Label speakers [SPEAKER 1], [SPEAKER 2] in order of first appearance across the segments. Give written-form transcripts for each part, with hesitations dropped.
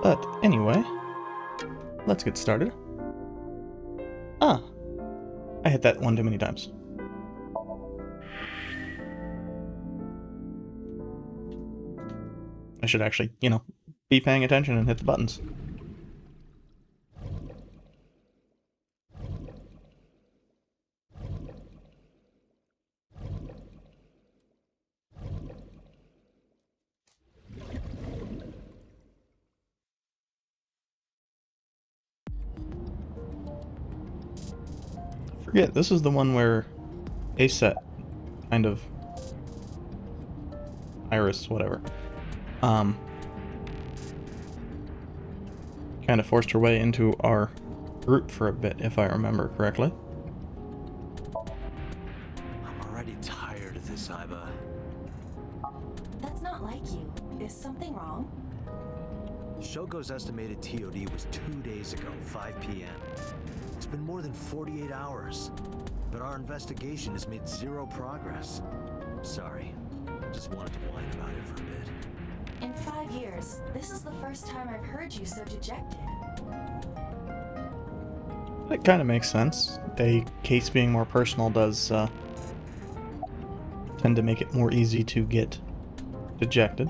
[SPEAKER 1] But anyway, let's get started. Ah, I hit that one too many times. I should actually, be paying attention and hit the buttons. Forget, this is the one where Aset, kind of, Iris, whatever, kind of forced her way into our group for a bit, if I remember correctly.
[SPEAKER 2] I'm already tired of this, Iba.
[SPEAKER 3] That's not like you. Is something wrong?
[SPEAKER 2] Shogo's estimated TOD was 2 days ago, 5 p.m. It's been more than 48 hours, but our investigation has made zero progress. Sorry, just wanted to whine about it for a bit.
[SPEAKER 3] In 5 years, this is the first time I've heard you so dejected.
[SPEAKER 1] It kind of makes sense. A case being more personal does tend to make it more easy to get dejected.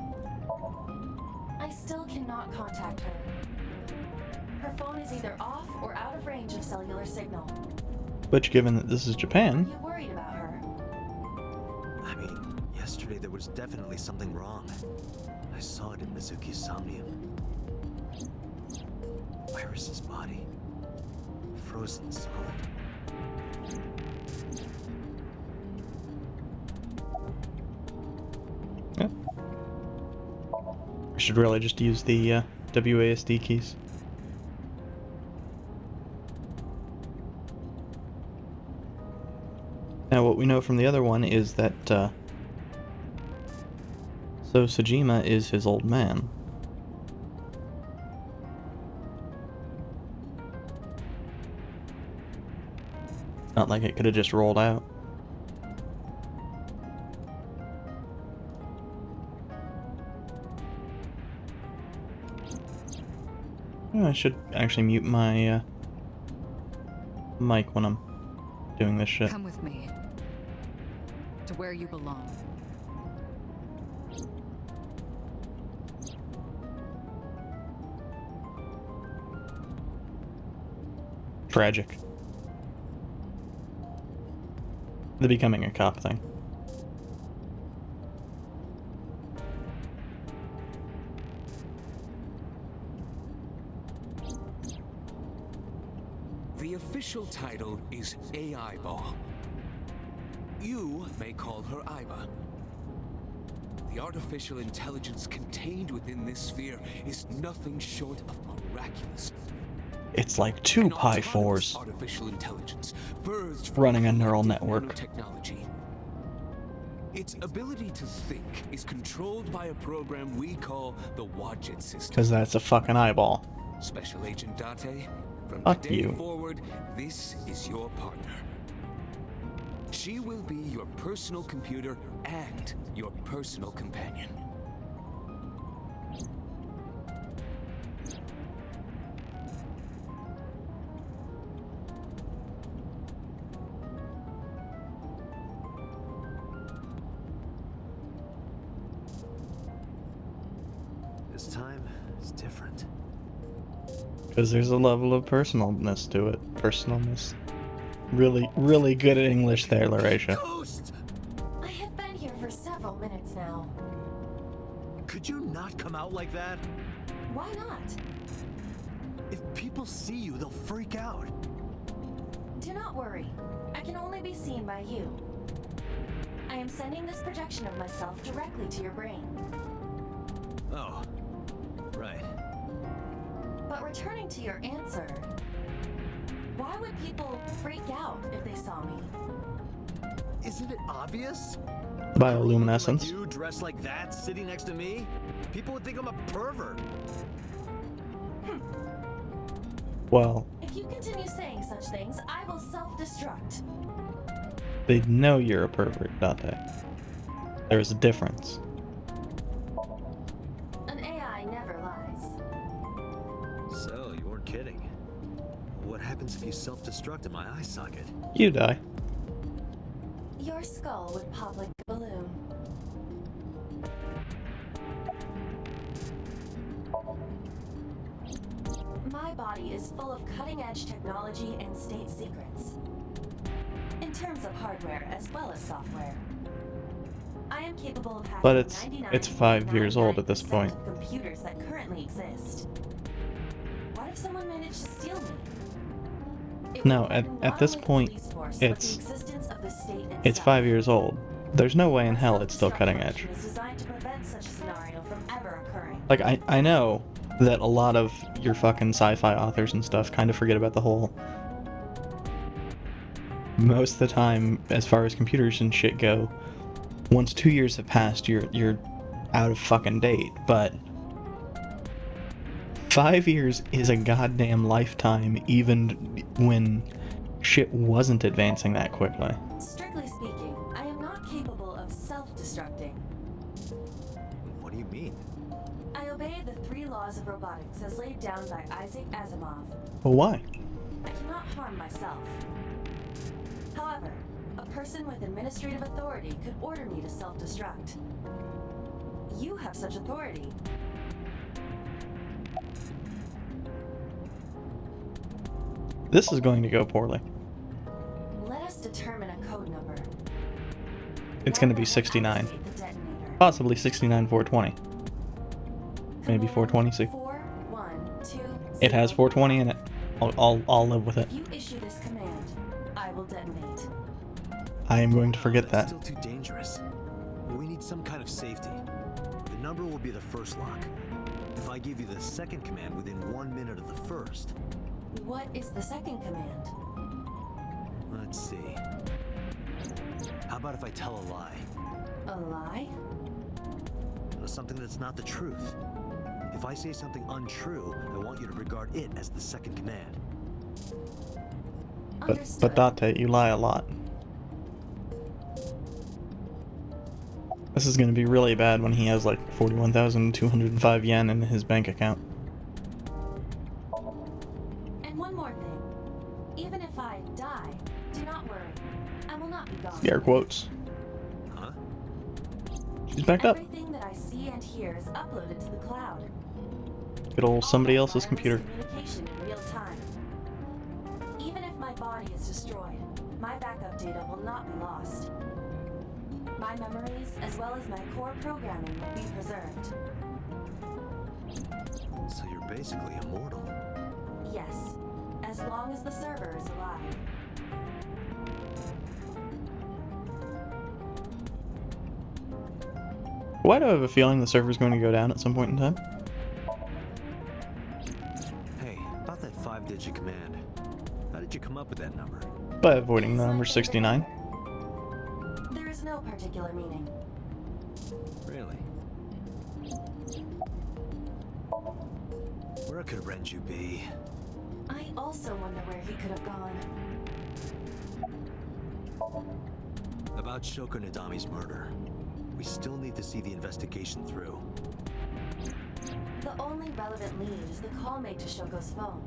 [SPEAKER 3] I still cannot contact her. Her phone is either off or out of range of cellular signal.
[SPEAKER 1] Which, given that this is Japan...
[SPEAKER 3] Are you worried about her?
[SPEAKER 2] I mean, yesterday there was definitely something wrong. I saw it in Mizuki's Somnium. Iris's body. Frozen solid.
[SPEAKER 1] Yep. I should really just use the WASD keys. Now, what we know from the other one is that, so Sejima is his old man. Not like it could have just rolled out. Oh, I should actually mute my mic when I'm doing this shit.
[SPEAKER 4] Come with me to where you belong.
[SPEAKER 1] Tragic. The becoming a cop thing.
[SPEAKER 5] The official title is AI Ball. You may call her Iba. The artificial intelligence contained within this sphere is nothing short of miraculous.
[SPEAKER 1] It's like two Pi 4s
[SPEAKER 5] artificial intelligence birthed from
[SPEAKER 1] running a neural network.
[SPEAKER 5] Technology. Its ability to think is controlled by a program we call the Wadjet system.
[SPEAKER 1] Because that's a fucking eyeball.
[SPEAKER 5] Special Agent Date, from
[SPEAKER 1] Fuck
[SPEAKER 5] today
[SPEAKER 1] you.
[SPEAKER 5] forward, this is your partner. She will be your personal computer and your personal companion.
[SPEAKER 2] This time, it's different.
[SPEAKER 1] Because there's a level of personalness to it. Personalness. Really, really good at English there, Laurasia.
[SPEAKER 2] Ghost!
[SPEAKER 3] I have been here for several minutes now.
[SPEAKER 2] Could you not come out like that?
[SPEAKER 3] Why not?
[SPEAKER 2] If people see you, they'll freak out.
[SPEAKER 3] Do not worry. I can only be seen by you. I am sending this projection of myself directly to your brain.
[SPEAKER 2] Oh, right.
[SPEAKER 3] But returning to your answer, why would people freak out if they saw me?
[SPEAKER 2] Isn't it obvious?
[SPEAKER 1] Bioluminescence.
[SPEAKER 2] Like you dressed like that, sitting next to me? People would think I'm a pervert.
[SPEAKER 1] Well,
[SPEAKER 3] If you continue saying such things, I will self-destruct.
[SPEAKER 1] they know you're a pervert, don't they? There's a difference.
[SPEAKER 3] An AI never lies.
[SPEAKER 2] kidding. What happens if you self-destruct in my eye socket?
[SPEAKER 1] You die.
[SPEAKER 3] Your skull would pop like a balloon. My body is full of cutting-edge technology and state secrets. In terms of hardware as well as software. I am capable of hacking
[SPEAKER 1] But it's 5 years old at this
[SPEAKER 3] 99.99%
[SPEAKER 1] point.
[SPEAKER 3] of computers that currently exist. What if someone managed to steal me? It
[SPEAKER 1] No,
[SPEAKER 3] would
[SPEAKER 1] at
[SPEAKER 3] threaten not
[SPEAKER 1] this
[SPEAKER 3] only the
[SPEAKER 1] point,
[SPEAKER 3] police force, but the
[SPEAKER 1] it's
[SPEAKER 3] existence of the state
[SPEAKER 1] it's
[SPEAKER 3] itself.
[SPEAKER 1] 5 years old. There's no way in
[SPEAKER 3] My
[SPEAKER 1] hell it's still cutting
[SPEAKER 3] self-destruct
[SPEAKER 1] edge.
[SPEAKER 3] function is designed to prevent such a scenario from ever occurring.
[SPEAKER 1] Like, I know that a lot of your fucking sci-fi authors and stuff kind of forget about the whole... Most of the time, as far as computers and shit go, once 2 years have passed, you're out of fucking date, but 5 years is a goddamn lifetime, even when shit wasn't advancing that quickly.
[SPEAKER 3] Strictly speaking, I am not capable of self-destructing.
[SPEAKER 2] What do you mean?
[SPEAKER 3] I obey the 3 laws of robotics as laid down by Isaac Asimov.
[SPEAKER 1] Well, why?
[SPEAKER 3] I cannot harm myself. However, a person with administrative authority could order me to self-destruct. You have such authority.
[SPEAKER 1] This is going to go poorly.
[SPEAKER 3] Let us determine a code number.
[SPEAKER 1] It's going to be
[SPEAKER 3] That will
[SPEAKER 1] 69.
[SPEAKER 3] activate the detonator.
[SPEAKER 1] Possibly 69 420. Maybe 420, see?
[SPEAKER 3] 4120.
[SPEAKER 1] It has 420 in it. I'll live with it.
[SPEAKER 3] If you issue this command, I will detonate.
[SPEAKER 1] I am going to forget
[SPEAKER 2] That's
[SPEAKER 1] that.
[SPEAKER 2] still too dangerous. We need some kind of safety. The number will be the first lock. If I give you the second command within 1 minute of the first,
[SPEAKER 3] What is the second command?
[SPEAKER 2] let's see. How about if I tell a lie?
[SPEAKER 3] A lie?
[SPEAKER 2] Something that's not the truth. If I say something untrue, I want you to regard it as the second command.
[SPEAKER 3] Understood.
[SPEAKER 1] But Date, you lie a lot. This is going to be really bad when he has like 41,205 yen in his bank account.
[SPEAKER 3] And one more thing. Even if I die, do not worry. I will not be gone.
[SPEAKER 1] Air quotes.
[SPEAKER 2] Huh?
[SPEAKER 1] She's backed up.
[SPEAKER 3] Everything that I see and hear is uploaded to the cloud.
[SPEAKER 1] Good old somebody
[SPEAKER 3] All
[SPEAKER 1] else's
[SPEAKER 3] wireless
[SPEAKER 1] computer.
[SPEAKER 3] Communication in real time. Even if my body is destroyed, my backup data will not be lost. My memories, as well as my core programming, will be preserved.
[SPEAKER 2] So you're basically immortal.
[SPEAKER 3] Yes, as long as the server is alive.
[SPEAKER 1] Why do I have a feeling the server's going to go down at some point in time?
[SPEAKER 2] Hey, about that 5-digit command. How did you come up with that number?
[SPEAKER 1] By avoiding the
[SPEAKER 3] It's
[SPEAKER 1] number
[SPEAKER 3] my favorite
[SPEAKER 1] 69.
[SPEAKER 3] number. There is no particular meaning.
[SPEAKER 2] Really? Where could Renju be?
[SPEAKER 3] I also wonder where he could have gone.
[SPEAKER 2] About Shoko Nadami's murder. We still need to see the investigation through.
[SPEAKER 3] The only relevant lead is the call made to Shoko's phone.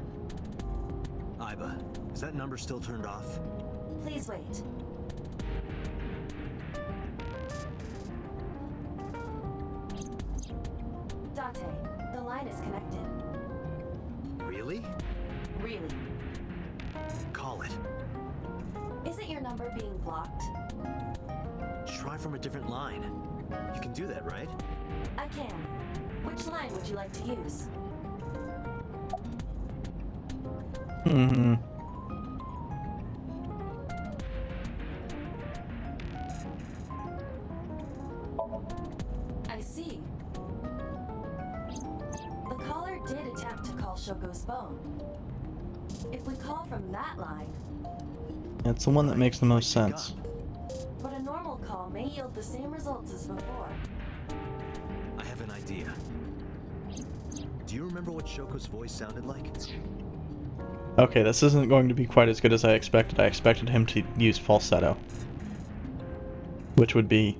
[SPEAKER 2] Aiba, is that number still turned off?
[SPEAKER 3] Please wait. Date, the line is connected.
[SPEAKER 2] Really?
[SPEAKER 3] Really.
[SPEAKER 2] Call it.
[SPEAKER 3] Isn't your number being blocked?
[SPEAKER 2] Try from a different line. You can do that, right?
[SPEAKER 3] I can. Which line would you like to use?
[SPEAKER 1] Hmm.
[SPEAKER 3] I see. The caller did attempt to call Shoko's phone. If we call from that line,
[SPEAKER 1] It's the one that makes the most sense.
[SPEAKER 3] but a normal call may yield the same results as before.
[SPEAKER 2] I have an idea. Do you remember what Shoko's voice sounded like?
[SPEAKER 1] Okay, this isn't going to be quite as good as I expected. I expected him to use falsetto. Which would be...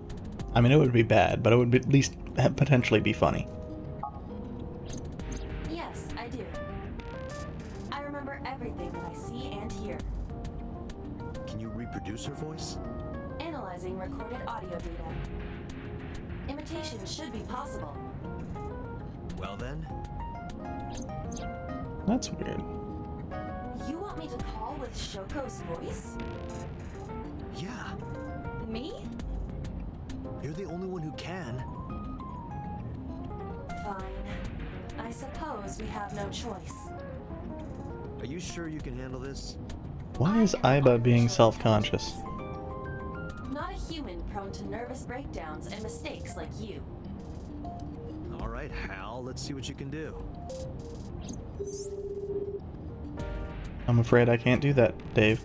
[SPEAKER 1] I mean, it would be bad, but it would be at least potentially be funny.
[SPEAKER 3] Yes, I do. I remember everything that I see and hear.
[SPEAKER 2] Can you reproduce her voice?
[SPEAKER 3] Analyzing recorded audio data. Imitation should be possible.
[SPEAKER 2] Well then,
[SPEAKER 1] That's weird.
[SPEAKER 3] You want me to call with Shoko's voice?
[SPEAKER 2] yeah,
[SPEAKER 3] Me?
[SPEAKER 2] you're the only one who can.
[SPEAKER 3] Fine. I suppose we have no choice.
[SPEAKER 2] Are you sure you can handle this?
[SPEAKER 1] Why is
[SPEAKER 3] I am
[SPEAKER 1] Aiba being
[SPEAKER 3] artificial
[SPEAKER 1] self-conscious?
[SPEAKER 3] intelligence. Not a human prone to nervous breakdowns and mistakes like you.
[SPEAKER 2] All right, Hal, let's see what you can do.
[SPEAKER 1] I'm afraid I can't do that, Dave.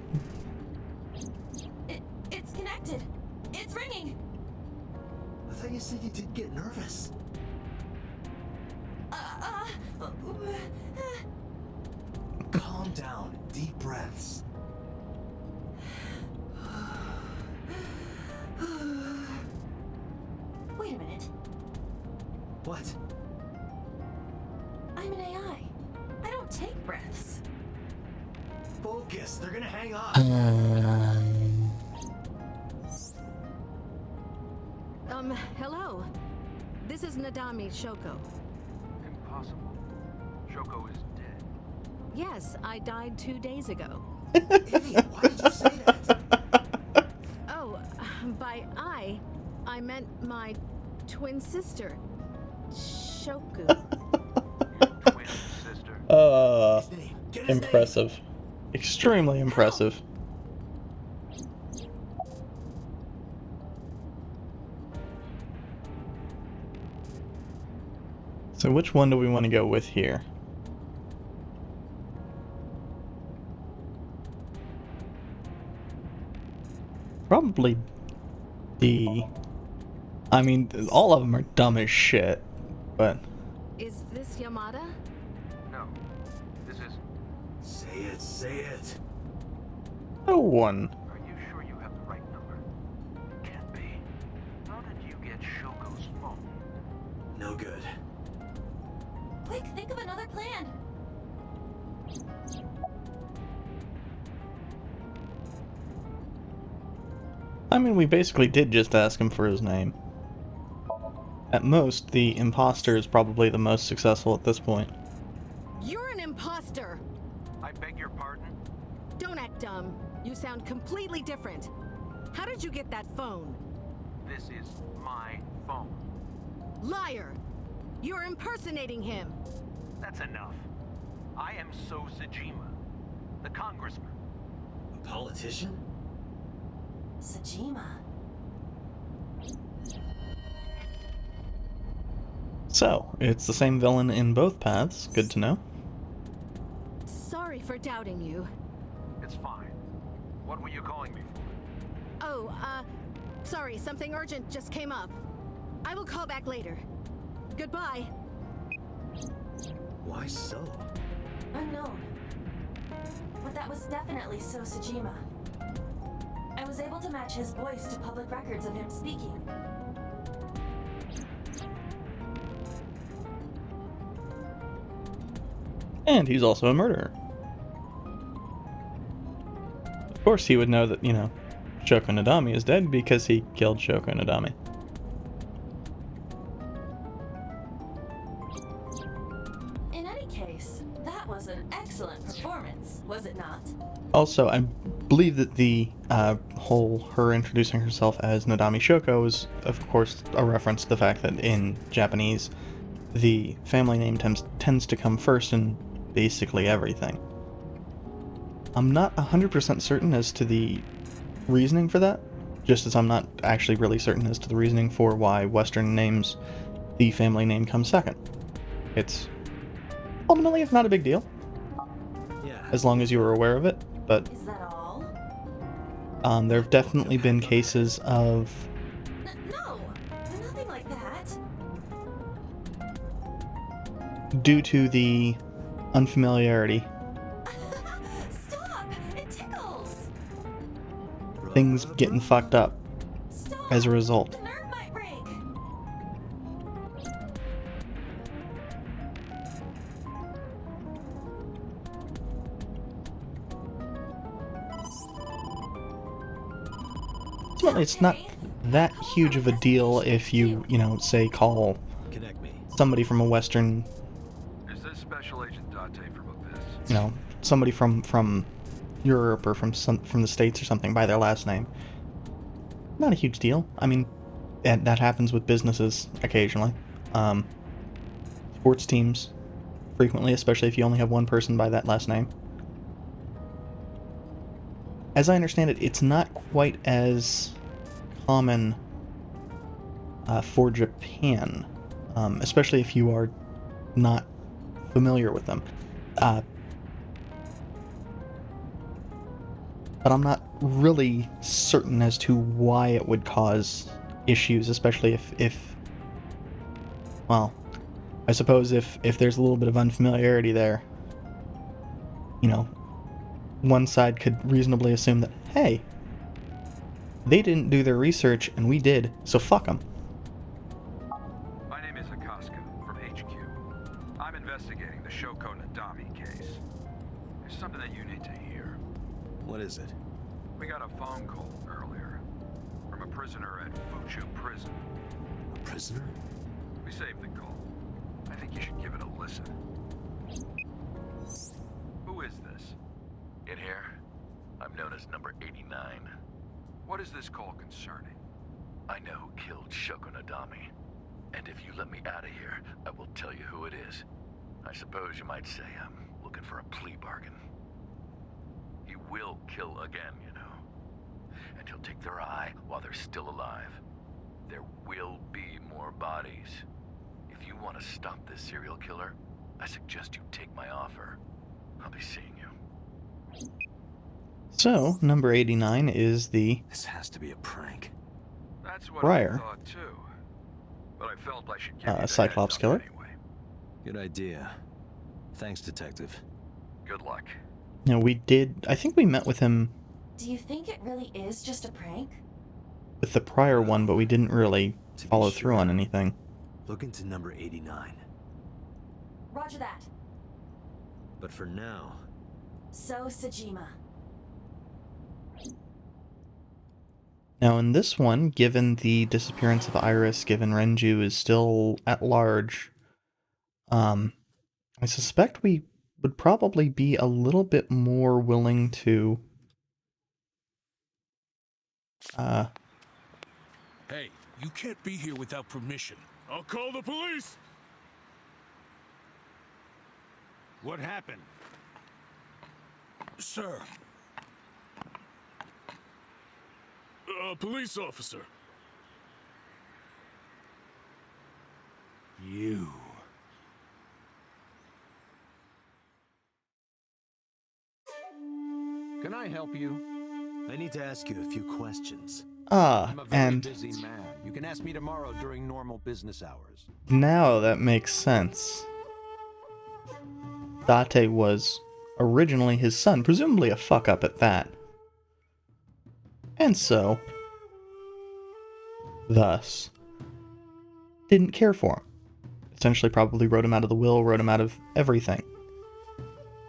[SPEAKER 3] It's connected. It's ringing.
[SPEAKER 2] I thought you said you did get nervous. Calm down. Deep breaths.
[SPEAKER 3] Wait a minute.
[SPEAKER 2] What?
[SPEAKER 3] I'm an AI. I don't take breaths.
[SPEAKER 2] Focus. They're gonna hang up.
[SPEAKER 4] Hello. This is Nadami Shoko.
[SPEAKER 6] Impossible. Shoko is dead.
[SPEAKER 4] Yes, I died 2 days ago.
[SPEAKER 2] Idiot, why did you say that?
[SPEAKER 4] Oh, by I meant my twin sister, Shoku.
[SPEAKER 6] Twin sister.
[SPEAKER 2] His name. Get his name.
[SPEAKER 1] Impressive. Extremely impressive. So which one do we want to go with here? Probably D. I mean, all of them are dumb as shit, but
[SPEAKER 4] Is this Yamada?
[SPEAKER 6] No. This is.
[SPEAKER 2] Say it. Say it.
[SPEAKER 1] no one.
[SPEAKER 6] Are you sure you have the right number? Can't be. How did you get Shoko's phone?
[SPEAKER 2] No good.
[SPEAKER 3] Quick, think of another plan.
[SPEAKER 1] I mean, we basically did just ask him for his name. At most, the imposter is probably the most successful at this point.
[SPEAKER 4] You're an imposter!
[SPEAKER 6] I beg your pardon?
[SPEAKER 4] Don't act dumb. You sound completely different. How did you get that phone?
[SPEAKER 6] This is my phone.
[SPEAKER 4] Liar! You're impersonating him!
[SPEAKER 6] That's enough. I am So Sajima, the congressman.
[SPEAKER 2] A politician?
[SPEAKER 3] Sajima.
[SPEAKER 1] So, it's the same villain in both paths. Good to know.
[SPEAKER 4] Sorry for doubting you.
[SPEAKER 6] It's fine. What were you calling me for?
[SPEAKER 4] Oh, sorry, something urgent just came up. I will call back later. Goodbye.
[SPEAKER 2] Why so?
[SPEAKER 3] Unknown. But that was definitely So Sajima. I was able to match his voice to public records of him speaking.
[SPEAKER 1] And he's also a murderer. Of course, he would know that, you know, Shoko Nadami is dead because he killed Shoko Nadami.
[SPEAKER 3] In any case, that was an excellent performance, was it not?
[SPEAKER 1] Also, I believe that the whole her introducing herself as Nadami Shoko is, of course, a reference to the fact that in Japanese, the family name tends to come first in basically everything. I'm not 100% certain as to the reasoning for that, just as I'm not actually really certain as to the reasoning for why Western names, the family name comes second. It's ultimately, it's not a big deal,
[SPEAKER 2] Yeah.
[SPEAKER 1] as long as you were aware of it, but
[SPEAKER 3] Is that all?
[SPEAKER 1] there have definitely been cases of
[SPEAKER 3] No! Nothing like that.
[SPEAKER 1] due to the unfamiliarity,
[SPEAKER 3] Stop! It tickles!
[SPEAKER 1] things getting fucked up
[SPEAKER 3] Stop!
[SPEAKER 1] as a result.
[SPEAKER 3] The nerve might break!
[SPEAKER 1] ultimately it's not that huge of a deal if you, say call
[SPEAKER 2] Connect me.
[SPEAKER 1] somebody from a Western,
[SPEAKER 6] Is this Special Agent Date from Abyss?
[SPEAKER 1] somebody from Europe or from the States or something by their last name. Not a huge deal. I mean, that happens with businesses occasionally. Sports teams frequently, especially if you only have one person by that last name. As I understand it, it's not quite as common for Japan, especially if you are not familiar with them. But I'm not really certain as to why it would cause issues, especially if well, I suppose if there's a little bit of unfamiliarity there, one side could reasonably assume that, hey, they didn't do their research and we did, so fuck them.
[SPEAKER 6] My name is Akaska from HQ. I'm investigating the Shoko Nadami case. There's something that you need to hear.
[SPEAKER 2] What is it?
[SPEAKER 6] We got a phone call earlier from a prisoner at Fuchu Prison.
[SPEAKER 2] A prisoner?
[SPEAKER 6] We saved the call. I think you should give it a listen. Who is this?
[SPEAKER 7] In here, I'm known as number 89.
[SPEAKER 6] What is this call concerning?
[SPEAKER 7] I know who killed Shoko Nadami. And if you let me out of here, I will tell you who it is. I suppose you might say I'm looking for a plea bargain. He will kill again, you know. And he'll take their eye while they're still alive. There will be more bodies. If you want to stop this serial killer, I suggest you take my offer. I'll be seeing you.
[SPEAKER 1] So, number 89 is the
[SPEAKER 2] This has to be a prank.
[SPEAKER 6] That's what
[SPEAKER 1] Briar.
[SPEAKER 6] I thought too. But I felt I should give you the
[SPEAKER 1] Cyclops
[SPEAKER 6] heads up
[SPEAKER 1] killer.
[SPEAKER 6] anyway.
[SPEAKER 2] Good idea. Thanks, Detective.
[SPEAKER 6] Good luck.
[SPEAKER 1] I think we met with him
[SPEAKER 3] Do you think it really is just a prank?
[SPEAKER 1] with the prior one, but we didn't really
[SPEAKER 2] To be
[SPEAKER 1] follow through on
[SPEAKER 2] sure.
[SPEAKER 1] anything.
[SPEAKER 2] Look into number 89.
[SPEAKER 3] Roger that.
[SPEAKER 2] But for now,
[SPEAKER 3] So, Sajima.
[SPEAKER 1] Now, in this one, given the disappearance of Iris, given Renju is still at large, I suspect we would probably be a little bit more willing to,
[SPEAKER 8] Hey, you can't be here without permission. I'll call the police!
[SPEAKER 2] what happened?
[SPEAKER 8] Sir. A police officer.
[SPEAKER 2] You.
[SPEAKER 9] Can I help you?
[SPEAKER 2] I need to ask you a few questions.
[SPEAKER 9] I'm a very
[SPEAKER 1] and
[SPEAKER 9] busy man. You can ask me tomorrow during normal business hours.
[SPEAKER 1] now that makes sense. Date was originally his son, presumably a fuck up at that. And so, thus, didn't care for him. Essentially probably wrote him out of the will, wrote him out of everything.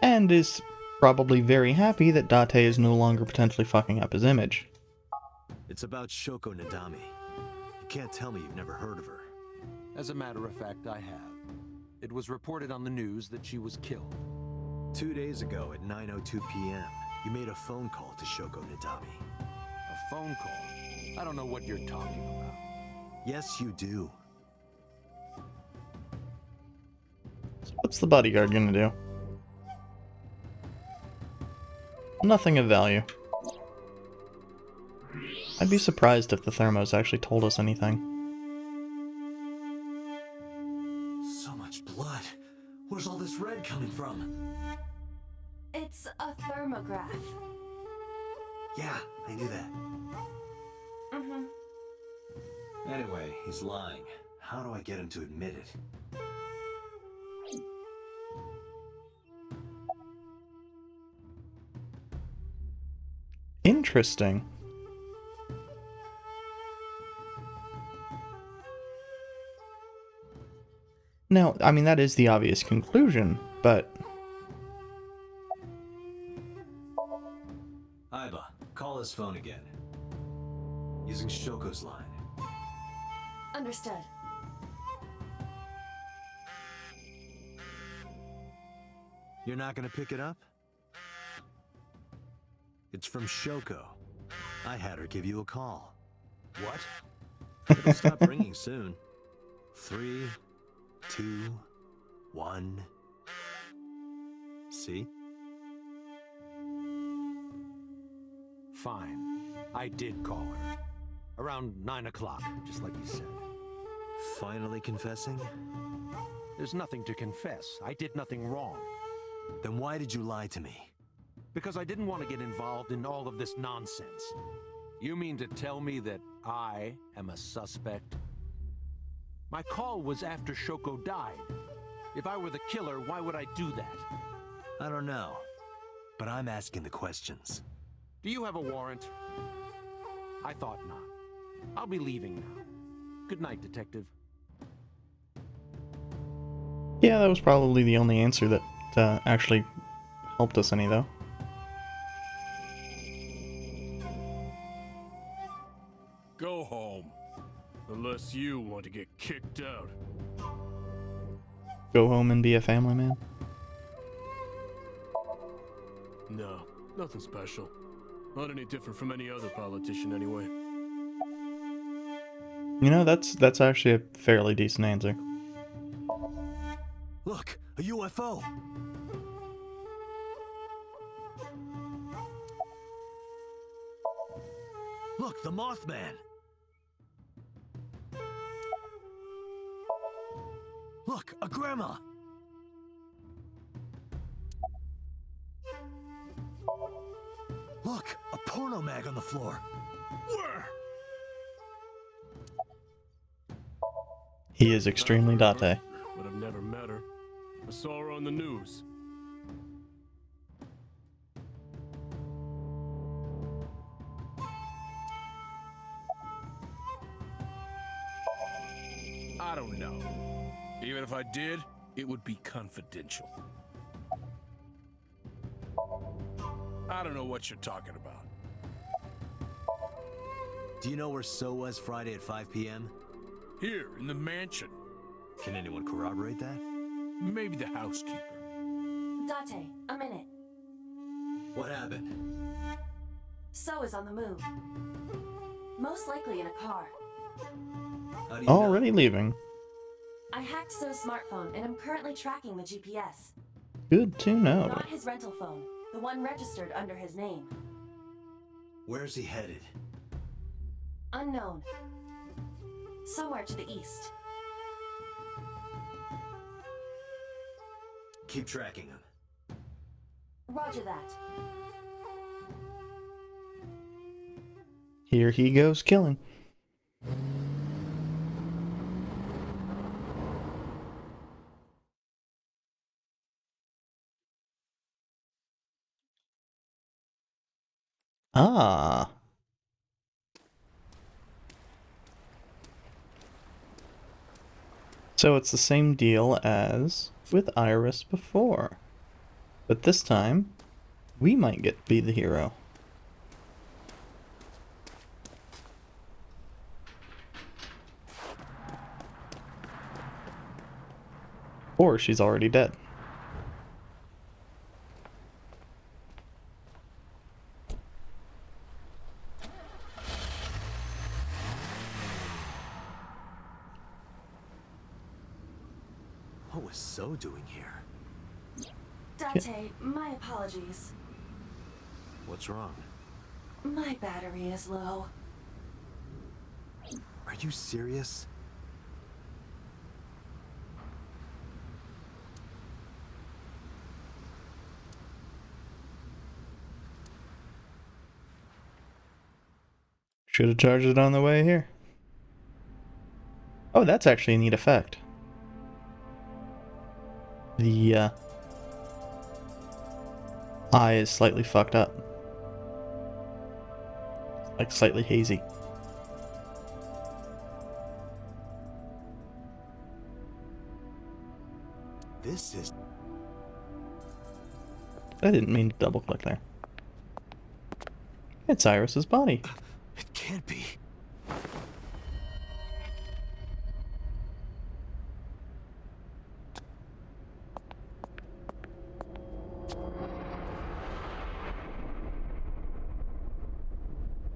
[SPEAKER 1] And is probably very happy that Date is no longer potentially fucking up his image.
[SPEAKER 2] It's about Shoko Nadami. You can't tell me you've never heard of her.
[SPEAKER 9] As a matter of fact, I have. It was reported on the news that she was killed.
[SPEAKER 2] 2 days ago at 9:02 p.m., you made a phone call to Shoko Nadami.
[SPEAKER 9] A phone call? I don't know what you're talking about.
[SPEAKER 2] Yes, you do.
[SPEAKER 1] So what's the bodyguard gonna do? Nothing of value. I'd be surprised if the thermos actually told us anything.
[SPEAKER 2] So much blood. Where's all this red coming from?
[SPEAKER 3] It's a thermograph.
[SPEAKER 2] Yeah, I knew that.
[SPEAKER 3] Mm-hmm.
[SPEAKER 2] Anyway, he's lying. How do I get him to admit it?
[SPEAKER 1] Interesting. Now, I mean, that is the obvious conclusion, but
[SPEAKER 2] Aiba, call his phone again. using Shoko's line.
[SPEAKER 3] Understood.
[SPEAKER 2] You're not gonna pick it up? It's from Shoko. I had her give you a call. What? It'll stop ringing soon. 3, 2, 1. See?
[SPEAKER 9] Fine. I did call her. Around 9 o'clock, just like you said.
[SPEAKER 2] Finally confessing?
[SPEAKER 9] There's nothing to confess. I did nothing wrong.
[SPEAKER 2] Then why did you lie to me?
[SPEAKER 9] Because I didn't want to get involved in all of this nonsense. You mean to tell me that I am a suspect? My call was after Shoko died. If I were the killer, why would I do that?
[SPEAKER 2] I don't know. But I'm asking the questions.
[SPEAKER 9] Do you have a warrant? I thought not. I'll be leaving now. Good night, Detective.
[SPEAKER 1] Yeah, that was probably the only answer that actually helped us any, though.
[SPEAKER 8] Go home. Unless you want to get kicked out.
[SPEAKER 1] Go home and be a family man.
[SPEAKER 8] No, nothing special. Not any different from any other politician anyway.
[SPEAKER 1] You know, that's actually a fairly decent answer.
[SPEAKER 2] Look, a UFO! Look, the Mothman! Look, a grandma! Look, a porno mag on the floor.
[SPEAKER 8] Where?
[SPEAKER 1] He is extremely
[SPEAKER 8] I've heard of
[SPEAKER 1] date.
[SPEAKER 8] her, but I've never met her. I saw her on the news. I don't know. Even if I did, it would be confidential. I don't know what you're talking about.
[SPEAKER 2] Do you know where So was Friday at 5 p.m.?
[SPEAKER 8] Here, in the mansion.
[SPEAKER 2] Can anyone corroborate that?
[SPEAKER 8] Maybe the housekeeper.
[SPEAKER 3] Date, a minute.
[SPEAKER 2] What happened?
[SPEAKER 3] So is on the move. Most likely in a car.
[SPEAKER 2] How do you know?
[SPEAKER 1] Already leaving.
[SPEAKER 3] I hacked So's smartphone and am currently tracking the GPS.
[SPEAKER 1] Good to know.
[SPEAKER 3] Not his rental phone, the one registered under his name.
[SPEAKER 2] Where's he headed?
[SPEAKER 3] Unknown. Somewhere to the east.
[SPEAKER 2] Keep tracking him.
[SPEAKER 3] Roger that.
[SPEAKER 1] Here he goes killing. Ah. So it's the same deal as with Iris before. But this time, we might get to be the hero. Or she's already dead.
[SPEAKER 2] What was So doing here?
[SPEAKER 3] Date, my apologies.
[SPEAKER 2] What's wrong?
[SPEAKER 3] My battery is low.
[SPEAKER 2] Are you serious?
[SPEAKER 1] Should have charged it on the way here. Oh, that's actually a neat effect. The eye is slightly fucked up. Like slightly hazy.
[SPEAKER 2] This is...
[SPEAKER 1] I didn't mean to double click there. It's Iris's body.
[SPEAKER 2] It can't be.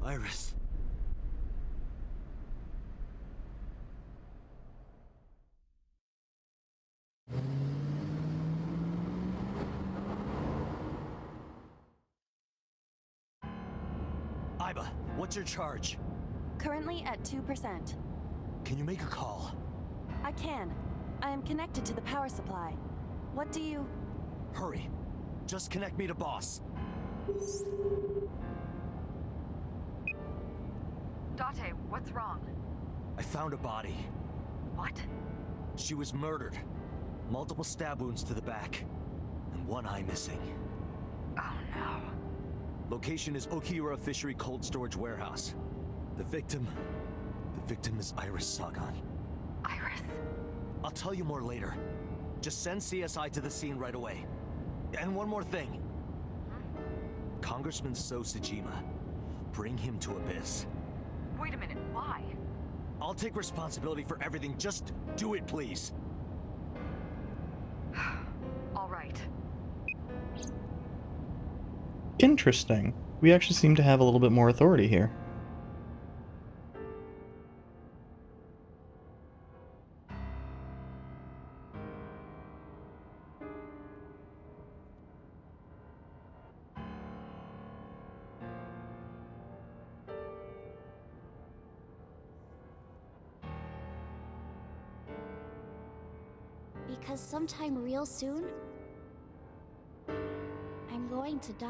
[SPEAKER 2] Iris. Iba, what's your charge?
[SPEAKER 3] Currently at 2%.
[SPEAKER 2] Can you make a call?
[SPEAKER 3] I can. I am connected to the power supply. What do you...
[SPEAKER 2] Hurry. Just connect me to boss.
[SPEAKER 10] Date, what's wrong?
[SPEAKER 2] I found a body.
[SPEAKER 10] What?
[SPEAKER 2] She was murdered. Multiple stab wounds to the back. And one eye missing.
[SPEAKER 10] Oh no.
[SPEAKER 2] Location is Okiura Fishery Cold Storage Warehouse. The victim is Iris Sagan.
[SPEAKER 10] Iris?
[SPEAKER 2] I'll tell you more later. Just send CSI to the scene right away. And one more thing. Congressman So Sajima. Bring him to Abyss.
[SPEAKER 10] Wait a minute, why?
[SPEAKER 2] I'll take responsibility for everything. Just do it, please.
[SPEAKER 10] All right.
[SPEAKER 1] Interesting. We actually seem to have a little bit more authority here.
[SPEAKER 11] Because sometime real soon, I'm going to die.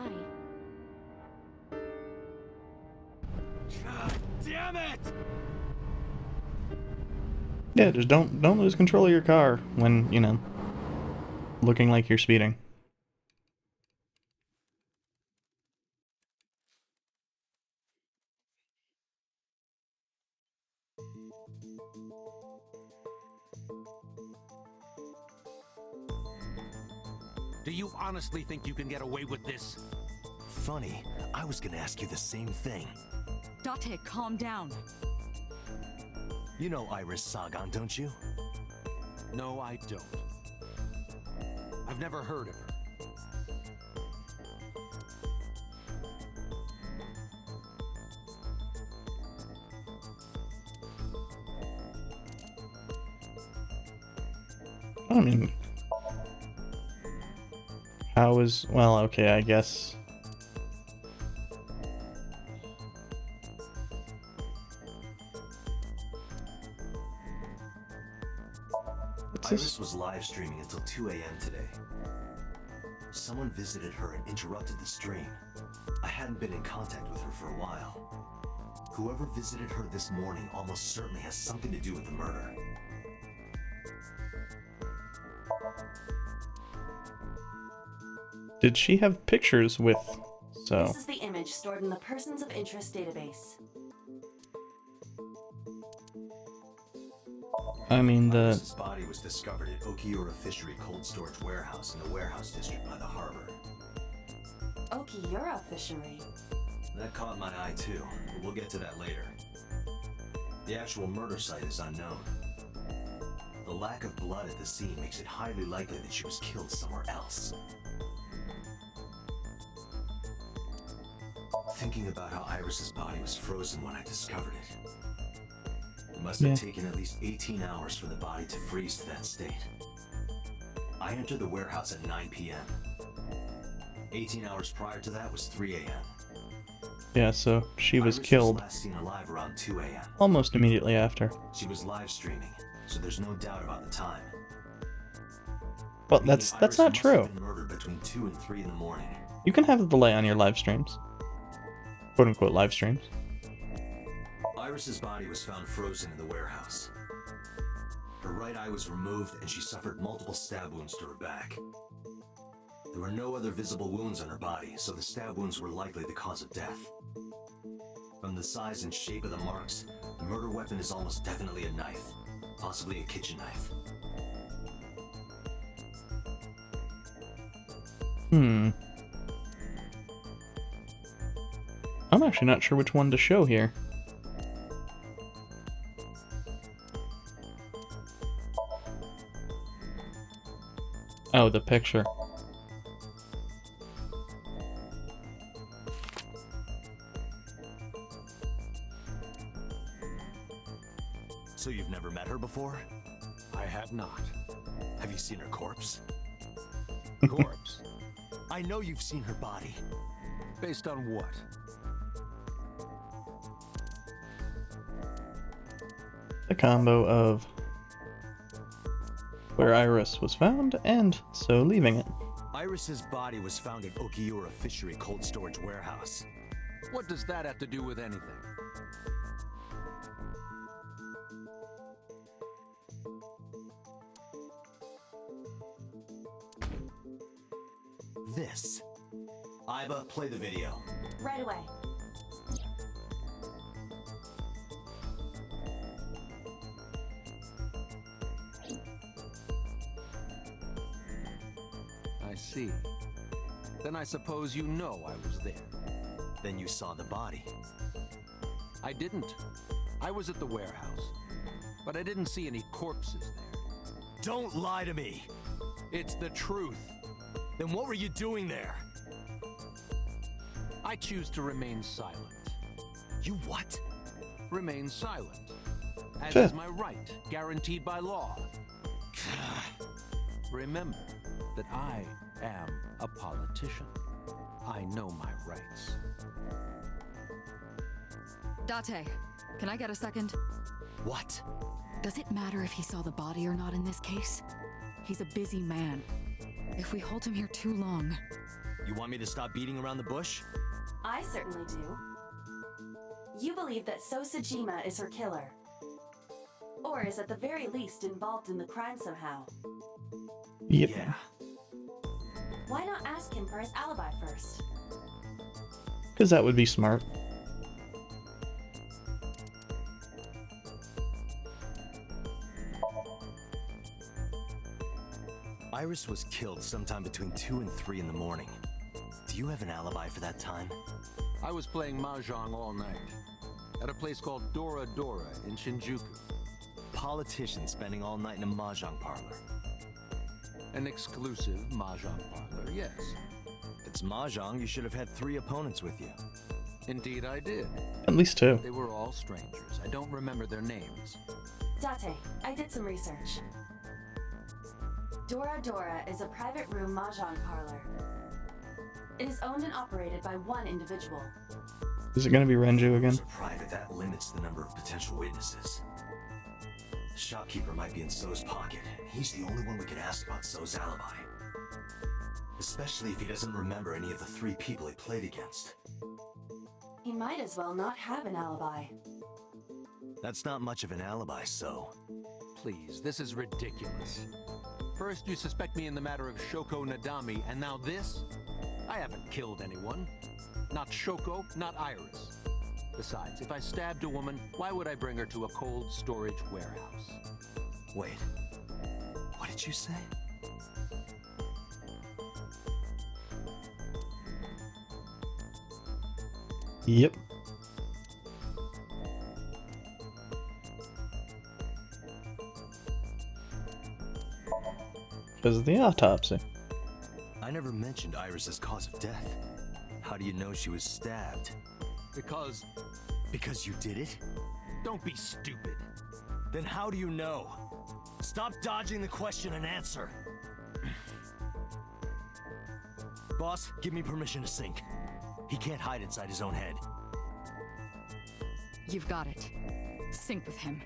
[SPEAKER 2] God damn it!
[SPEAKER 1] Yeah, just don't lose control of your car when, you know, looking like you're speeding.
[SPEAKER 9] Do you honestly think you can get away with this?
[SPEAKER 2] Funny, I was gonna ask you the same thing.
[SPEAKER 10] Date, calm down.
[SPEAKER 2] You know Iris Sagan, don't you?
[SPEAKER 9] No, I don't. I've never heard of her.
[SPEAKER 1] I mean, how is... well, okay, I guess...
[SPEAKER 2] Iris was live streaming until 2 a.m. today. Someone visited her and interrupted the stream. I hadn't been in contact with her for a while. Whoever visited her this morning almost certainly has something to do with the murder.
[SPEAKER 1] Did she have pictures with... so...
[SPEAKER 3] This is the image stored in the Persons of Interest database.
[SPEAKER 1] I mean, the...
[SPEAKER 2] Iris's body was discovered at Okiura Fishery Cold Storage Warehouse in the warehouse district by the harbor.
[SPEAKER 3] Okiura Fishery.
[SPEAKER 2] That caught my eye too, but we'll get to that later. The actual murder site is unknown. The lack of blood at the scene makes it highly likely that she was killed somewhere else. Thinking about how Iris's body was frozen when I discovered it. It must have taken at least 18 hours for the body to freeze to that state. I entered the warehouse at 9 p.m. 18 hours prior to that was 3 a.m.
[SPEAKER 1] Yeah, so she was
[SPEAKER 2] Iris
[SPEAKER 1] killed
[SPEAKER 2] was last seen alive around 2 a.m.
[SPEAKER 1] almost immediately after.
[SPEAKER 2] She was live streaming, so there's no doubt about the time.
[SPEAKER 1] Well,
[SPEAKER 2] Meaning
[SPEAKER 1] that's
[SPEAKER 2] Iris
[SPEAKER 1] not
[SPEAKER 2] must have
[SPEAKER 1] true.
[SPEAKER 2] been murdered between 2 and 3 in the morning.
[SPEAKER 1] You can have a delay on your live streams. Quote-unquote live streams.
[SPEAKER 2] Iris's body was found frozen in the warehouse. Her right eye was removed and she suffered multiple stab wounds to her back. There were no other visible wounds on her body, so the stab wounds were likely the cause of death. From the size and shape of the marks, the murder weapon is almost definitely a knife, possibly a kitchen knife.
[SPEAKER 1] I'm actually not sure which one to show here. Oh, the picture.
[SPEAKER 2] before?
[SPEAKER 9] I have not.
[SPEAKER 2] Have you seen her corpse?
[SPEAKER 9] Corpse?
[SPEAKER 2] I know you've seen her body.
[SPEAKER 9] Based on what?
[SPEAKER 1] The combo of where Iris was found and so leaving it.
[SPEAKER 2] Iris's body was found at Okiura Fishery Cold Storage Warehouse.
[SPEAKER 9] What does that have to do with anything?
[SPEAKER 2] This. Iba, play the video.
[SPEAKER 3] Right away.
[SPEAKER 9] I see. Then I suppose you know I was there.
[SPEAKER 2] Then you saw the body.
[SPEAKER 9] I didn't. I was at the warehouse. But I didn't see any corpses there.
[SPEAKER 2] Don't lie to me!
[SPEAKER 9] It's the truth.
[SPEAKER 2] Then what were you doing there?
[SPEAKER 9] I choose to remain silent.
[SPEAKER 2] You what?
[SPEAKER 9] Remain silent. As
[SPEAKER 1] Sure.
[SPEAKER 9] is my right, guaranteed by law. Remember that I am a politician. I know my rights.
[SPEAKER 10] Date, can I get a second?
[SPEAKER 2] What?
[SPEAKER 10] Does it matter if he saw the body or not in this case? He's a busy man. If we hold him here too long...
[SPEAKER 2] You want me to stop beating around the bush?
[SPEAKER 3] I certainly do. You believe that Sosajima is her killer. Or is at the very least involved in the crime somehow.
[SPEAKER 1] Yep.
[SPEAKER 2] Yeah.
[SPEAKER 3] Why not ask him for his alibi first?
[SPEAKER 1] Because that would be smart.
[SPEAKER 2] Iris was killed sometime between 2 and 3 in the morning. Do you have an alibi for that time?
[SPEAKER 9] I was playing Mahjong all night. At a place called Dora Dora in Shinjuku.
[SPEAKER 2] Politician spending all night in a mahjong parlor.
[SPEAKER 9] An exclusive Mahjong parlor, yes.
[SPEAKER 2] If it's mahjong, you should have had 3 opponents with you.
[SPEAKER 9] Indeed I did.
[SPEAKER 1] At least 2.
[SPEAKER 9] They were all strangers. I don't remember their names.
[SPEAKER 3] Date, I did some research. Dora Dora is a private room mahjong parlor. It is owned and operated by one individual.
[SPEAKER 1] Is it going to be Renju again?
[SPEAKER 2] So private, that limits the number of potential witnesses. The shopkeeper might be in So's pocket. He's the only one we can ask about So's alibi. Especially if he doesn't remember any of the 3 people he played against.
[SPEAKER 3] He might as well not have an alibi.
[SPEAKER 2] That's not much of an alibi, So.
[SPEAKER 9] Please, this is ridiculous. First you suspect me in the matter of Shoko Nadami, and now this? I haven't killed anyone. Not Shoko, not Iris. Besides, if I stabbed a woman, why would I bring her to a cold storage warehouse?
[SPEAKER 2] Wait. What did you say?
[SPEAKER 1] Yep. Because of the autopsy.
[SPEAKER 2] I never mentioned Iris's cause of death. How do you know she was stabbed?
[SPEAKER 9] Because...
[SPEAKER 2] Because you did it?
[SPEAKER 9] Don't be stupid.
[SPEAKER 2] Then how do you know? Stop dodging the question and answer. Boss, give me permission to sink. He can't hide inside his own head.
[SPEAKER 10] You've got it. Sync with him.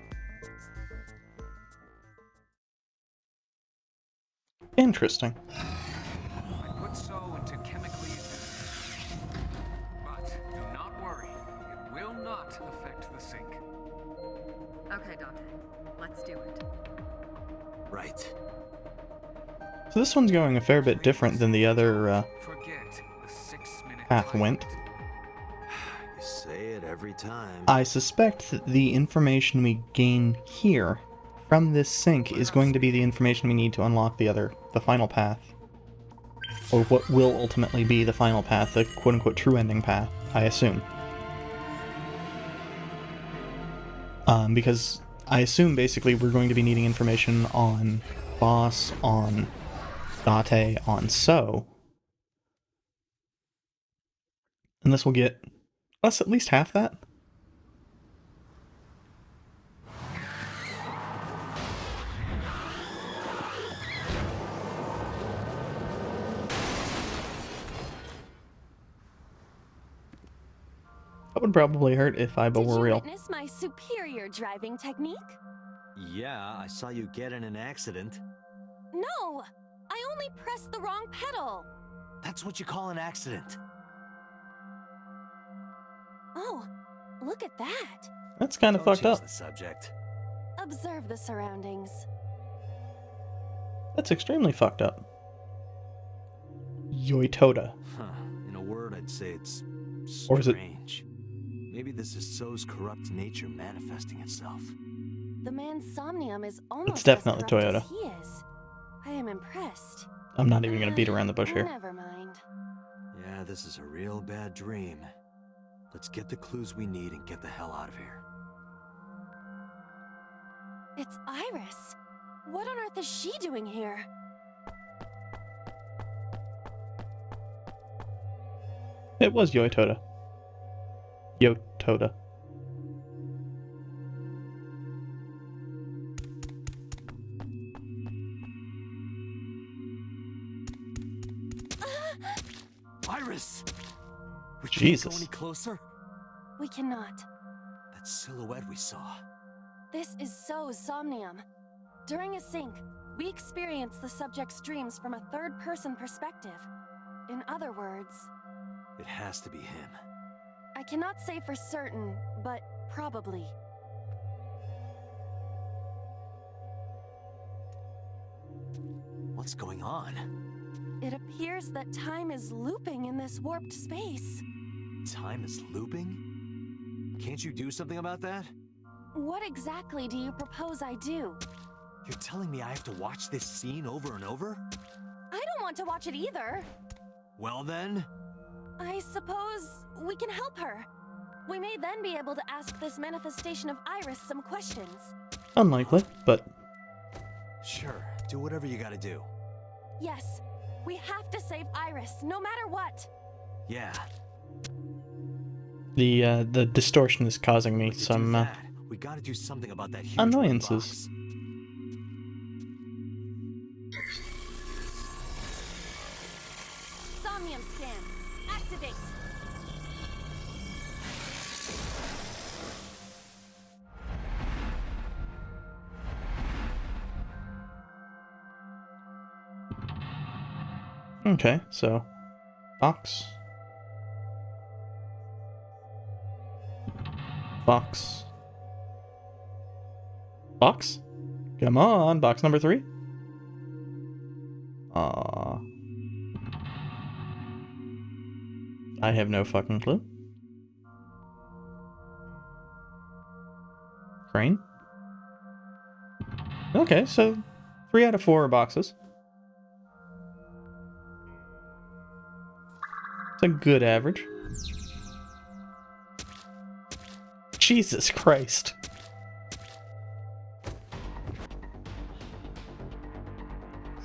[SPEAKER 1] Interesting.
[SPEAKER 5] I put So into chemically... But do not worry. It will not affect the sink.
[SPEAKER 10] Okay, Dante. Let's do it.
[SPEAKER 2] Right.
[SPEAKER 1] So this one's going a fair bit different than the other
[SPEAKER 5] Forget the 6-minute
[SPEAKER 1] path
[SPEAKER 5] time
[SPEAKER 1] went.
[SPEAKER 5] limit.
[SPEAKER 2] You say it every time.
[SPEAKER 1] I suspect that the information we gain here from this sync is going to be the information we need to unlock the final path. Or what will ultimately be the final path, the quote-unquote true ending path, I assume. Because I assume basically we're going to be needing information on Boss, on Date, on So. And this will get us at least half that. That would probably hurt if Aiba
[SPEAKER 12] Did
[SPEAKER 1] were
[SPEAKER 12] you
[SPEAKER 1] real.
[SPEAKER 12] witness my superior driving technique?
[SPEAKER 2] Yeah, I saw you get in an accident.
[SPEAKER 12] No! I only pressed the wrong pedal!
[SPEAKER 2] That's what you call an accident.
[SPEAKER 12] Oh, look at that!
[SPEAKER 1] That's kind of
[SPEAKER 2] Don't
[SPEAKER 1] fucked
[SPEAKER 2] change
[SPEAKER 1] up.
[SPEAKER 2] the subject.
[SPEAKER 12] Observe the surroundings.
[SPEAKER 1] That's extremely fucked up. Yoitoda.
[SPEAKER 2] Huh. In a word, I'd say it's
[SPEAKER 1] Or is it-
[SPEAKER 2] strange. Maybe this is So's corrupt nature manifesting itself.
[SPEAKER 12] The man Somnium is almost
[SPEAKER 1] It's definitely
[SPEAKER 12] as corrupt
[SPEAKER 1] Toyota.
[SPEAKER 12] as he is. I am impressed.
[SPEAKER 1] I'm not even gonna beat around the bush here.
[SPEAKER 12] Never mind.
[SPEAKER 2] Yeah, this is a real bad dream. Let's get the clues we need and get the hell out of here.
[SPEAKER 12] It's Iris. What on earth is she doing here?
[SPEAKER 1] It was Yoitoda. Yotoda.
[SPEAKER 2] Iris! We can't go
[SPEAKER 1] Jesus.
[SPEAKER 2] any closer?
[SPEAKER 12] We cannot.
[SPEAKER 2] That silhouette we saw.
[SPEAKER 12] This is So's Somnium. During a sync, we experience the subject's dreams from a third-person perspective. In other words,
[SPEAKER 2] It has to be him.
[SPEAKER 12] I cannot say for certain, but probably.
[SPEAKER 2] What's going on?
[SPEAKER 12] It appears that time is looping in this warped space.
[SPEAKER 2] Time is looping? Can't you do something about that?
[SPEAKER 12] What exactly do you propose I do?
[SPEAKER 2] You're telling me I have to watch this scene over and over?
[SPEAKER 12] I don't want to watch it either.
[SPEAKER 2] Well then...
[SPEAKER 12] I suppose we can help her. We may then be able to ask this manifestation of Iris some questions.
[SPEAKER 1] Unlikely, but
[SPEAKER 2] Sure, do whatever you gotta do.
[SPEAKER 12] Yes, we have to save Iris, no matter what.
[SPEAKER 2] Yeah.
[SPEAKER 1] the distortion is causing me
[SPEAKER 2] We could do
[SPEAKER 1] some
[SPEAKER 2] that. We gotta do something about that huge
[SPEAKER 1] annoyances.
[SPEAKER 2] box.
[SPEAKER 12] Somnium scan. Activate.
[SPEAKER 1] Okay, so box. Box. Box? Come on, box number 3. I have no fucking clue. Crane? Okay, so 3 out of 4 are boxes. It's a good average. Jesus Christ.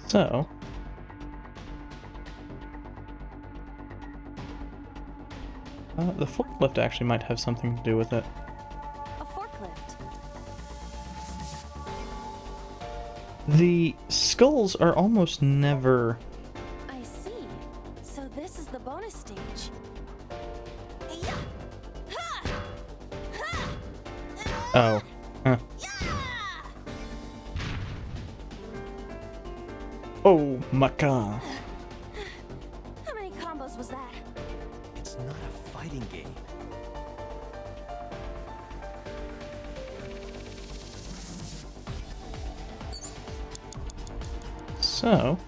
[SPEAKER 1] So... the forklift actually might have something to do with it.
[SPEAKER 12] A forklift.
[SPEAKER 1] The skulls are almost never...
[SPEAKER 12] I see. So this is the bonus stage. Yeah. Ha! Ha!
[SPEAKER 1] Oh. Huh.
[SPEAKER 12] Yeah!
[SPEAKER 1] Oh my god.
[SPEAKER 12] How many combos was that?
[SPEAKER 2] It's not a fighting game.
[SPEAKER 1] So...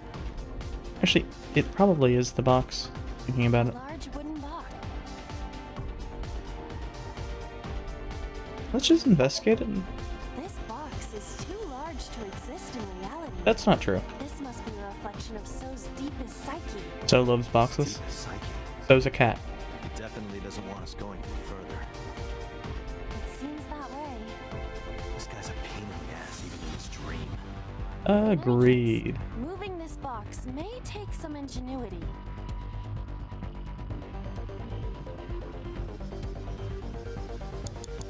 [SPEAKER 1] Actually, it probably is the box, thinking about it.
[SPEAKER 12] Large wooden box.
[SPEAKER 1] Let's just investigate it.
[SPEAKER 12] This box is too large to exist in reality.
[SPEAKER 1] That's not true.
[SPEAKER 12] This must be a reflection of So's deepest psyche.
[SPEAKER 1] So loves boxes.
[SPEAKER 2] Psyche.
[SPEAKER 1] So's a cat.
[SPEAKER 2] He definitely doesn't want us going any further.
[SPEAKER 12] It seems that way.
[SPEAKER 2] This guy's a pain in the ass even in his dream.
[SPEAKER 1] Agreed.
[SPEAKER 12] Moving this box may take some ingenuity.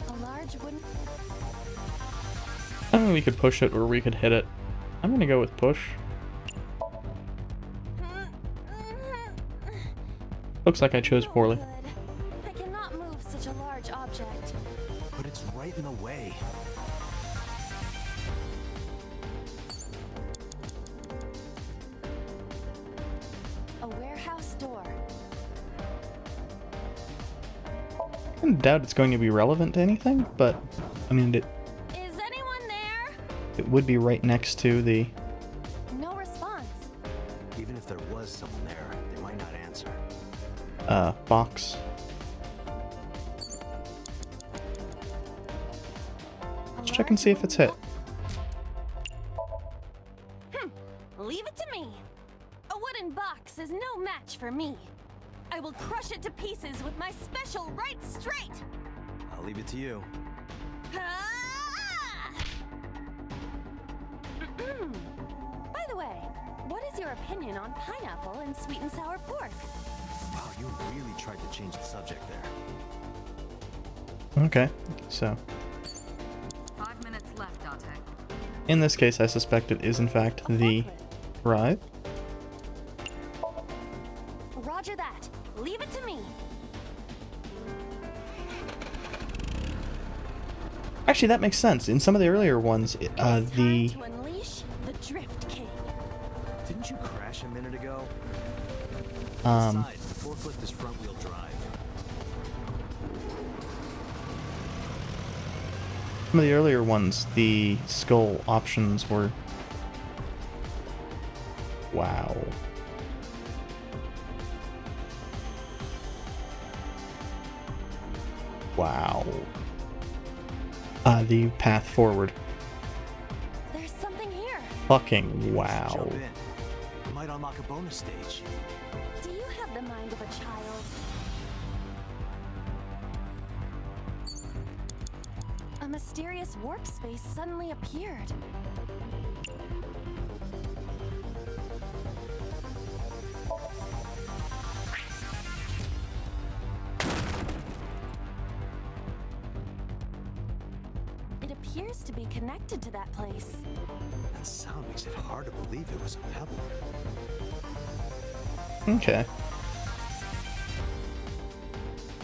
[SPEAKER 12] A large wooden...
[SPEAKER 1] I don't know, we could push it or we could hit it. I'm gonna go with push. Looks like I chose poorly.
[SPEAKER 12] Good. I cannot move such a large
[SPEAKER 2] right in the way.
[SPEAKER 12] A warehouse door.
[SPEAKER 1] I doubt it's going to be relevant to anything, but I mean,
[SPEAKER 12] Is anyone there?
[SPEAKER 1] it would be right next to the
[SPEAKER 12] No response.
[SPEAKER 2] Even if there was someone there, they might not answer.
[SPEAKER 1] box. Let's check and see if it's hit.
[SPEAKER 12] Leave it to me. A wooden box is no match for me. I will crush it to pieces with my special right straight.
[SPEAKER 2] I'll leave it to you.
[SPEAKER 12] Ah! By the way, what is your opinion on pineapple and sweet and sour pork?
[SPEAKER 2] Wow, you really tried to change the subject there.
[SPEAKER 1] Okay, so
[SPEAKER 13] 5 minutes left, Dante.
[SPEAKER 1] in this case, I suspect it is in fact the drive.
[SPEAKER 12] Roger that. Leave it to me.
[SPEAKER 1] Actually, that makes sense. In some of the earlier ones, the
[SPEAKER 12] To unleash the Drift King.
[SPEAKER 2] Didn't you crash a minute ago?
[SPEAKER 1] um
[SPEAKER 2] Besides, the forklift is front-wheel drive.
[SPEAKER 1] some of the earlier ones, the skull options were wow. Wow. The path forward.
[SPEAKER 12] There's something here.
[SPEAKER 1] Fucking wow.
[SPEAKER 2] Jump in. You might unlock a bonus stage.
[SPEAKER 12] Do you have the mind of a child? A mysterious warp space suddenly appeared. It appears to be connected to that place.
[SPEAKER 2] That sound makes it hard to believe it was a pebble.
[SPEAKER 1] Okay.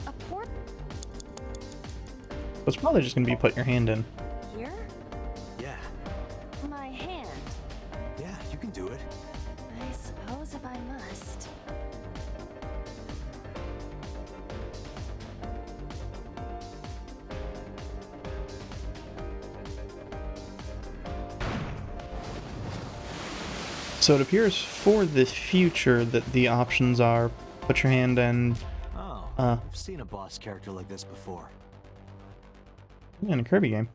[SPEAKER 12] A port
[SPEAKER 1] It's probably just gonna be put your hand in.
[SPEAKER 12] here?
[SPEAKER 2] Yeah,
[SPEAKER 12] My hand.
[SPEAKER 2] yeah, you can do it.
[SPEAKER 12] I suppose if I must.
[SPEAKER 1] So it appears for the future that the options are put your hand in
[SPEAKER 2] Oh,
[SPEAKER 1] Uh.
[SPEAKER 2] I've seen a boss character like this before.
[SPEAKER 1] in a Kirby game.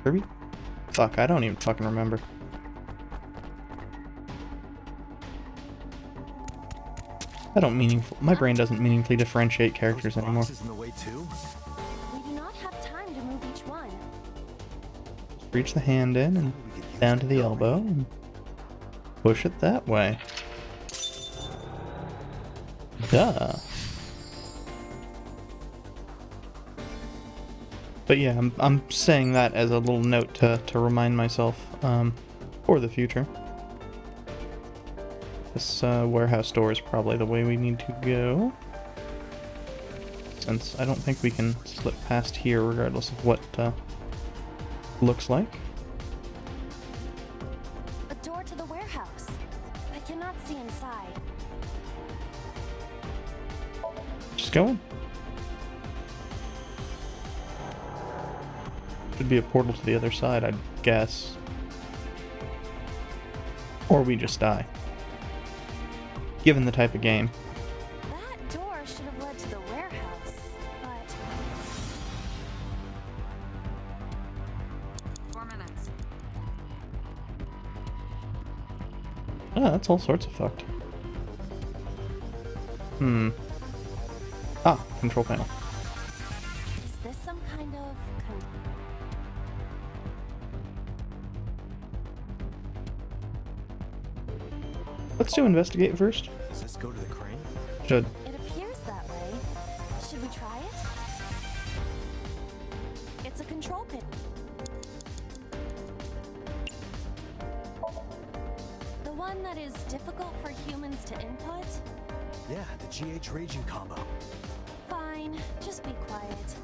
[SPEAKER 1] Kirby? Fuck, I don't even fucking remember. My brain doesn't meaningfully differentiate characters
[SPEAKER 2] Those
[SPEAKER 1] anymore.
[SPEAKER 2] boxes in the way too?
[SPEAKER 12] We do not have time to move each one.
[SPEAKER 1] Reach the hand in and
[SPEAKER 2] We could use
[SPEAKER 1] down to the
[SPEAKER 2] going.
[SPEAKER 1] elbow and push it that way. Duh. But yeah, I'm saying that as a little note to remind myself for the future. This warehouse door is probably the way we need to go. Since I don't think we can slip past here regardless of what looks like.
[SPEAKER 12] A door to the warehouse. I cannot see inside.
[SPEAKER 1] Just go in. Should be a portal to the other side, I'd guess. Or we just die. Given the type of game.
[SPEAKER 12] That door should have led to the warehouse, but
[SPEAKER 13] 4 minutes.
[SPEAKER 1] Ah, that's all sorts of fucked. Ah, control panel.
[SPEAKER 12] is this some kind of
[SPEAKER 1] Let's do investigate first.
[SPEAKER 2] Does this go to the crane?
[SPEAKER 1] Should.
[SPEAKER 12] It appears that way. Should we try it? It's a control pin. The one that is difficult for humans to input?
[SPEAKER 2] Yeah, the GH raging combo.
[SPEAKER 12] Fine, just be quiet.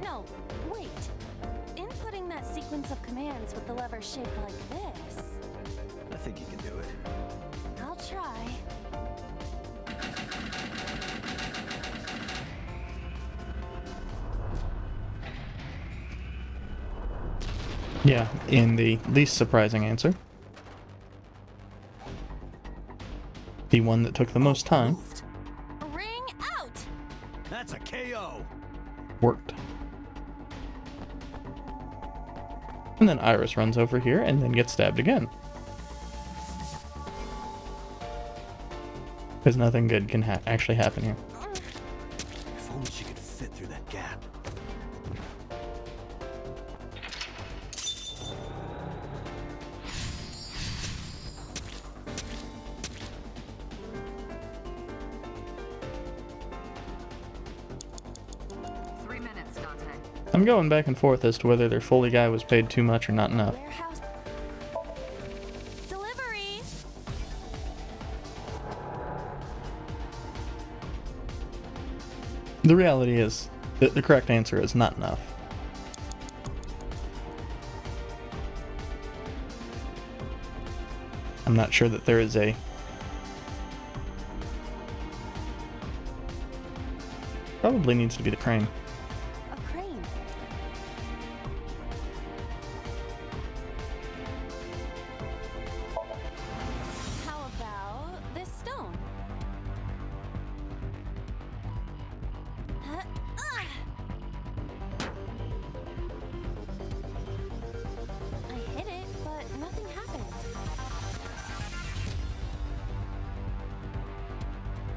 [SPEAKER 12] No, wait. Inputting that sequence of commands with the lever shaped like this.
[SPEAKER 2] I think you can do it.
[SPEAKER 12] I'll try.
[SPEAKER 1] Yeah, in the least surprising answer. The one that took the most time.
[SPEAKER 12] Ring out!
[SPEAKER 2] That's a KO!
[SPEAKER 1] Worked. And then Iris runs over here and then gets stabbed again. Because nothing good can actually happen here.
[SPEAKER 2] If only she could fit through that gap.
[SPEAKER 1] I'm going back and forth as to whether their Foley guy was paid too much or not enough.
[SPEAKER 12] Warehouse. Delivery!
[SPEAKER 1] The reality is that the correct answer is not enough. I'm not sure that there is a... Probably needs to be the crane.
[SPEAKER 12] A crane. How about this stone? Huh? Ah! I hit it, but nothing happened.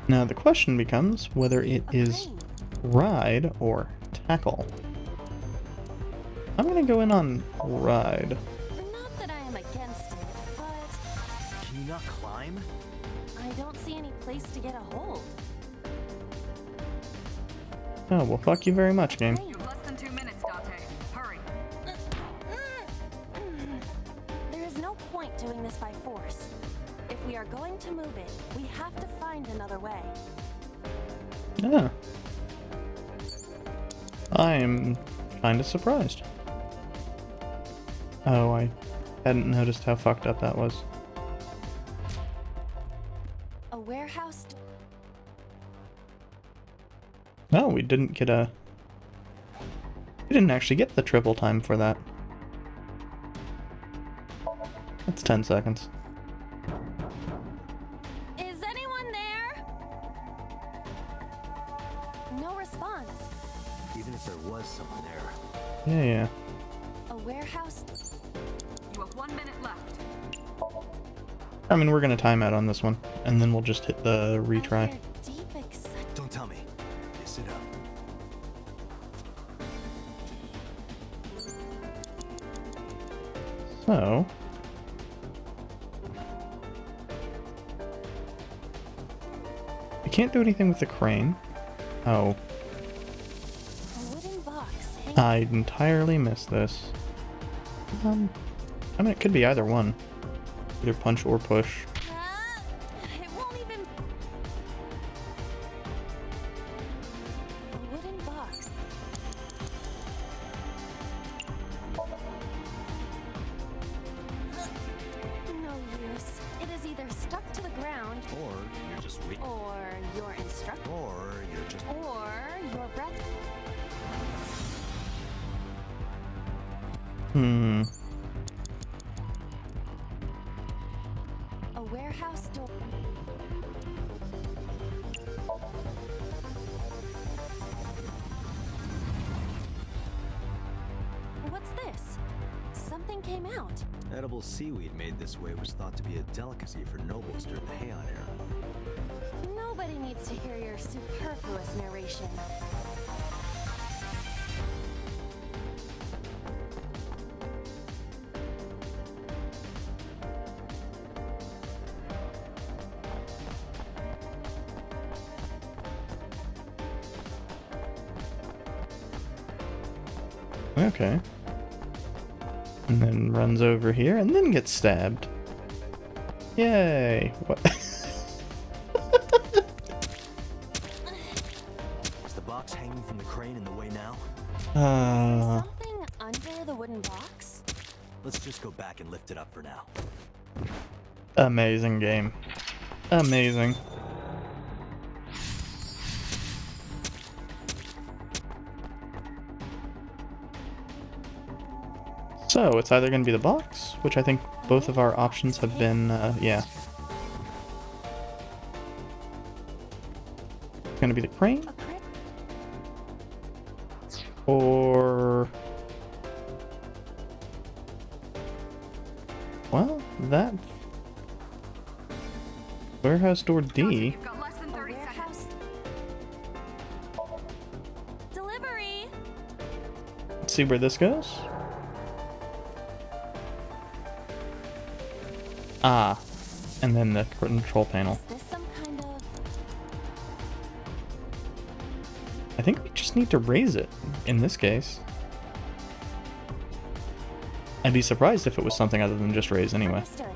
[SPEAKER 1] Now the question becomes whether it is ride or tackle. I'm gonna go in on ride.
[SPEAKER 12] Not that I am against it, but
[SPEAKER 2] Can you not climb?
[SPEAKER 12] I don't see any place to get a hold.
[SPEAKER 1] Oh, well fuck you very much, game.
[SPEAKER 13] You have less than 2 minutes, Date. Hurry.
[SPEAKER 12] There is no point doing this by force. If we are going to move it, we have to find another way.
[SPEAKER 1] Yeah. I am kinda surprised. Oh, I hadn't noticed how fucked up that was.
[SPEAKER 12] A warehouse.
[SPEAKER 1] No, we didn't get a... We didn't actually get the triple time for that. That's 10 seconds.
[SPEAKER 12] Is anyone there? No response.
[SPEAKER 2] Even if there was someone there.
[SPEAKER 1] Yeah, yeah.
[SPEAKER 12] A warehouse.
[SPEAKER 13] You have 1 minute left.
[SPEAKER 1] I mean, we're gonna time out on this one, and then we'll just hit the retry.
[SPEAKER 12] Under deep excitement.
[SPEAKER 2] Don't tell me. Okay, sit up.
[SPEAKER 1] So... I can't do anything with the crane. Oh.
[SPEAKER 12] A wooden box.
[SPEAKER 1] I entirely missed this. I mean, it could be either one. Either punch or push.
[SPEAKER 12] It won't even. A wooden box. No use. It is either stuck to the ground,
[SPEAKER 2] Or you're just weak.
[SPEAKER 12] or your instructor,
[SPEAKER 2] Or you're just.
[SPEAKER 12] or your breath.
[SPEAKER 1] Hmm.
[SPEAKER 12] A warehouse door. What's this? Something came out.
[SPEAKER 2] Edible seaweed made this way was thought to be a delicacy for nobles during the Heian era.
[SPEAKER 12] Nobody needs to hear your superfluous narration.
[SPEAKER 1] Okay. And then runs over here and then gets stabbed. Yay! What?
[SPEAKER 12] Something under the wooden box?
[SPEAKER 2] Let's just go back and lift it up for now.
[SPEAKER 1] Amazing game. Amazing. So, it's either going to be the box, which I think both of our options have been, yeah. It's going to be the crane? Or... Well, that... Warehouse door D.
[SPEAKER 13] You've got less than 30 seconds.
[SPEAKER 12] Delivery!
[SPEAKER 1] Let's see where this goes. Ah, and then the control panel.
[SPEAKER 12] Is this some kind of...
[SPEAKER 1] I think we just need to raise it, in this case. I'd be surprised if it was something other than just raise anyway.
[SPEAKER 12] Understood.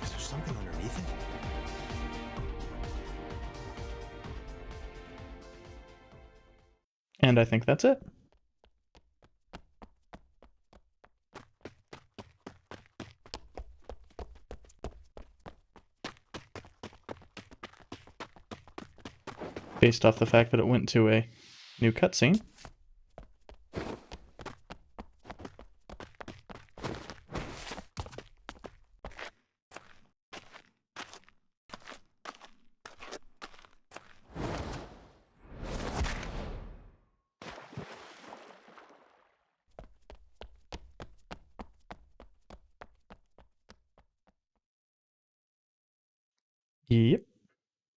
[SPEAKER 2] Is there something underneath it?
[SPEAKER 1] And I think that's it. Based off the fact that it went to a new cutscene. Yep.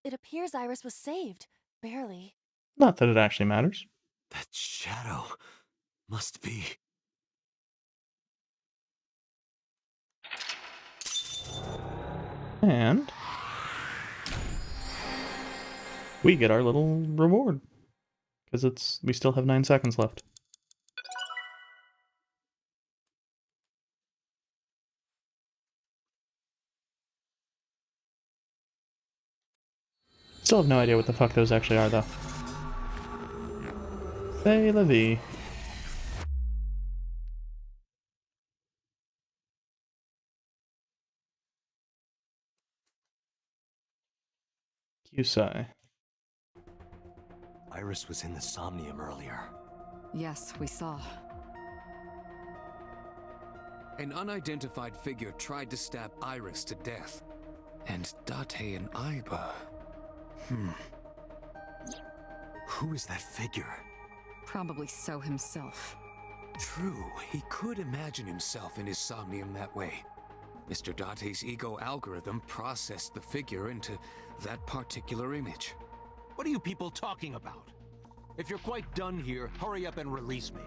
[SPEAKER 12] It appears Iris was saved. Barely.
[SPEAKER 1] Not that it actually matters.
[SPEAKER 2] That shadow must be...
[SPEAKER 1] And we get our little reward. Because we still have 9 seconds left. Still have no idea what the fuck those actually are, though. Say la vie. Qsai.
[SPEAKER 2] Iris was in the Somnium earlier.
[SPEAKER 10] Yes, we saw.
[SPEAKER 5] An unidentified figure tried to stab Iris to death. And Date and Aiba...
[SPEAKER 2] Who is that figure?
[SPEAKER 10] Probably so himself.
[SPEAKER 5] True, he could imagine himself in his Somnium that way. Mr. Date's ego algorithm processed the figure into that particular image.
[SPEAKER 9] What are you people talking about? If you're quite done here, hurry up and release me.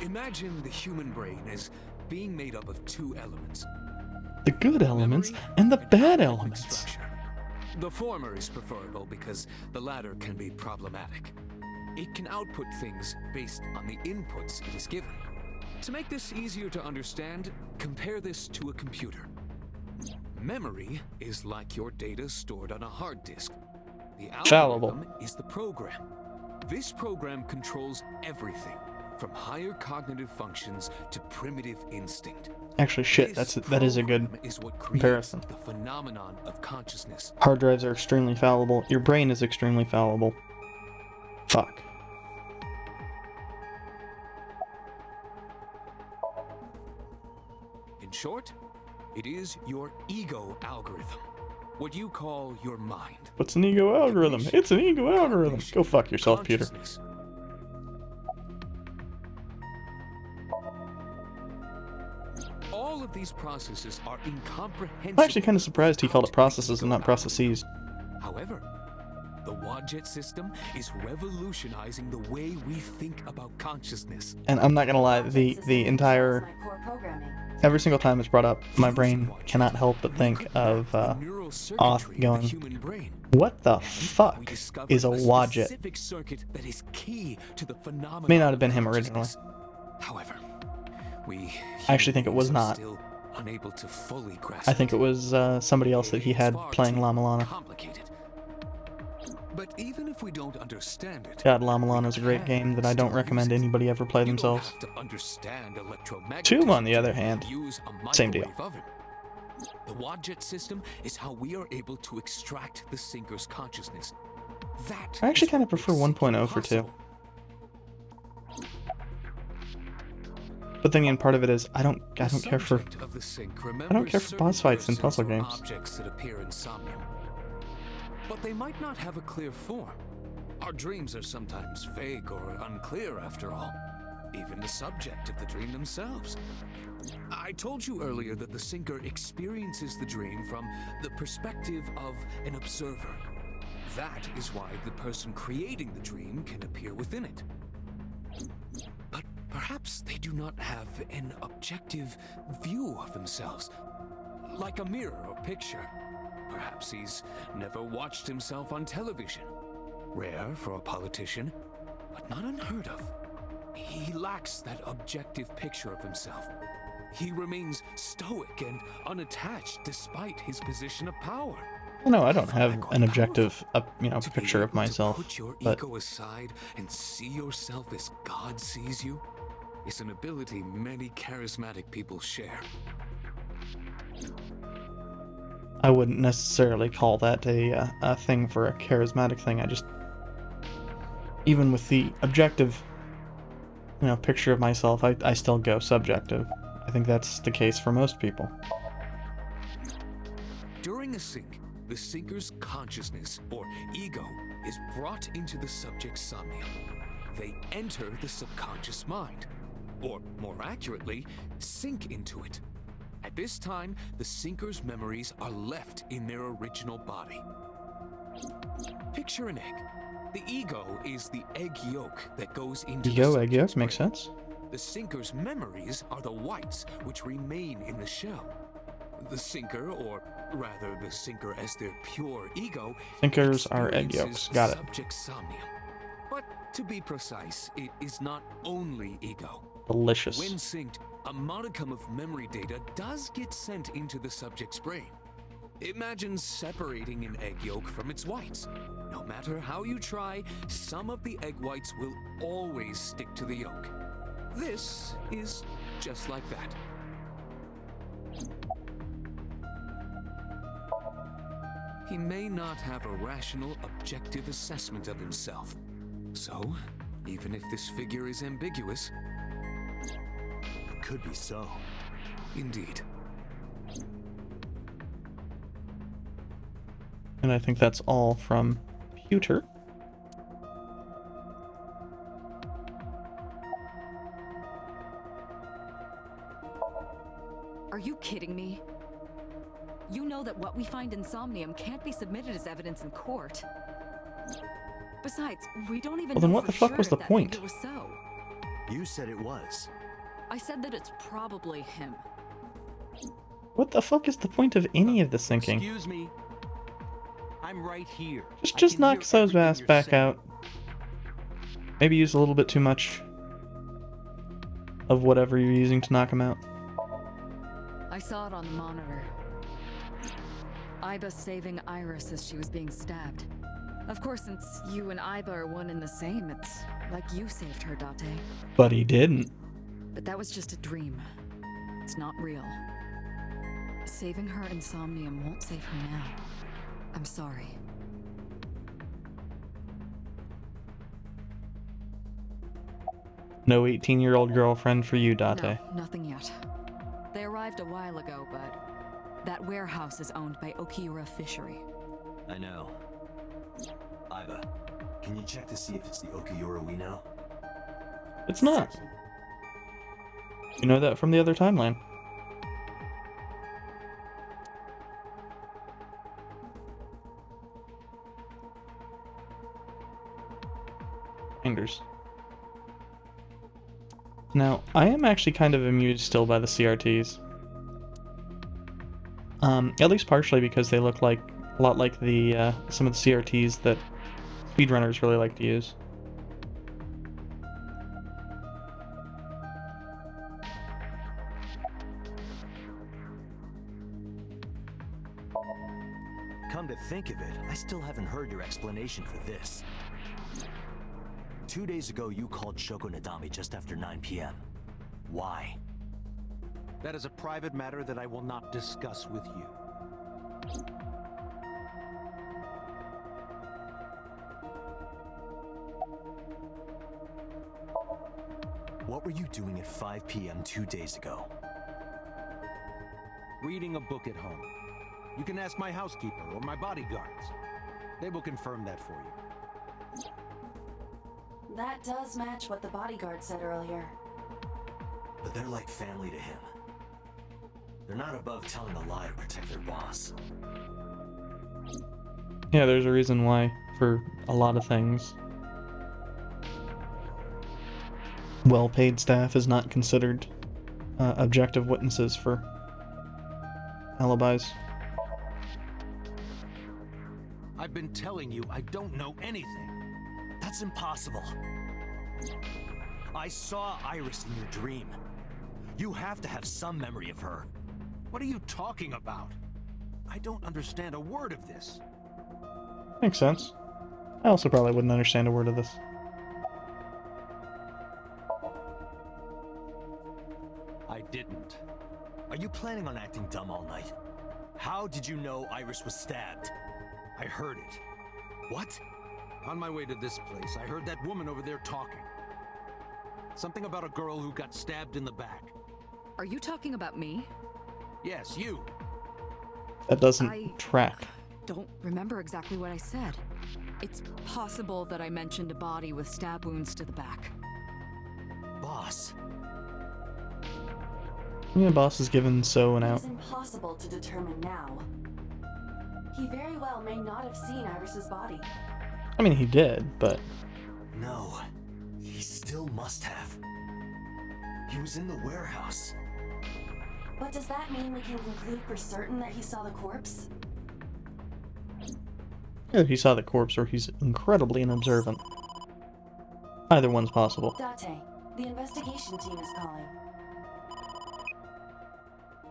[SPEAKER 5] Imagine the human brain as being made up of 2 elements.
[SPEAKER 1] The good elements
[SPEAKER 5] Memory
[SPEAKER 1] and the bad
[SPEAKER 5] cognitive
[SPEAKER 1] elements.
[SPEAKER 5] structure. The former is preferable because the latter can be problematic. It can output things based on the inputs it is given. To make this easier to understand, compare this to a computer. Memory is like your data stored on a hard disk. The
[SPEAKER 1] Fallible.
[SPEAKER 5] algorithm is the program. This program controls everything, from higher cognitive functions to primitive instinct.
[SPEAKER 1] Actually, shit,
[SPEAKER 5] This
[SPEAKER 1] that is a good
[SPEAKER 5] program is what creates
[SPEAKER 1] comparison.
[SPEAKER 5] the phenomenon of consciousness.
[SPEAKER 1] Hard drives are extremely fallible. Your brain is extremely fallible. Fuck.
[SPEAKER 5] In short, it is your ego algorithm. What you call your mind.
[SPEAKER 1] What's an ego algorithm? It's an ego algorithm. Go fuck yourself, Peter.
[SPEAKER 5] Consciousness. All of these processes are incomprehensible.
[SPEAKER 1] I'm actually kind of surprised he called it processes and not processes.
[SPEAKER 5] However, the Wadjet system is revolutionizing the way we think about consciousness.
[SPEAKER 1] And I'm not gonna lie, the entire...
[SPEAKER 3] My core programming.
[SPEAKER 1] Every single time it's brought up, my brain cannot help but think of
[SPEAKER 5] Neural
[SPEAKER 1] Oth
[SPEAKER 5] circuitry of the
[SPEAKER 1] going,
[SPEAKER 5] human brain.
[SPEAKER 1] what the
[SPEAKER 5] We
[SPEAKER 1] fuck
[SPEAKER 5] discovered
[SPEAKER 1] is a Wadjet?
[SPEAKER 5] specific circuit that is key to the phenomenon
[SPEAKER 1] May not have been
[SPEAKER 5] of
[SPEAKER 1] him originally.
[SPEAKER 5] consciousness. However, we
[SPEAKER 1] I actually think it was
[SPEAKER 5] humans are
[SPEAKER 1] not.
[SPEAKER 5] still unable to fully grasp
[SPEAKER 1] I think it was somebody else that he
[SPEAKER 5] It's
[SPEAKER 1] had
[SPEAKER 5] far
[SPEAKER 1] playing
[SPEAKER 5] too
[SPEAKER 1] La Milana.
[SPEAKER 5] complicated. But even if we don't understand it,
[SPEAKER 1] God, La Milana is a great
[SPEAKER 5] can
[SPEAKER 1] game that I don't
[SPEAKER 5] still
[SPEAKER 1] recommend
[SPEAKER 5] use it.
[SPEAKER 1] anybody ever play
[SPEAKER 5] You don't
[SPEAKER 1] themselves.
[SPEAKER 5] have to understand electromagnetism
[SPEAKER 1] Tomb, on the
[SPEAKER 5] to
[SPEAKER 1] other hand,
[SPEAKER 5] use a
[SPEAKER 1] same deal.
[SPEAKER 5] microwave oven. The Wadjet system is how we are able to extract the Sinker's consciousness. That
[SPEAKER 1] I actually
[SPEAKER 5] is
[SPEAKER 1] kind of
[SPEAKER 5] what
[SPEAKER 1] prefer
[SPEAKER 5] makes Sinking
[SPEAKER 1] 1.0 for 2.
[SPEAKER 5] possible.
[SPEAKER 1] But then again, part of it is I don't care for
[SPEAKER 5] Subject of the Sink
[SPEAKER 1] boss
[SPEAKER 5] remembers
[SPEAKER 1] fights in
[SPEAKER 5] certain
[SPEAKER 1] puzzle
[SPEAKER 5] persons or
[SPEAKER 1] games.
[SPEAKER 5] objects that appear in Somnium. But they might not have a clear form. Our dreams are sometimes vague or unclear after all. Even the subject of the dream themselves. I told you earlier that the Sinker experiences the dream from the perspective of an observer. That is why the person creating the dream can appear within it. But perhaps they do not have an objective view of themselves, like a mirror or picture. Perhaps he's never watched himself on television. Rare for a politician, but not unheard of. He lacks that objective picture of himself. He remains stoic and unattached despite his position of power.
[SPEAKER 1] No, I don't have an objective,
[SPEAKER 5] To be
[SPEAKER 1] picture of
[SPEAKER 5] able to
[SPEAKER 1] myself.
[SPEAKER 5] Put your
[SPEAKER 1] But
[SPEAKER 5] ego aside and see yourself as God sees you is an ability many charismatic people share.
[SPEAKER 1] I wouldn't necessarily call that a thing for a charismatic thing. I just, even with the objective, picture of myself, I still go subjective. I think that's the case for most people.
[SPEAKER 5] During a sync, the Sinker's consciousness, or ego, is brought into the subject's somnium. They enter the subconscious mind, or more accurately, sink into it. At this time, the Sinker's memories are left in their original body. Picture an egg. The ego is the egg yolk that goes into
[SPEAKER 1] Ego,
[SPEAKER 5] the
[SPEAKER 1] egg yolk,
[SPEAKER 5] subject's
[SPEAKER 1] makes
[SPEAKER 5] brain.
[SPEAKER 1] sense.
[SPEAKER 5] The Sinker's memories are the whites which remain in the shell. The Sinker, or rather the Sinker as their pure ego,
[SPEAKER 1] Sinkers are egg
[SPEAKER 5] experiences
[SPEAKER 1] yolks. Got it.
[SPEAKER 5] subject somnium. But to be precise, it is not only ego.
[SPEAKER 1] Delicious.
[SPEAKER 5] When synced, a modicum of memory data does get sent into the subject's brain. Imagine separating an egg yolk from its whites. No matter how you try, some of the egg whites will always stick to the yolk. This is just like that. He may not have a rational, objective assessment of himself. So, even if this figure is ambiguous,
[SPEAKER 2] It could be so.
[SPEAKER 5] indeed.
[SPEAKER 1] And I think that's all from Pewter.
[SPEAKER 10] Are you kidding me? You know that what we find in Somnium can't be submitted as evidence in court. Besides, we don't even
[SPEAKER 1] Well, then
[SPEAKER 10] know
[SPEAKER 1] what
[SPEAKER 10] for
[SPEAKER 1] the fuck
[SPEAKER 10] sure
[SPEAKER 1] was
[SPEAKER 10] if
[SPEAKER 1] the
[SPEAKER 10] that
[SPEAKER 1] point?
[SPEAKER 10] figure was so.
[SPEAKER 2] You said it was.
[SPEAKER 10] I said that it's probably him.
[SPEAKER 1] What the fuck is the point of any of the syncing?
[SPEAKER 9] Excuse me. I'm right here.
[SPEAKER 1] Just knock So's ass back out. Maybe use a little bit too much of whatever you're using to knock him out.
[SPEAKER 10] I saw it on the monitor. Iba saving Iris as she was being stabbed. Of course, since you and Iba are one and the same, it's like you saved her, Date.
[SPEAKER 1] But he didn't.
[SPEAKER 10] But that was just a dream. It's not real. Saving her in Somnium won't save her now. I'm sorry.
[SPEAKER 1] No 18-year-old girlfriend for you, Date.
[SPEAKER 10] No, nothing yet. They arrived a while ago, but that warehouse is owned by Okiura Fishery.
[SPEAKER 2] I know. Iba, can you check to see if it's the Okiura we know?
[SPEAKER 1] It's not. You know that from the other timeline. Fingers. Now, I am actually kind of amused still by the CRTs. At least partially because they look like a lot like the some of the CRTs that speedrunners really like to use.
[SPEAKER 2] Come to think of it, I still haven't heard your explanation for this. 2 days ago, you called Shoko Nadami just after 9 p.m. Why?
[SPEAKER 9] That is a private matter that I will not discuss with you.
[SPEAKER 2] What were you doing at 5 p.m. 2 days ago?
[SPEAKER 9] Reading a book at home. You can ask my housekeeper or my bodyguards. They will confirm that for you.
[SPEAKER 3] That does match what the bodyguard said earlier.
[SPEAKER 2] But they're like family to him. They're not above telling a lie to protect their boss.
[SPEAKER 1] Yeah, there's a reason why, for a lot of things, well-paid staff is not considered objective witnesses for alibis.
[SPEAKER 9] I've been telling you I don't know anything.
[SPEAKER 2] That's impossible. I saw Iris in your dream. You have to have some memory of her.
[SPEAKER 9] What are you talking about? I don't understand a word of this.
[SPEAKER 1] Makes sense. I also probably wouldn't understand a word of this.
[SPEAKER 9] I didn't.
[SPEAKER 2] Are you planning on acting dumb all night? How did you know Iris was stabbed?
[SPEAKER 9] I heard it.
[SPEAKER 2] What?
[SPEAKER 9] On my way to this place, I heard that woman over there talking. Something about a girl who got stabbed in the back.
[SPEAKER 10] Are you talking about me?
[SPEAKER 9] Yes, you.
[SPEAKER 1] That doesn't
[SPEAKER 10] I
[SPEAKER 1] track.
[SPEAKER 10] don't remember exactly what I said. It's possible that I mentioned a body with stab wounds to the back.
[SPEAKER 2] Boss.
[SPEAKER 1] Yeah, boss is given so and out.
[SPEAKER 3] It's impossible to determine now. He very well may not have seen Iris's body.
[SPEAKER 1] I mean, he did, but...
[SPEAKER 2] No. He still must have. He was in the warehouse.
[SPEAKER 3] But does that mean we can conclude for certain that he saw the corpse?
[SPEAKER 1] Either he saw the corpse or he's incredibly unobservant. Either one's possible.
[SPEAKER 3] Date, the investigation team is calling.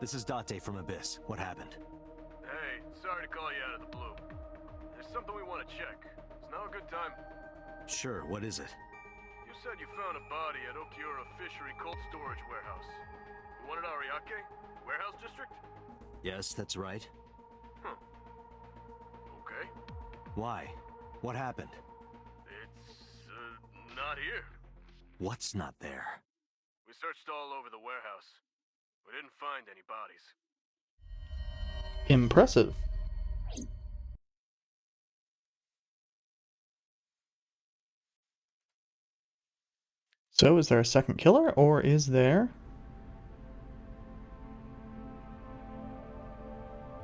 [SPEAKER 2] This is Date from Abyss. What happened?
[SPEAKER 8] Hey, sorry to call you out of the blue. There's something we want to check. Is now a good time?
[SPEAKER 2] Sure, what is it?
[SPEAKER 8] You said you found a body at Okiura Fishery Cold Storage Warehouse. The one at Ariake? Warehouse District?
[SPEAKER 2] Yes, that's right.
[SPEAKER 8] Huh. Okay.
[SPEAKER 2] Why? What happened?
[SPEAKER 8] It's, not here.
[SPEAKER 2] What's not there?
[SPEAKER 8] We searched all over the warehouse. We didn't find any bodies.
[SPEAKER 1] Impressive. So, is there a second killer, or is there...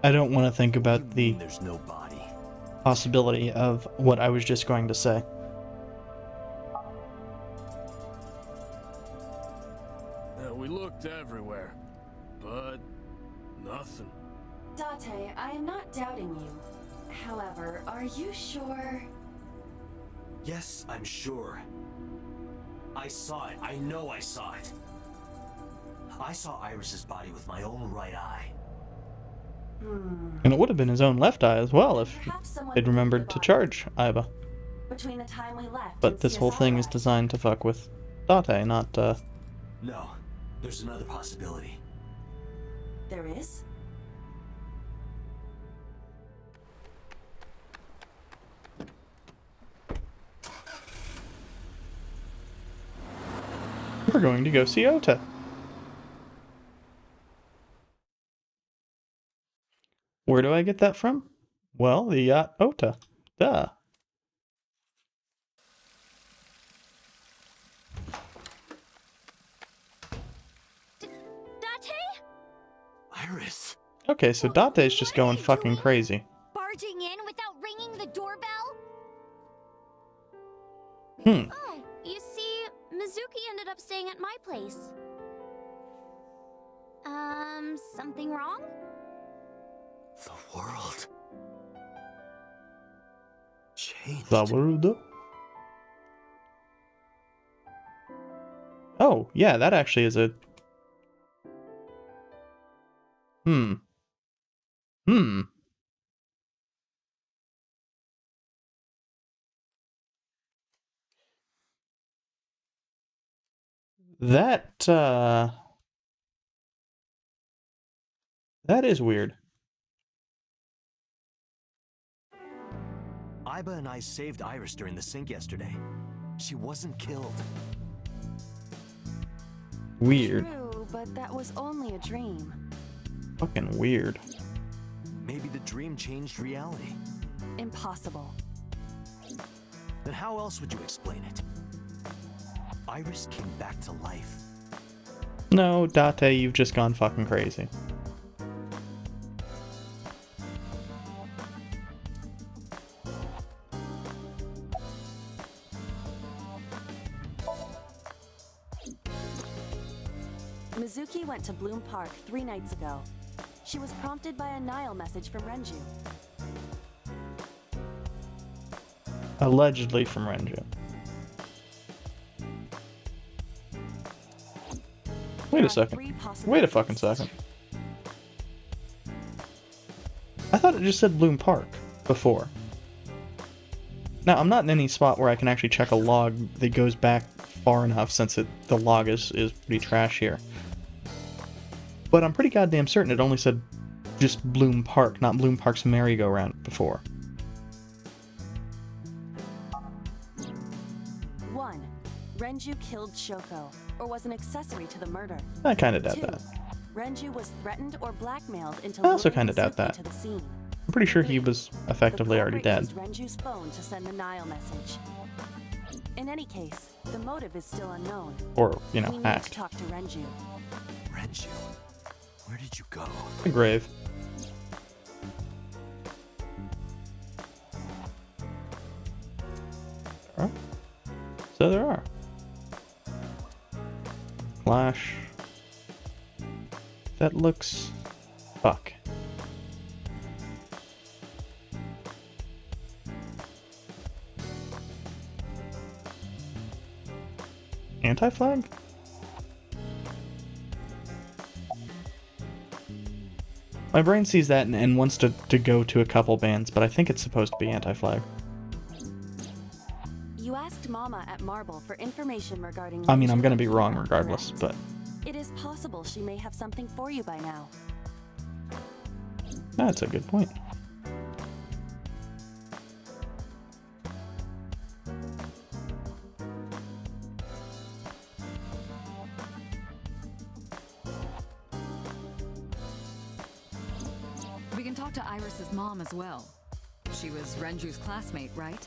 [SPEAKER 1] I don't want to think about the
[SPEAKER 2] There's no body.
[SPEAKER 1] possibility of what I was just going to say.
[SPEAKER 8] We looked everywhere, but nothing.
[SPEAKER 3] Date, I am not doubting you. However, are you sure?
[SPEAKER 2] Yes, I'm sure. I saw it. I know I saw it. I saw Iris's body with my own right eye.
[SPEAKER 1] And it would have been his own left eye as well if they'd remembered to charge Aiba.
[SPEAKER 3] Between the time we left
[SPEAKER 1] But
[SPEAKER 3] and
[SPEAKER 1] this whole thing is
[SPEAKER 3] CSI.
[SPEAKER 1] designed to fuck with Date, not,
[SPEAKER 2] No, there's another possibility.
[SPEAKER 3] There is?
[SPEAKER 1] We're going to go see Ota. Where do I get that from? Well, the yacht Ota. Duh.
[SPEAKER 11] Date?
[SPEAKER 2] Iris!
[SPEAKER 1] Okay, so Date's just
[SPEAKER 11] What are
[SPEAKER 1] going
[SPEAKER 11] you
[SPEAKER 1] fucking
[SPEAKER 11] doing?
[SPEAKER 1] crazy.
[SPEAKER 11] Barging in without ringing the doorbell?
[SPEAKER 1] Hmm.
[SPEAKER 11] Oh, you see, Mizuki ended up staying at my place. Something wrong?
[SPEAKER 2] The world changed.
[SPEAKER 1] Zaburudo? Oh, yeah, that actually is a... Hmm. That is weird.
[SPEAKER 2] Iba and I saved Iris during the sink yesterday. She wasn't killed.
[SPEAKER 1] Weird.
[SPEAKER 12] True, but that was only a dream.
[SPEAKER 1] Fucking weird.
[SPEAKER 2] Maybe the dream changed reality.
[SPEAKER 12] Impossible.
[SPEAKER 2] Then how else would you explain it? Iris came back to life.
[SPEAKER 1] No, Date, you've just gone fucking crazy.
[SPEAKER 12] Mizuki went to Bloom Park 3 nights ago. She was prompted by a Nile message from Renju.
[SPEAKER 1] Allegedly from Renju. Wait a second. Wait a fucking second. I thought it just said Bloom Park before. Now, I'm not in any spot where I can actually check a log that goes back far enough, since the log is pretty trash here. But I'm pretty goddamn certain it only said just Bloom Park, not Bloom Park's merry-go-round before.
[SPEAKER 12] 1. Renju killed Shoko, or was an accessory to the murder.
[SPEAKER 1] I kinda doubt
[SPEAKER 12] 2.
[SPEAKER 1] that.
[SPEAKER 12] Renju was threatened or blackmailed into
[SPEAKER 1] I also
[SPEAKER 12] luring
[SPEAKER 1] kinda doubt
[SPEAKER 12] Mizuki
[SPEAKER 1] that.
[SPEAKER 12] to the scene.
[SPEAKER 1] I'm pretty sure he was effectively
[SPEAKER 12] The
[SPEAKER 1] already
[SPEAKER 12] culprit
[SPEAKER 1] dead.
[SPEAKER 12] used Renju's phone to send the Nile message. In any case, the motive is still unknown.
[SPEAKER 1] Or, you know,
[SPEAKER 12] we need to
[SPEAKER 1] hacked.
[SPEAKER 12] talk to Renju.
[SPEAKER 2] Renju, where did you go?
[SPEAKER 1] The grave. There are. So there are. Flash. That looks... Fuck. Anti-flag? My brain sees that and wants to go to a couple bands, but I think it's supposed to be anti-flag.
[SPEAKER 12] You asked Mama at Marble for information regarding...
[SPEAKER 1] I mean, I'm
[SPEAKER 12] Renju
[SPEAKER 1] gonna be
[SPEAKER 12] and
[SPEAKER 1] wrong
[SPEAKER 12] Kira,
[SPEAKER 1] regardless,
[SPEAKER 12] correct?
[SPEAKER 1] but...
[SPEAKER 12] It is possible she may have something for you by now.
[SPEAKER 1] That's a good point.
[SPEAKER 10] We can talk to Iris's mom as well. She was Renju's classmate, right?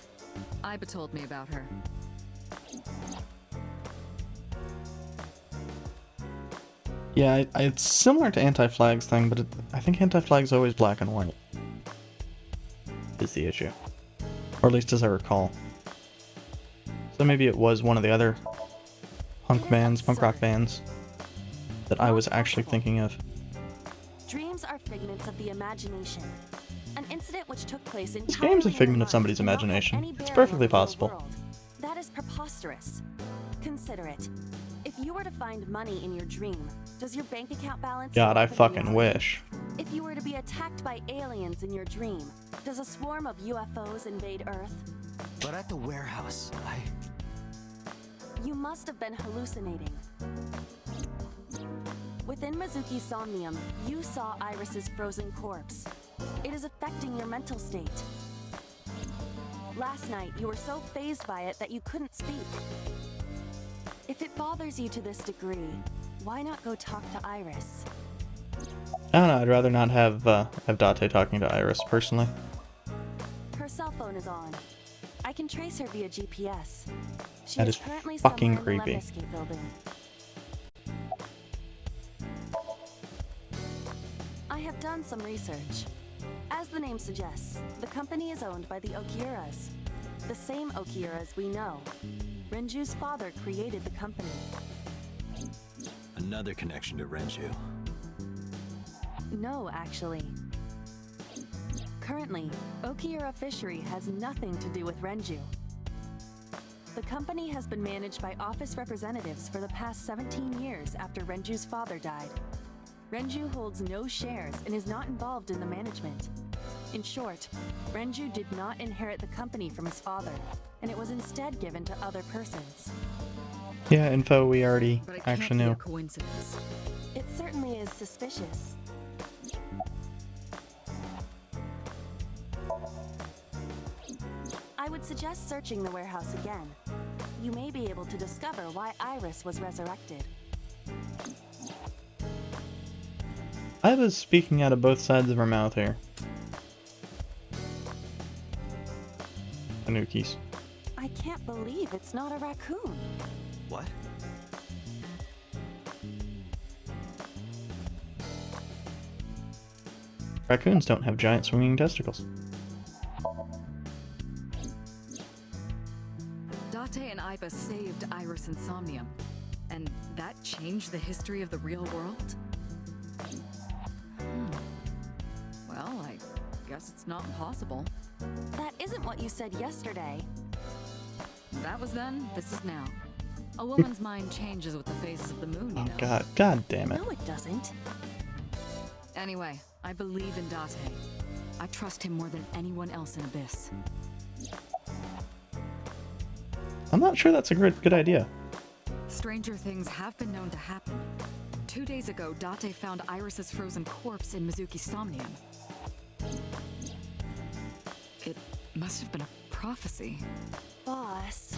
[SPEAKER 10] Iba told me about her.
[SPEAKER 1] Yeah, it's similar to anti-flag's thing, but I think anti-flag's always black and white. Is the issue. Or at least as I recall. So maybe it was one of the other punk rock bands, that I was actually thinking of.
[SPEAKER 12] Dreams are figments of the imagination. An incident which took place in
[SPEAKER 1] This game's a figment of somebody's imagination. It's perfectly possible.
[SPEAKER 12] That is preposterous. Consider it. If you were to find money in your dream, does your bank account balance...
[SPEAKER 1] God,
[SPEAKER 12] go
[SPEAKER 1] I
[SPEAKER 12] up in
[SPEAKER 1] fucking
[SPEAKER 12] reality?
[SPEAKER 1] wish.
[SPEAKER 12] If you were to be attacked by aliens in your dream, does a swarm of UFOs invade Earth?
[SPEAKER 2] But at the warehouse,
[SPEAKER 12] You must have been hallucinating. Within Mizuki's Somnium, you saw Iris's frozen corpse. It is affecting your mental state. Last night, you were so fazed by it that you couldn't speak. If it bothers you to this degree, why not go talk to Iris?
[SPEAKER 1] I don't know, I'd rather not have Date talking to Iris, personally.
[SPEAKER 12] Her cell phone is on. I can trace her via GPS. She
[SPEAKER 1] That
[SPEAKER 12] is
[SPEAKER 1] is
[SPEAKER 12] currently
[SPEAKER 1] fucking
[SPEAKER 12] somewhere in the
[SPEAKER 1] creepy.
[SPEAKER 12] Lemniscate building. I have done some research. As the name suggests, the company is owned by the Okiuras. The same Okiuras we know. Renju's father created the company.
[SPEAKER 2] another connection to Renju.
[SPEAKER 12] No, actually. Currently, Okiura Fishery has nothing to do with Renju. The company has been managed by office representatives for the past 17 years after Renju's father died. Renju holds no shares and is not involved in the management. In short, Renju did not inherit the company from his father, and it was instead given to other persons.
[SPEAKER 1] Yeah, info we already
[SPEAKER 10] But it
[SPEAKER 1] actually
[SPEAKER 10] can't be
[SPEAKER 1] knew.
[SPEAKER 10] a coincidence.
[SPEAKER 12] It certainly is suspicious. I would suggest searching the warehouse again. You may be able to discover why Iris was resurrected.
[SPEAKER 1] I was speaking out of both sides of her mouth here. Tanukis.
[SPEAKER 12] I can't believe it's not a raccoon.
[SPEAKER 2] What?
[SPEAKER 1] Raccoons don't have giant swinging testicles.
[SPEAKER 10] Date and Iba saved Iris and Somnium, and that changed the history of the real world? Well, I guess it's not impossible.
[SPEAKER 12] That isn't what you said yesterday.
[SPEAKER 10] That was then, this is now. A woman's mind changes with the phases of the moon, you
[SPEAKER 1] Oh
[SPEAKER 10] know.
[SPEAKER 1] god damn it.
[SPEAKER 12] No, it doesn't.
[SPEAKER 10] Anyway, I believe in Date. I trust him more than anyone else in Abyss.
[SPEAKER 1] I'm not sure that's a good idea.
[SPEAKER 10] Stranger things have been known to happen. 2 days ago, Date found Iris's frozen corpse in Mizuki's Somnium. It must have been a prophecy.
[SPEAKER 12] Boss.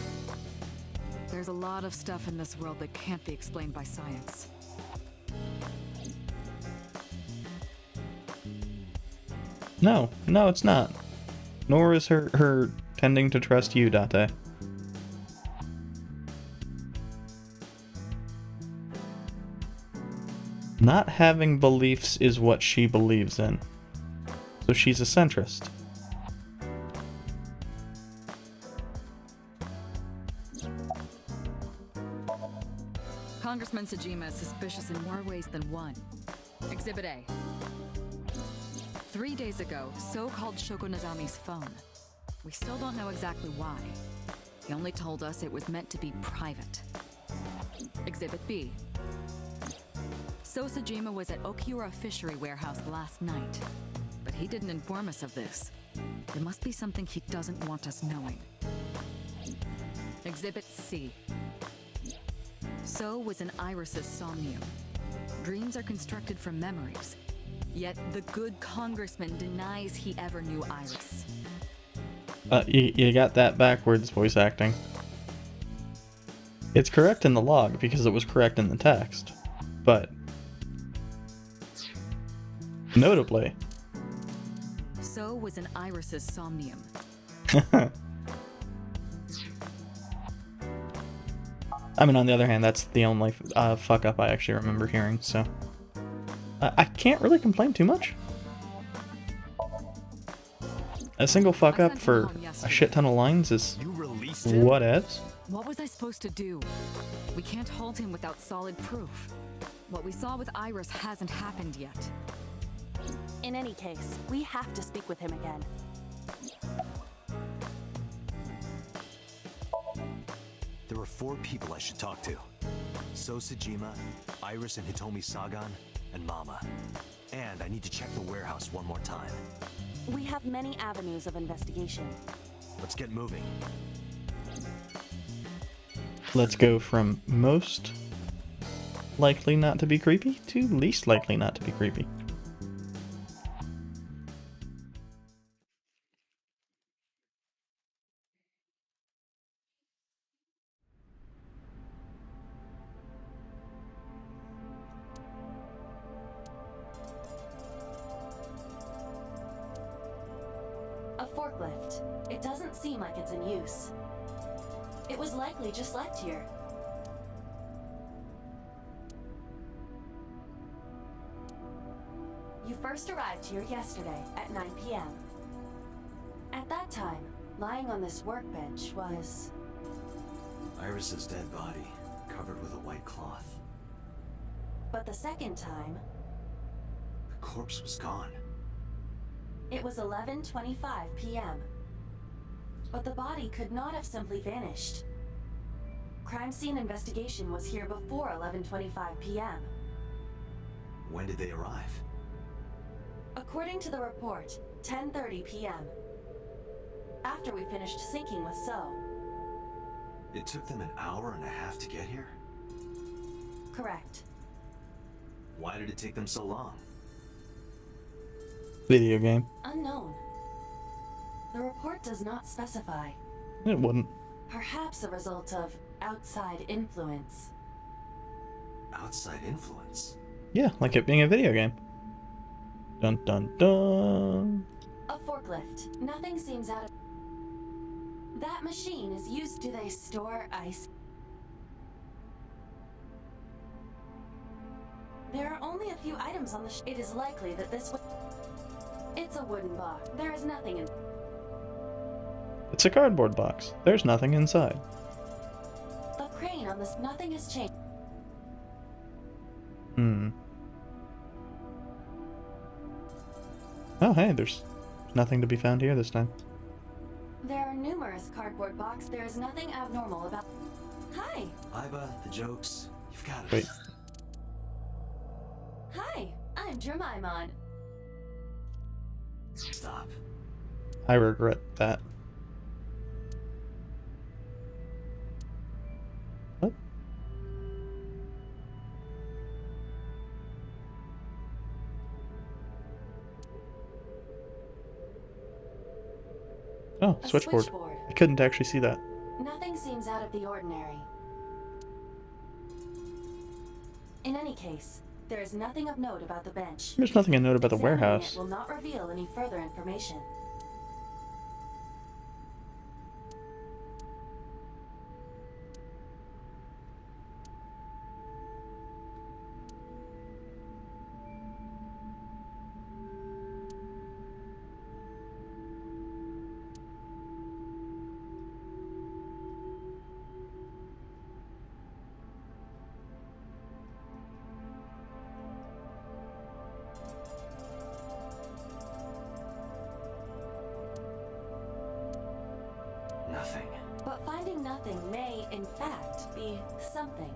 [SPEAKER 10] There's a lot of stuff in this world that can't be explained by science.
[SPEAKER 1] No, it's not. Nor is her tending to trust you, Date. Not having beliefs is what she believes in. So she's a centrist.
[SPEAKER 10] Congressman Sajima is suspicious in more ways than one. Exhibit A. 3 days ago, So called Shoko Nadami's phone. We still don't know exactly why. He only told us it was meant to be private. Exhibit B. So Sajima was at Okiura Fishery Warehouse last night, but he didn't inform us of this. There must be something he doesn't want us knowing. Exhibit C. So was in Iris's Somnium. Dreams are constructed from memories. Yet the good congressman denies he ever knew Iris.
[SPEAKER 1] You got that backwards, voice acting. It's correct in the log because it was correct in the text. But notably,
[SPEAKER 10] So was in Iris's Somnium.
[SPEAKER 1] I mean, on the other hand, that's the only fuck up I actually remember hearing, so I can't really complain too much. A single fuck up for a shit ton of lines is whatevs.
[SPEAKER 10] What was I supposed to do? We can't hold him without solid proof. What we saw with Iris hasn't happened yet.
[SPEAKER 12] In any case, we have to speak with him again.
[SPEAKER 2] There are 4 people I should talk to. So Sajima, Iris and Hitomi Sagan, and Mama. And I need to check the warehouse one more time.
[SPEAKER 12] We have many avenues of investigation.
[SPEAKER 2] Let's get moving.
[SPEAKER 1] Let's go from most likely not to be creepy to least likely not to be creepy.
[SPEAKER 3] A forklift. It doesn't seem like it's in use. It was likely just left here. You first arrived here yesterday at 9 p.m. At that time, lying on this workbench was...
[SPEAKER 2] Iris's dead body, covered with a white cloth.
[SPEAKER 3] But the second time,
[SPEAKER 2] The corpse was gone.
[SPEAKER 3] it was 11:25 p.m. But the body could not have simply vanished. Crime scene investigation was here before 11:25 p.m.
[SPEAKER 2] When did they arrive?
[SPEAKER 3] According to the report, 10:30 p.m. After we finished syncing with So.
[SPEAKER 2] It took them an hour and a half to get here?
[SPEAKER 3] Correct.
[SPEAKER 2] Why did it take them so long?
[SPEAKER 1] Video game.
[SPEAKER 3] Unknown. The report does not specify.
[SPEAKER 1] It wouldn't.
[SPEAKER 3] Perhaps a result of outside influence.
[SPEAKER 2] Outside influence?
[SPEAKER 1] Yeah, like it being a video game. Dun dun dun.
[SPEAKER 3] A forklift. Nothing seems out of... That machine is used... Do they store ice? There are only a few items on the it is likely that this would... It's a wooden box. There is nothing in...
[SPEAKER 1] It's a cardboard box. There's nothing inside.
[SPEAKER 3] The crane on this... Nothing has changed.
[SPEAKER 1] Oh, hey, there's nothing to be found here this time.
[SPEAKER 3] There are numerous cardboard boxes. There is nothing abnormal about... Hi!
[SPEAKER 2] Iba, the jokes, you've got it.
[SPEAKER 1] Wait.
[SPEAKER 3] Hi, I'm Jemimon.
[SPEAKER 2] Stop.
[SPEAKER 1] I regret that. What? Oh,
[SPEAKER 3] A
[SPEAKER 1] switchboard.
[SPEAKER 3] switchboard.
[SPEAKER 1] I couldn't actually see that.
[SPEAKER 3] Nothing seems out of the ordinary. In any case, there is nothing of note about the bench.
[SPEAKER 1] There's nothing to note about the
[SPEAKER 3] Examining
[SPEAKER 1] warehouse.
[SPEAKER 3] It will not reveal any further information.
[SPEAKER 2] Nothing.
[SPEAKER 3] But finding nothing may, in fact, be something.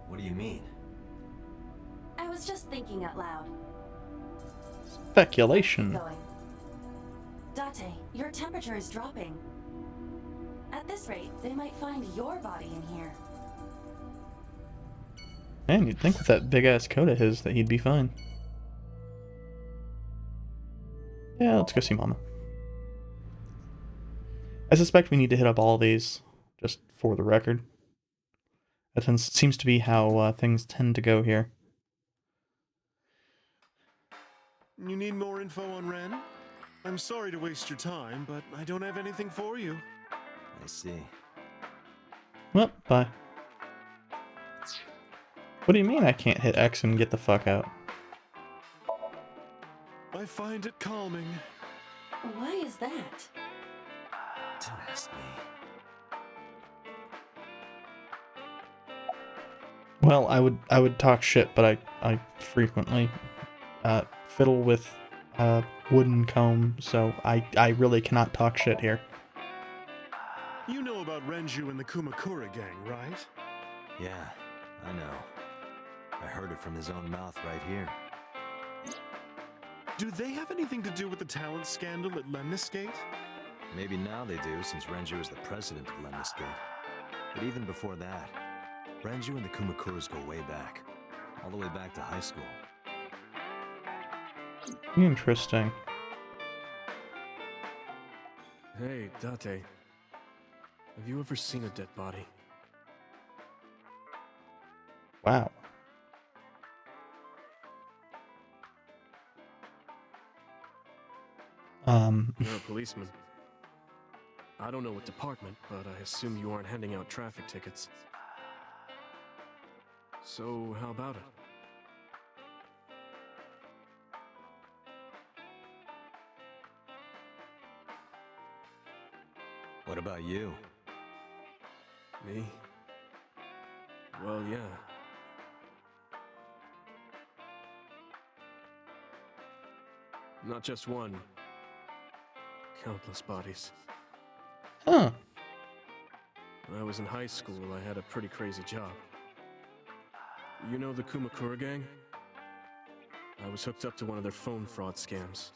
[SPEAKER 2] What do you mean?
[SPEAKER 3] I was just thinking out loud.
[SPEAKER 1] Speculation.
[SPEAKER 3] Keep going. Date, your temperature is dropping. At this rate, they might find your body in here.
[SPEAKER 1] Man, you'd think with that big ass coat of his that he'd be fine. Yeah, let's go see Mama. I suspect we need to hit up all these, just for the record. That seems to be how things tend to go here.
[SPEAKER 8] You need more info on Ren? I'm sorry to waste your time, but I don't have anything for you.
[SPEAKER 2] I see.
[SPEAKER 1] Well, bye. What do you mean I can't hit X and get the fuck out?
[SPEAKER 8] I find it calming.
[SPEAKER 3] Why is that?
[SPEAKER 2] Don't ask me.
[SPEAKER 1] Well, I would talk shit, but I frequently fiddle with a wooden comb, so I really cannot talk shit here.
[SPEAKER 8] You know about Renju and the Kumakura gang, right?
[SPEAKER 2] Yeah, I know. I heard it from his own mouth right here.
[SPEAKER 8] Do they have anything to do with the talent scandal at Lemniscate?
[SPEAKER 2] Maybe now they do, since Renju is the president of Lemniscate. But even before that, Renju and the Kumakuras go way back. All the way back to high school.
[SPEAKER 1] Interesting.
[SPEAKER 8] Hey, Date. Have you ever seen a dead body?
[SPEAKER 1] Wow.
[SPEAKER 8] You're a policeman. I don't know what department, but I assume you aren't handing out traffic tickets. So, how about it?
[SPEAKER 2] What about you?
[SPEAKER 8] Me? Well, yeah. Not just one. Countless bodies.
[SPEAKER 1] Huh.
[SPEAKER 8] When I was in high school, I had a pretty crazy job. You know the Kumakura gang? I was hooked up to one of their phone fraud scams.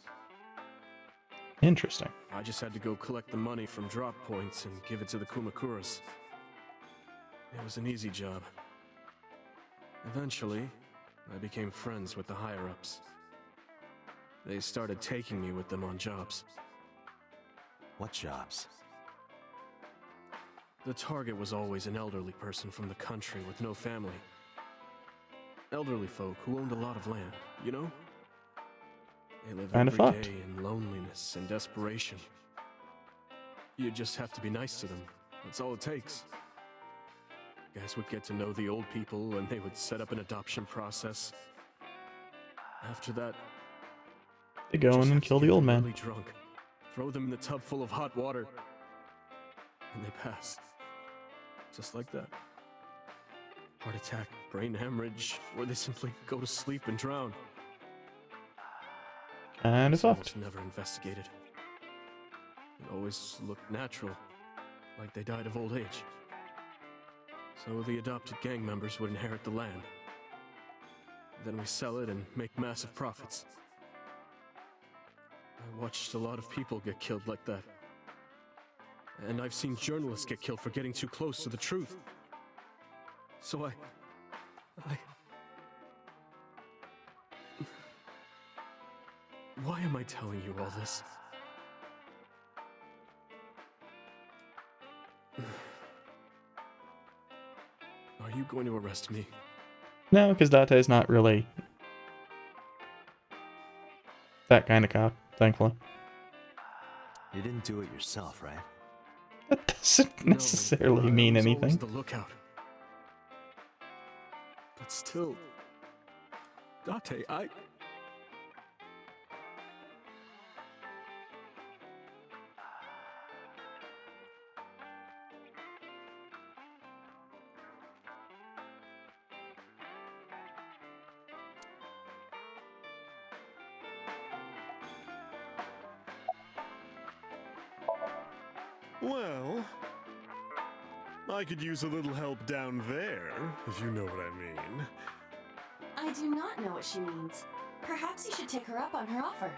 [SPEAKER 1] Interesting.
[SPEAKER 8] I just had to go collect the money from drop points and give it to the Kumakuras. It was an easy job. Eventually, I became friends with the higher-ups. They started taking me with them on jobs.
[SPEAKER 2] What jobs?
[SPEAKER 8] The target was always an elderly person from the country with no family. Elderly folk who owned a lot of land, you know? They live
[SPEAKER 1] Kinda
[SPEAKER 8] every
[SPEAKER 1] fucked.
[SPEAKER 8] day in loneliness and desperation. You just have to be nice to them. That's all it takes. Guys would get to know the old people and they would set up an adoption process. After that,
[SPEAKER 1] They go in and kill the old man.
[SPEAKER 8] really drunk, throw them in the tub full of hot water, and they pass. Just like that. Heart attack, brain hemorrhage, or they simply go to sleep and drown.
[SPEAKER 1] Kinda
[SPEAKER 8] It's
[SPEAKER 1] fucked.
[SPEAKER 8] almost never investigated. It always looked natural, like they died of old age. So the adopted gang members would inherit the land. Then we sell it and make massive profits. I watched a lot of people get killed like that. And I've seen journalists get killed for getting too close to the truth. So I... Why am I telling you all this? Are you going to arrest me?
[SPEAKER 1] No, because Date's not really that kind of cop, thankfully.
[SPEAKER 2] You didn't do it yourself, right?
[SPEAKER 1] That doesn't necessarily mean
[SPEAKER 8] I was always
[SPEAKER 1] anything.
[SPEAKER 8] the lookout. But still... Date, I...
[SPEAKER 14] Well, I could use a little help down there, if you know what I mean.
[SPEAKER 3] I do not know what she means. Perhaps you should take her up on her offer.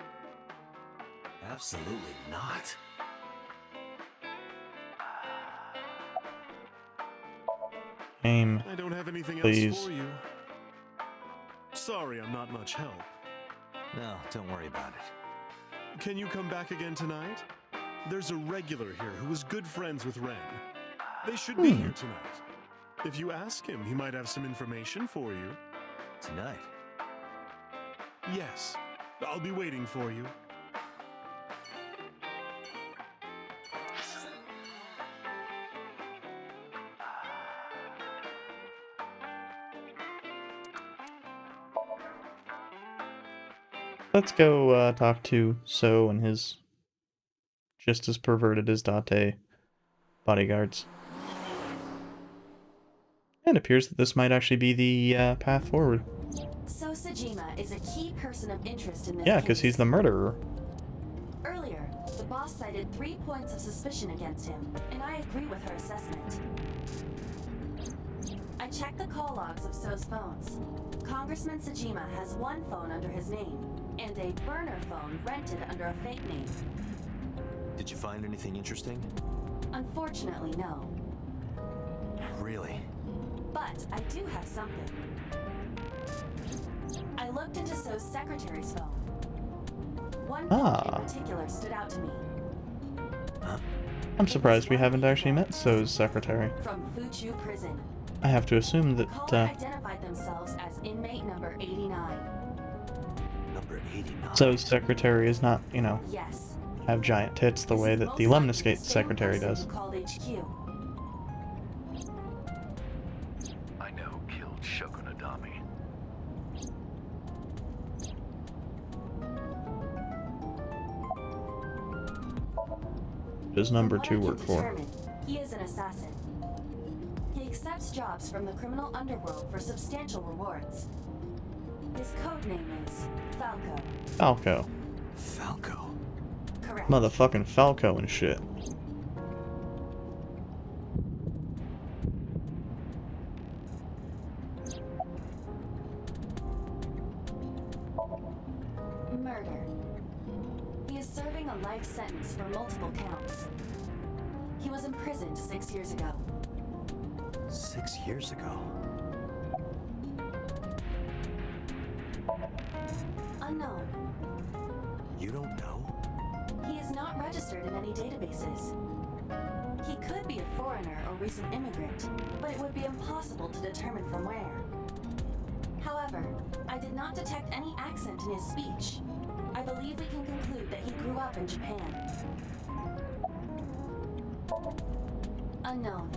[SPEAKER 2] Absolutely not.
[SPEAKER 1] Aim.
[SPEAKER 14] I don't have anything
[SPEAKER 1] Please.
[SPEAKER 14] else for you. Sorry, I'm not much help.
[SPEAKER 2] No, don't worry about it.
[SPEAKER 14] Can you come back again tonight? There's a regular here who is good friends with Ren. They should be here tonight. If you ask him, he might have some information for you.
[SPEAKER 2] Tonight?
[SPEAKER 14] Yes. I'll be waiting for you.
[SPEAKER 1] Let's go talk to So and his just as perverted as Date bodyguards. And it appears that this might actually be the path forward.
[SPEAKER 3] So Sejima is a key person of interest in this
[SPEAKER 1] Yeah, because
[SPEAKER 3] case.
[SPEAKER 1] he's the murderer.
[SPEAKER 3] Earlier, the boss cited 3 points of suspicion against him, and I agree with her assessment. I checked the call logs of So's phones. Congressman Sejima has 1 phone under his name, and a burner phone rented under a fake name.
[SPEAKER 2] Did you find anything interesting?
[SPEAKER 3] Unfortunately, no.
[SPEAKER 2] Really?
[SPEAKER 3] But I do have something. I looked into So's secretary's phone. One phone in particular stood out to me.
[SPEAKER 1] I'm surprised we haven't actually met So's secretary.
[SPEAKER 3] From Fuchu Prison.
[SPEAKER 1] I have to assume that
[SPEAKER 3] Caller identified themselves as inmate number 89.
[SPEAKER 2] Number 89?
[SPEAKER 1] So's secretary is not, you know,
[SPEAKER 3] Yes.
[SPEAKER 1] have giant tits the way that the Lemniscate secretary does.
[SPEAKER 3] Called HQ.
[SPEAKER 7] I know who killed Shoko Nadami.
[SPEAKER 1] Does number
[SPEAKER 3] From what
[SPEAKER 1] 2
[SPEAKER 3] I
[SPEAKER 1] work
[SPEAKER 3] can
[SPEAKER 1] for?
[SPEAKER 3] determine, he is an assassin. He accepts jobs from the criminal underworld for substantial rewards. His code name is Falco.
[SPEAKER 1] Falco.
[SPEAKER 2] Falco?
[SPEAKER 3] Correct.
[SPEAKER 1] Motherfucking Falco and shit.
[SPEAKER 3] Murder. He is serving a a life sentence for multiple counts. He was imprisoned 6 years ago.
[SPEAKER 2] 6 years ago?
[SPEAKER 3] Unknown.
[SPEAKER 2] You don't know?
[SPEAKER 3] He is not registered in any databases. He could be a foreigner or recent immigrant, but it would be impossible to determine from where. However, I did not detect any accent in his speech. I believe we can conclude that he grew up in Japan. Unknown.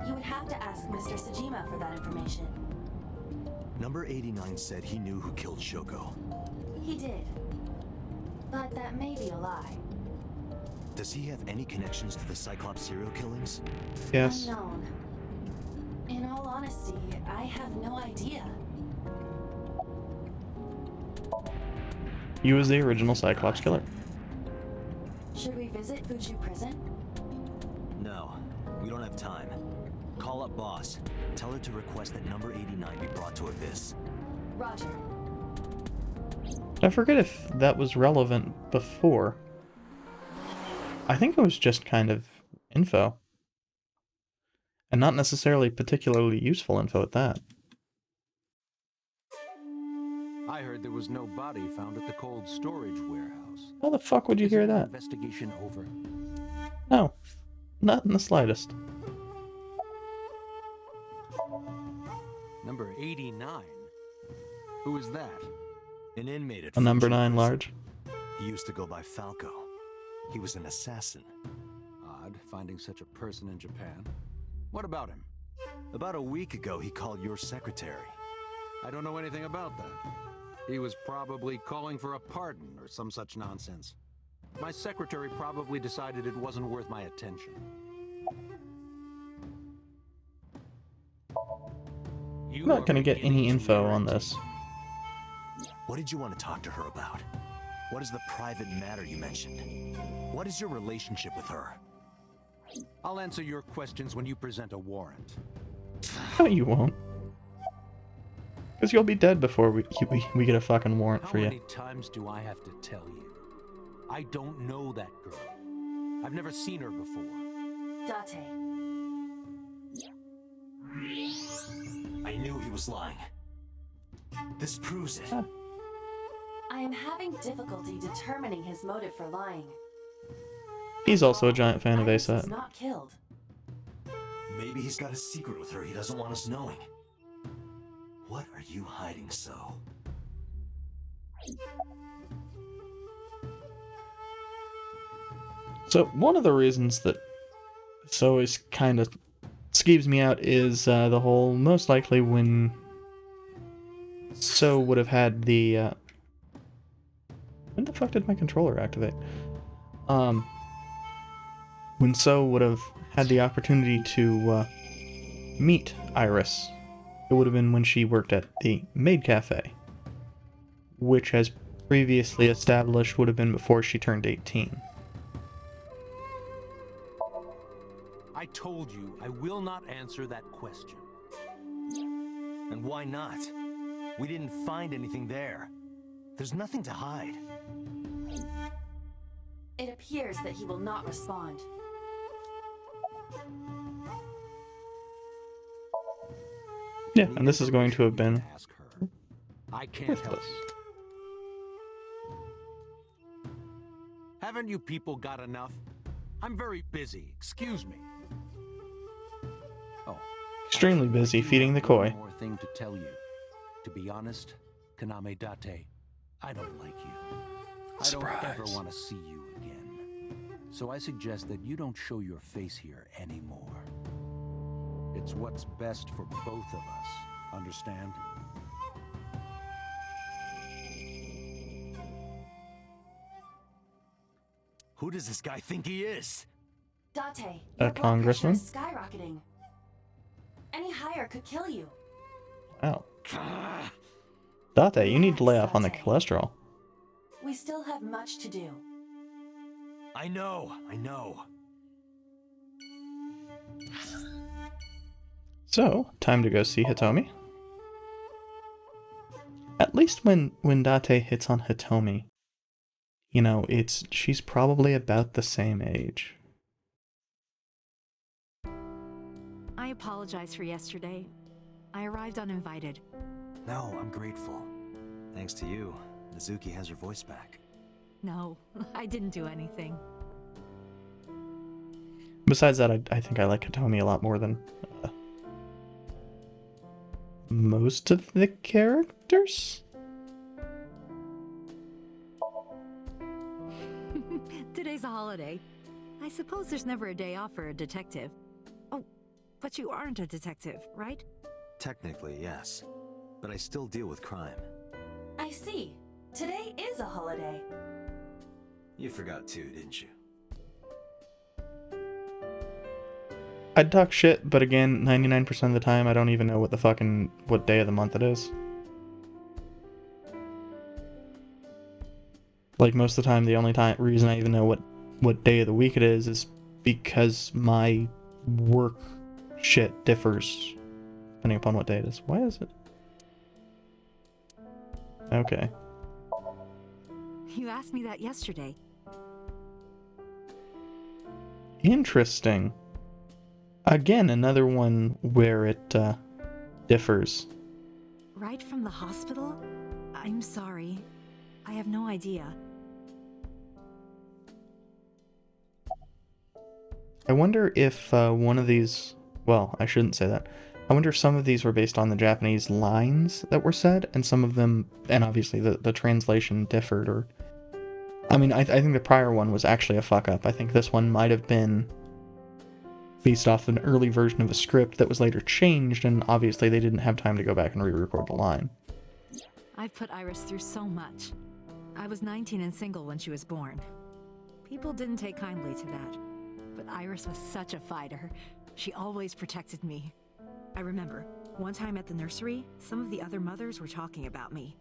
[SPEAKER 3] You would have to ask Mr. Sajima for that information.
[SPEAKER 2] Number 89 said he knew who killed Shoko.
[SPEAKER 3] He did. But that may be a lie.
[SPEAKER 2] Does he have any connections to the Cyclops serial killings?
[SPEAKER 1] Yes.
[SPEAKER 3] Unknown. In all honesty, I have no idea.
[SPEAKER 1] He was the original Cyclops killer.
[SPEAKER 3] Should we visit Fuju Prison?
[SPEAKER 2] No, we don't have time. Call up boss. Tell her to request that number 89 be brought to Abyss.
[SPEAKER 3] Roger.
[SPEAKER 1] I forget if that was relevant before. I think it was just kind of info. And not necessarily particularly useful info at that.
[SPEAKER 9] I heard there was no body found at the cold storage warehouse.
[SPEAKER 1] How the fuck would you hear that?
[SPEAKER 9] Investigation over.
[SPEAKER 1] No. Not in the slightest.
[SPEAKER 9] Number 89? Who is that?
[SPEAKER 2] An inmate at
[SPEAKER 1] A number
[SPEAKER 2] Fuji
[SPEAKER 1] 9
[SPEAKER 2] Prison.
[SPEAKER 1] large.
[SPEAKER 2] He used to go by Falco. He was an assassin.
[SPEAKER 9] Odd, finding such a person in Japan. What about him?
[SPEAKER 2] About a week ago, he called your secretary.
[SPEAKER 9] I don't know anything about that. He was probably calling for a pardon or some such nonsense. My secretary probably decided it wasn't worth my attention.
[SPEAKER 1] I'm not gonna get any info on this.
[SPEAKER 2] What did you want to talk to her about? What is the private matter you mentioned? What is your relationship with her?
[SPEAKER 9] I'll answer your questions when you present a warrant.
[SPEAKER 1] No, you won't. Because you'll be dead before we get a fucking warrant
[SPEAKER 9] How
[SPEAKER 1] for you.
[SPEAKER 9] many times do I have to tell you? I don't know that girl. I've never seen her before.
[SPEAKER 3] Date.
[SPEAKER 2] I knew he was lying. This proves it.
[SPEAKER 3] I am having difficulty determining his motive for lying.
[SPEAKER 1] He's also a giant fan of
[SPEAKER 3] Iris
[SPEAKER 1] ASAP.
[SPEAKER 3] was not killed.
[SPEAKER 2] Maybe he's got a secret with her he doesn't want us knowing. What are you hiding so?
[SPEAKER 1] So one of the reasons that this always kind of skeeves me out is the whole most likely when So would have had the when the fuck did my controller activate? When So would have had the opportunity to meet Iris, it would have been when she worked at the Maid Cafe, which as previously established would have been before she turned 18.
[SPEAKER 9] I told you I will not answer that question.
[SPEAKER 2] And why not? We didn't find anything there. There's nothing to hide.
[SPEAKER 3] It appears that he will not respond.
[SPEAKER 1] Yeah, and this is going to have been
[SPEAKER 9] Ask her. I can't help
[SPEAKER 1] worthless.
[SPEAKER 9] you. Haven't you people got enough? I'm very busy. Excuse me. Oh.
[SPEAKER 1] Extremely busy feeding the koi.
[SPEAKER 9] One more thing to tell you. To be honest, Kaname Date, I don't like you. I don't ever
[SPEAKER 1] Surprise.
[SPEAKER 9] want to see you again. So I suggest that you don't show your face here anymore. It's what's best for both of us. Understand?
[SPEAKER 2] Who does this guy think he is?
[SPEAKER 3] Date,
[SPEAKER 1] A
[SPEAKER 3] your blood
[SPEAKER 1] congressman?
[SPEAKER 3] pressure is skyrocketing. Any higher could kill you.
[SPEAKER 1] Wow. Date, you need to lay off on the
[SPEAKER 3] Date.
[SPEAKER 1] cholesterol.
[SPEAKER 3] We still have much to do.
[SPEAKER 2] I know.
[SPEAKER 1] So, time to go see Hitomi. At least when Date hits on Hitomi, you know, she's probably about the same age.
[SPEAKER 15] I apologize for yesterday. I arrived uninvited.
[SPEAKER 2] No, I'm grateful. Thanks to you, Mizuki has her voice back.
[SPEAKER 15] No, I didn't do anything.
[SPEAKER 1] Besides that, I think I like Hitomi a lot more than most of the characters.
[SPEAKER 15] Today's a holiday. I suppose there's never a day off for a detective. Oh, but you aren't a detective, right?
[SPEAKER 2] Technically, yes. But I still deal with crime.
[SPEAKER 3] I see. Today is a holiday.
[SPEAKER 2] You forgot too, didn't you?
[SPEAKER 1] I'd talk shit, but again, 99% of the time, I don't even know what day of the month it is. Like, most of the time, the only reason I even know what day of the week it is because my work shit differs depending upon what day it is. Why is it? Okay.
[SPEAKER 15] You asked me that yesterday.
[SPEAKER 1] Interesting. Again, another one where it differs.
[SPEAKER 15] Right from the hospital? I'm sorry. I have no idea.
[SPEAKER 1] I wonder if one of these... Well, I shouldn't say that. I wonder if some of these were based on the Japanese lines that were said, and some of them... And obviously the translation differed, or... I mean, I think the prior one was actually a fuck-up. I think this one might have been based off an early version of a script that was later changed, and obviously they didn't have time to go back and re-record the line.
[SPEAKER 15] I've put Iris through so much. I was 19 and single when she was born. People didn't take kindly to that. But Iris was such a fighter. She always protected me. I remember, one time at the nursery, some of the other mothers were talking about me.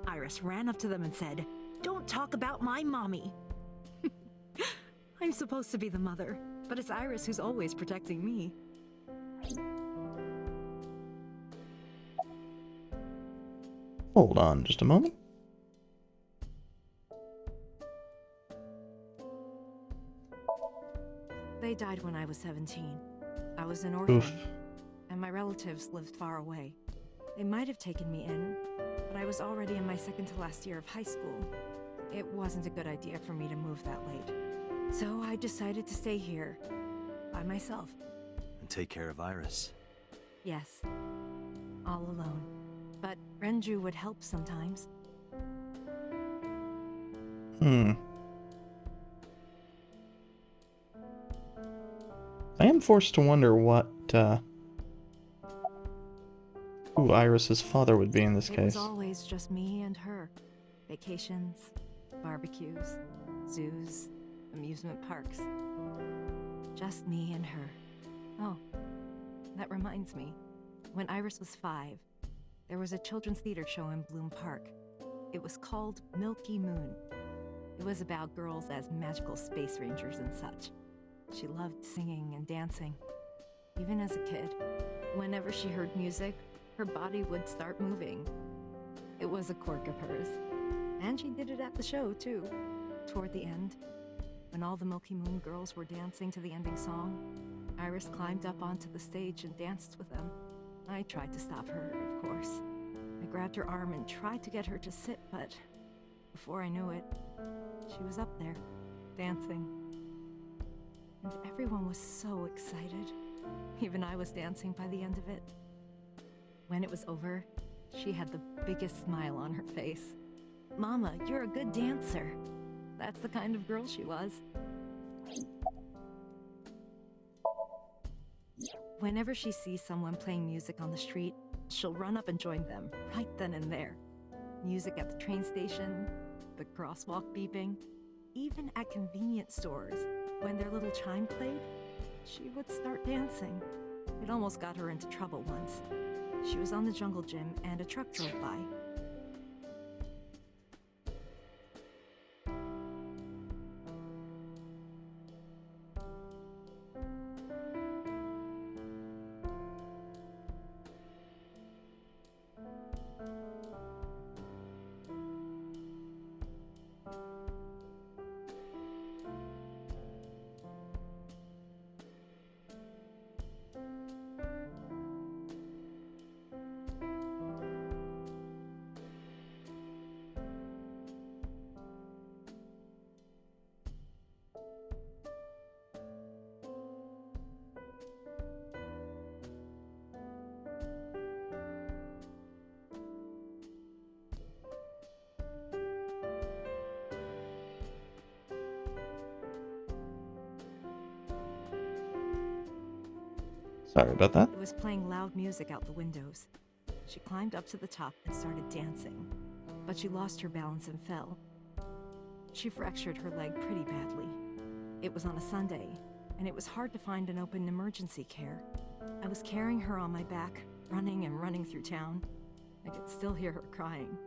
[SPEAKER 15] Iris ran up to them and said, "Don't talk about my mommy!" I'm supposed to be the mother, but it's Iris who's always protecting me.
[SPEAKER 1] Hold on just a moment.
[SPEAKER 15] They died when I was 17. I was an orphan,
[SPEAKER 1] Oof.
[SPEAKER 15] and my relatives lived far away. They might have taken me in, but I was already in my second to last year of high school. It wasn't a good idea for me to move that late. So I decided to stay here, by myself.
[SPEAKER 2] And take care of Iris.
[SPEAKER 15] Yes, all alone. But Renju would help sometimes.
[SPEAKER 1] I am forced to wonder who Iris's father would be in this
[SPEAKER 15] It
[SPEAKER 1] case.
[SPEAKER 15] was always just me and her. Vacations, barbecues, zoos, amusement parks. Just me and her. Oh, that reminds me. When Iris was 5, there was a children's theater show in Bloom Park. It was called Milky Moon. It was about girls as magical space rangers and such. She loved singing and dancing. Even as a kid, whenever she heard music, her body would start moving. It was a quirk of hers. And she did it at the show, too. Toward the end, when all the Milky Moon girls were dancing to the ending song, Iris climbed up onto the stage and danced with them. I tried to stop her, of course. I grabbed her arm and tried to get her to sit, but before I knew it, she was up there, dancing. And everyone was so excited. Even I was dancing by the end of it. When it was over, she had the biggest smile on her face. "Mama, you're a good dancer." That's the kind of girl she was. Whenever she sees someone playing music on the street, she'll run up and join them, right then and there. Music at the train station, the crosswalk beeping, even at convenience stores. When their little chime played, she would start dancing. It almost got her into trouble once. She was on the jungle gym and a truck drove by.
[SPEAKER 1] Sorry about that.
[SPEAKER 15] It was playing loud music out the windows. She climbed up to the top and started dancing, but she lost her balance and fell. She fractured her leg pretty badly. It was on a Sunday, and it was hard to find an open emergency care. I was carrying her on my back, running and running through town. I could still hear her crying.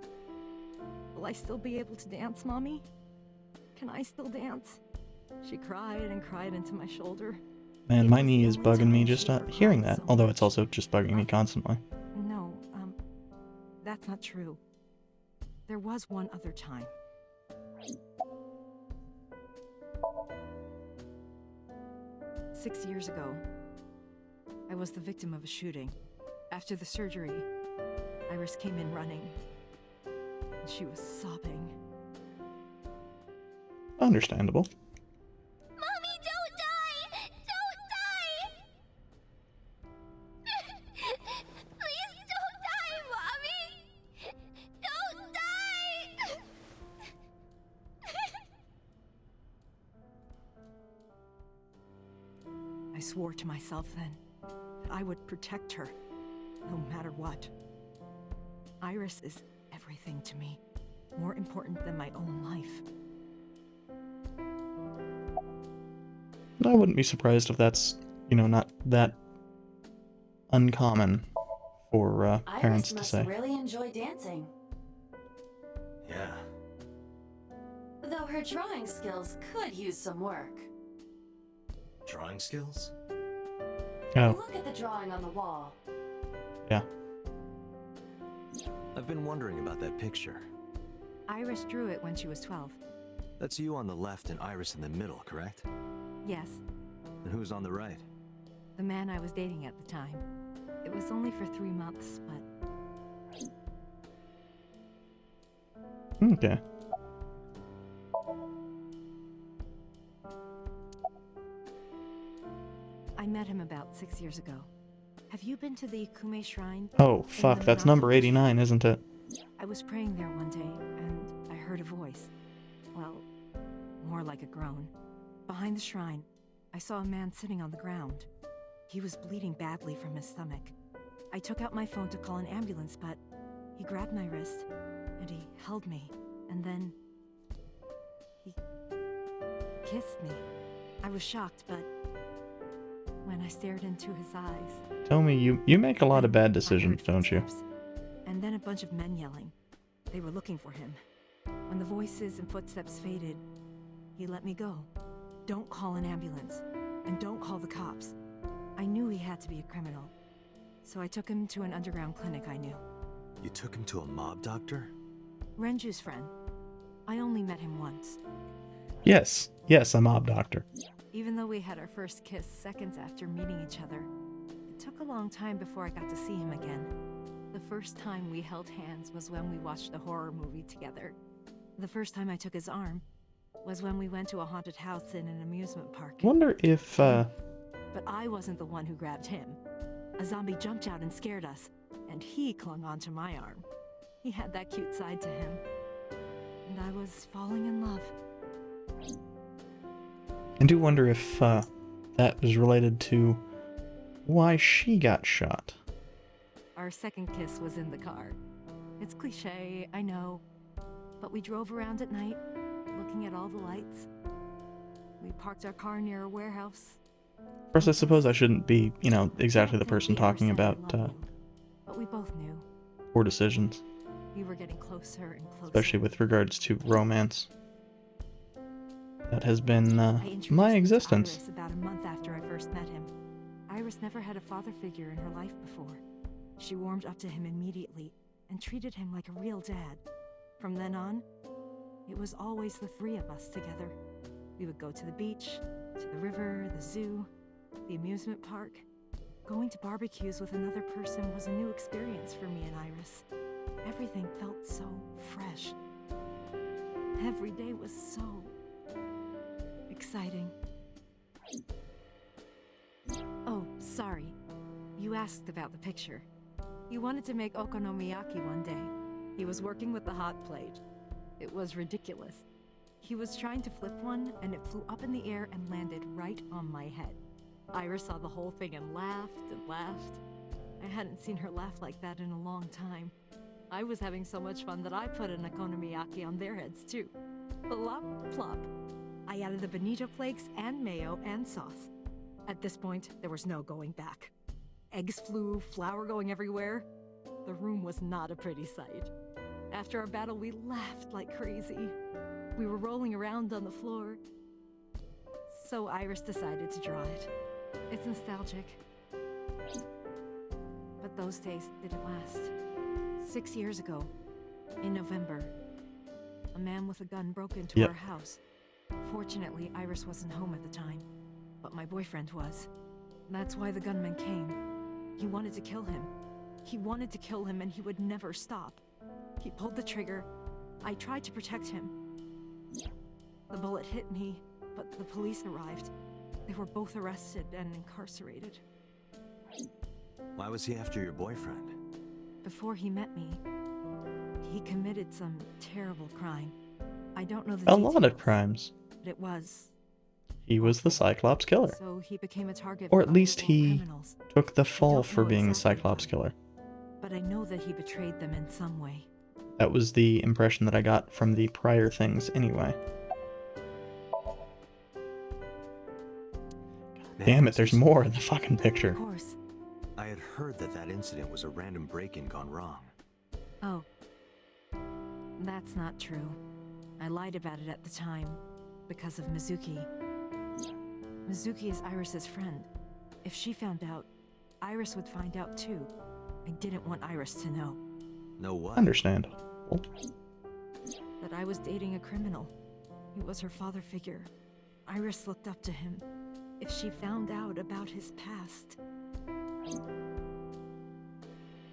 [SPEAKER 15] Will I still be able to dance, Mommy? Can I still dance? She cried and cried into my shoulder.
[SPEAKER 1] Man, my knee is bugging me just hearing that, although it's also just bugging me constantly.
[SPEAKER 15] No, that's not true. There was one other time. Six years ago, I was the victim of a shooting. After the surgery, Iris came in running, and she was sobbing.
[SPEAKER 1] Understandable.
[SPEAKER 11] Mommy, don't die! Don't die! Please don't die, Mommy! Don't die!
[SPEAKER 15] I swore to myself then that I would protect her, no matter what. Iris is everything to me, more important than my own life.
[SPEAKER 1] I wouldn't be surprised if that's, not that uncommon for parents
[SPEAKER 3] Iris
[SPEAKER 1] to
[SPEAKER 3] must
[SPEAKER 1] say.
[SPEAKER 3] really enjoy dancing.
[SPEAKER 2] Yeah.
[SPEAKER 3] Though her drawing skills could use some work.
[SPEAKER 2] Drawing skills?
[SPEAKER 1] Oh,
[SPEAKER 3] Look at the drawing on the wall.
[SPEAKER 1] yeah.
[SPEAKER 2] I've been wondering about that picture.
[SPEAKER 15] Iris drew it when she was 12.
[SPEAKER 2] That's you on the left and Iris in the middle, correct?
[SPEAKER 15] Yes,
[SPEAKER 2] And who's on the right?
[SPEAKER 15] the man I was dating at the time. It was only for 3 months, but
[SPEAKER 1] Okay.
[SPEAKER 15] I met him about 6 years ago. Have you been to the Kume Shrine?
[SPEAKER 1] Oh, fuck, that's number 89, isn't it?
[SPEAKER 15] I was praying there one day, and I heard a voice. Well, more like a groan. Behind the shrine, I saw a man sitting on the ground. He was bleeding badly from his stomach. I took out my phone to call an ambulance, but he grabbed my wrist, and he held me, and then he kissed me. I was shocked, but when I stared into his eyes...
[SPEAKER 1] Tell me, you make a lot of bad decisions, don't you?
[SPEAKER 15] And then a bunch of men yelling. They were looking for him. When the voices and footsteps faded, he let me go. Don't call an ambulance, and don't call the cops. I knew he had to be a criminal, so I took him to an underground clinic I knew.
[SPEAKER 2] You took him to a mob doctor?
[SPEAKER 15] Renju's friend. I only met him once.
[SPEAKER 1] Yes, a mob doctor.
[SPEAKER 15] Even though we had our first kiss seconds after meeting each other, it took a long time before I got to see him again. The first time we held hands was when we watched a horror movie together. The first time I took his arm was when we went to a haunted house in an amusement park.
[SPEAKER 1] Wonder if,
[SPEAKER 15] But I wasn't the one who grabbed him. A zombie jumped out and scared us, and he clung onto my arm. He had that cute side to him. And I was falling in love.
[SPEAKER 1] I do wonder if, that was related to why she got shot.
[SPEAKER 15] Our second kiss was in the car. It's cliche, I know. But we drove around at night, looking at all the lights. We parked our car near a warehouse.
[SPEAKER 1] Of course, I suppose I shouldn't be, exactly the person talking about,
[SPEAKER 15] But we both knew.
[SPEAKER 1] poor decisions.
[SPEAKER 15] We were getting closer and closer.
[SPEAKER 1] Especially with regards to romance. That has been,
[SPEAKER 15] I introduced
[SPEAKER 1] my
[SPEAKER 15] him to
[SPEAKER 1] existence.
[SPEAKER 15] Iris about a month after I first met him. Iris never had a father figure in her life before. She warmed up to him immediately and treated him like a real dad. From then on, it was always the three of us together. We would go to the beach, to the river, the zoo, the amusement park. Going to barbecues with another person was a new experience for me and Iris. Everything felt so fresh. Every day was so exciting. Oh, sorry. You asked about the picture. He wanted to make okonomiyaki one day. He was working with the hot plate. It was ridiculous. He was trying to flip one, and it flew up in the air and landed right on my head. Iris saw the whole thing and laughed and laughed. I hadn't seen her laugh like that in a long time. I was having so much fun that I put an okonomiyaki on their heads too. Plop, plop. I added the bonito flakes and mayo and sauce. At this point, there was no going back. Eggs flew, flour going everywhere. The room was not a pretty sight. After our battle, we laughed like crazy. We were rolling around on the floor. So Iris decided to draw it. It's nostalgic. But those days didn't last. 6 years ago, in November, a man with a gun broke into our house. Fortunately, Iris wasn't home at the time, but my boyfriend was. That's why the gunman came. He wanted to kill him. He wanted to kill him, and he would never stop. He pulled the trigger. I tried to protect him. The bullet hit me, but the police arrived. They were both arrested and incarcerated.
[SPEAKER 2] Why was he after your boyfriend?
[SPEAKER 15] Before he met me, he committed some terrible crime. I don't know the
[SPEAKER 1] A
[SPEAKER 15] details,
[SPEAKER 1] lot of crimes.
[SPEAKER 15] but it was.
[SPEAKER 1] He was the Cyclops killer.
[SPEAKER 15] So he became a target
[SPEAKER 1] Or
[SPEAKER 15] for
[SPEAKER 1] at least
[SPEAKER 15] multiple
[SPEAKER 1] he
[SPEAKER 15] criminals.
[SPEAKER 1] took the fall
[SPEAKER 15] don't
[SPEAKER 1] for
[SPEAKER 15] know
[SPEAKER 1] being the
[SPEAKER 15] exactly
[SPEAKER 1] Cyclops
[SPEAKER 15] why.
[SPEAKER 1] killer.
[SPEAKER 15] But I know that he betrayed them in some way.
[SPEAKER 1] That was the impression that I got from the prior things anyway. Damn it, there's more in the fucking picture.
[SPEAKER 15] Of course.
[SPEAKER 2] I had heard that that incident was a random break-in gone wrong.
[SPEAKER 15] Oh. That's not true. I lied about it at the time because of Mizuki. Mizuki is Iris's friend. If she found out, Iris would find out too. I didn't want Iris to know.
[SPEAKER 2] Know what?
[SPEAKER 1] Understandable.
[SPEAKER 15] That I was dating a criminal. He was her father figure. Iris looked up to him. If she found out about his past...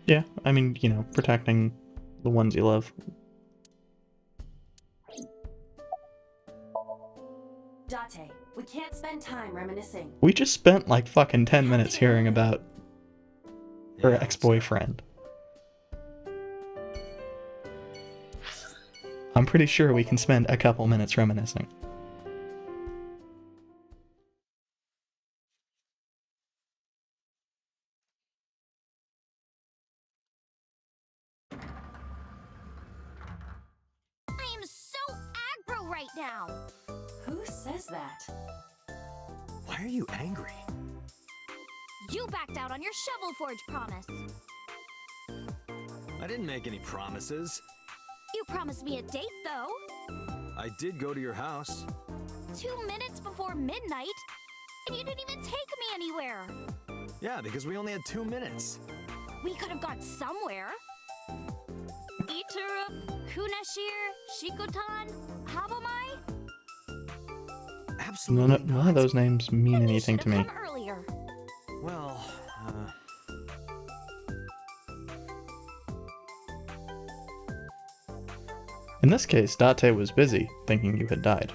[SPEAKER 1] Yeah, I mean, you know, protecting the ones you love.
[SPEAKER 3] Date, we can't spend time reminiscing.
[SPEAKER 1] We just spent like fucking 10 minutes hearing about her ex-boyfriend. I'm pretty sure we can spend a couple minutes reminiscing.
[SPEAKER 11] I am so aggro right now.
[SPEAKER 3] Who says that?
[SPEAKER 2] Why are you angry?
[SPEAKER 11] You backed out on your Shovel Forge promise.
[SPEAKER 2] I didn't make any promises.
[SPEAKER 11] You promised me a date, though.
[SPEAKER 2] I did go to your house.
[SPEAKER 11] 2 minutes before midnight, and you didn't even take me anywhere.
[SPEAKER 2] Yeah, because we only had 2 minutes.
[SPEAKER 11] We could have gone somewhere. Iturup, Kunashir, Shikotan, Habomai.
[SPEAKER 2] Absolutely
[SPEAKER 1] None of those names mean anything to me.
[SPEAKER 11] Come earlier.
[SPEAKER 2] Well,
[SPEAKER 1] In this case, Date was busy, thinking you had died.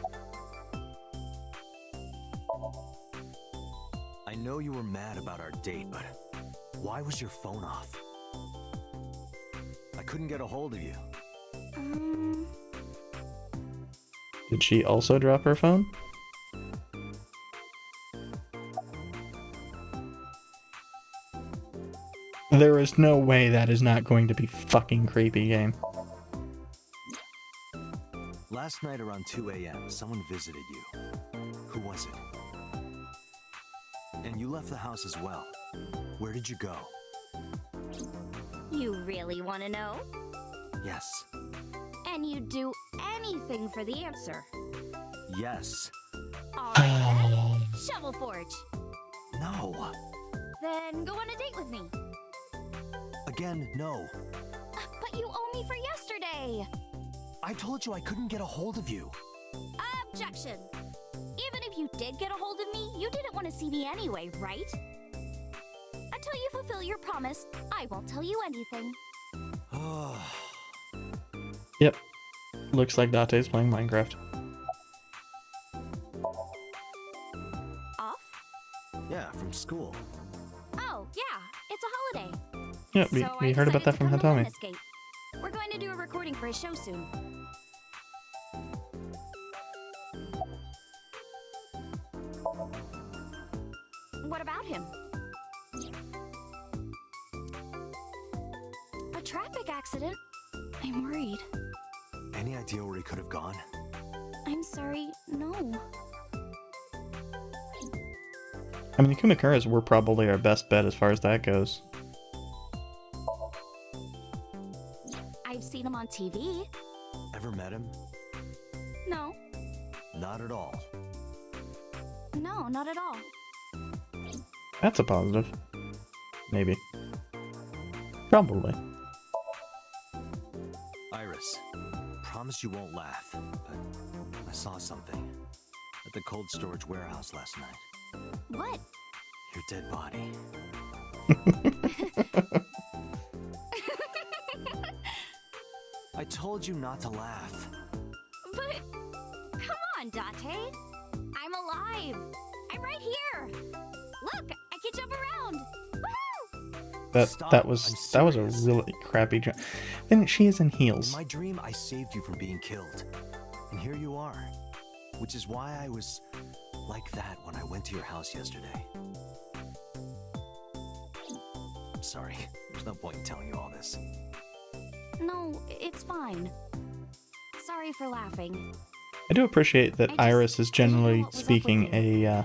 [SPEAKER 2] I know you were mad about our date, but why was your phone off? I couldn't get a hold of you.
[SPEAKER 1] Did she also drop her phone? There is no way that is not going to be fucking creepy, game.
[SPEAKER 2] Last night around 2 a.m., someone visited you. Who was it? And you left the house as well. Where did you go?
[SPEAKER 11] You really want to know?
[SPEAKER 2] Yes.
[SPEAKER 11] And you'd do anything for the answer.
[SPEAKER 2] Yes.
[SPEAKER 11] Alright then, Shovel Forge.
[SPEAKER 2] No.
[SPEAKER 11] Then go on a date with me.
[SPEAKER 2] Again, no.
[SPEAKER 11] But you owe me for yesterday.
[SPEAKER 2] I told you I couldn't get a hold of you.
[SPEAKER 11] Objection. Even if you did get a hold of me, you didn't want to see me anyway, right? Until you fulfill your promise, I won't tell you anything.
[SPEAKER 1] Yep. Looks like Date's playing Minecraft.
[SPEAKER 11] Off?
[SPEAKER 2] Yeah, from school.
[SPEAKER 11] Oh, yeah, it's a holiday.
[SPEAKER 1] Yeah,
[SPEAKER 11] So
[SPEAKER 1] we
[SPEAKER 11] I
[SPEAKER 1] heard about
[SPEAKER 11] decided
[SPEAKER 1] that
[SPEAKER 11] to
[SPEAKER 1] from
[SPEAKER 11] come to
[SPEAKER 1] Hatami.
[SPEAKER 11] Escape. We're going to do a recording for a show soon. What about him? A traffic accident? I'm worried.
[SPEAKER 2] Any idea where he could have gone?
[SPEAKER 11] I'm sorry, no.
[SPEAKER 1] I mean, the Kumikuras were probably our best bet as far as that goes.
[SPEAKER 11] I've seen him on TV.
[SPEAKER 2] Ever met him?
[SPEAKER 11] No.
[SPEAKER 2] Not at all.
[SPEAKER 11] No, not at all.
[SPEAKER 1] That's a positive. Maybe. Probably.
[SPEAKER 2] Iris, promise you won't laugh, but I saw something at the cold storage warehouse last night.
[SPEAKER 11] What?
[SPEAKER 2] Your dead body. I told you not to laugh.
[SPEAKER 11] But, come on, Dante. I'm alive. I'm right here. Look, I can jump around. Woohoo!
[SPEAKER 2] Stop.
[SPEAKER 1] That was a really crappy jump. Then she is in
[SPEAKER 2] In
[SPEAKER 1] heels.
[SPEAKER 2] my dream, I saved you from being killed. And here you are. Which is why I was like that when I went to your house yesterday. Sorry, there's no point in telling you all this.
[SPEAKER 11] No, it's fine. Sorry for laughing.
[SPEAKER 1] I do appreciate that Iris is generally speaking a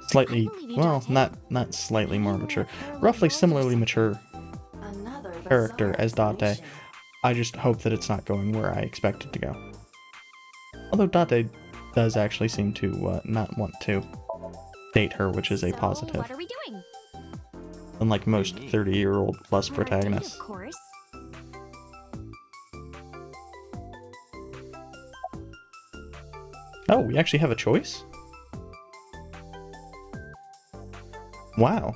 [SPEAKER 1] slightly, well, not slightly more mature, roughly similarly mature character as Date. I just hope that it's not going where I expect it to go. Although Date does actually seem to not want to date her, which is a positive.
[SPEAKER 11] What are we doing?
[SPEAKER 1] Unlike most 30-year-old plus
[SPEAKER 11] For a date,
[SPEAKER 1] protagonists.
[SPEAKER 11] of course.
[SPEAKER 1] Oh, we actually have a choice? Wow.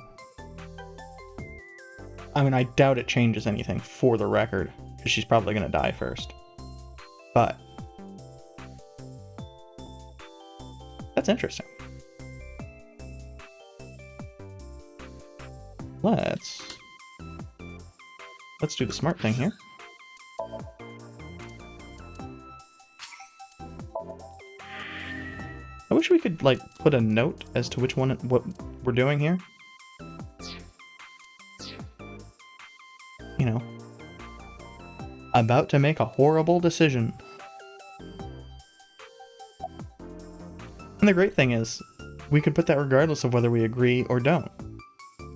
[SPEAKER 1] I mean, I doubt it changes anything for the record, because she's probably going to die first. But that's interesting. Let's do the smart thing here. I wish we could, like, put a note as to which one, what we're doing here. You know. About to make a horrible decision. And the great thing is, we could put that regardless of whether we agree or don't.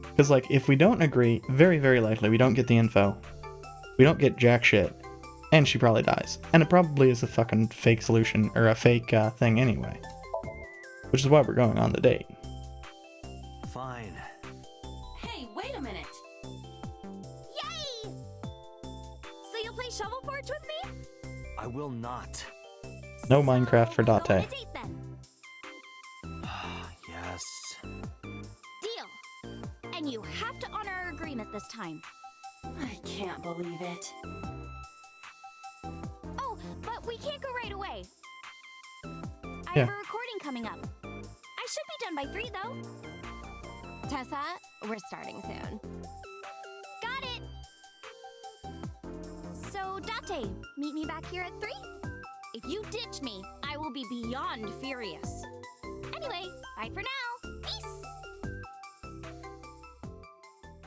[SPEAKER 1] Because, like, if we don't agree, very, very likely we don't get the info. We don't get jack shit. And she probably dies. And it probably is a fucking fake solution, or a fake thing anyway. Which is why we're going on the date.
[SPEAKER 2] Fine.
[SPEAKER 3] Hey, wait a minute.
[SPEAKER 11] Yay! So you'll play Shovel Forge with me?
[SPEAKER 2] I will not.
[SPEAKER 1] No Minecraft for
[SPEAKER 11] We'll go on
[SPEAKER 1] Date.
[SPEAKER 11] a date then.
[SPEAKER 2] Yes.
[SPEAKER 11] Deal. And you have to honor our agreement this time.
[SPEAKER 3] I can't believe it.
[SPEAKER 11] Oh, but we can't go right away. I
[SPEAKER 1] Yeah.
[SPEAKER 11] have a recording coming up. I should be done by 3, though.
[SPEAKER 13] Tessa, we're starting soon.
[SPEAKER 11] Got it! So, Date, meet me back here at 3? If you ditch me, I will be beyond furious. Anyway, bye for now. Peace!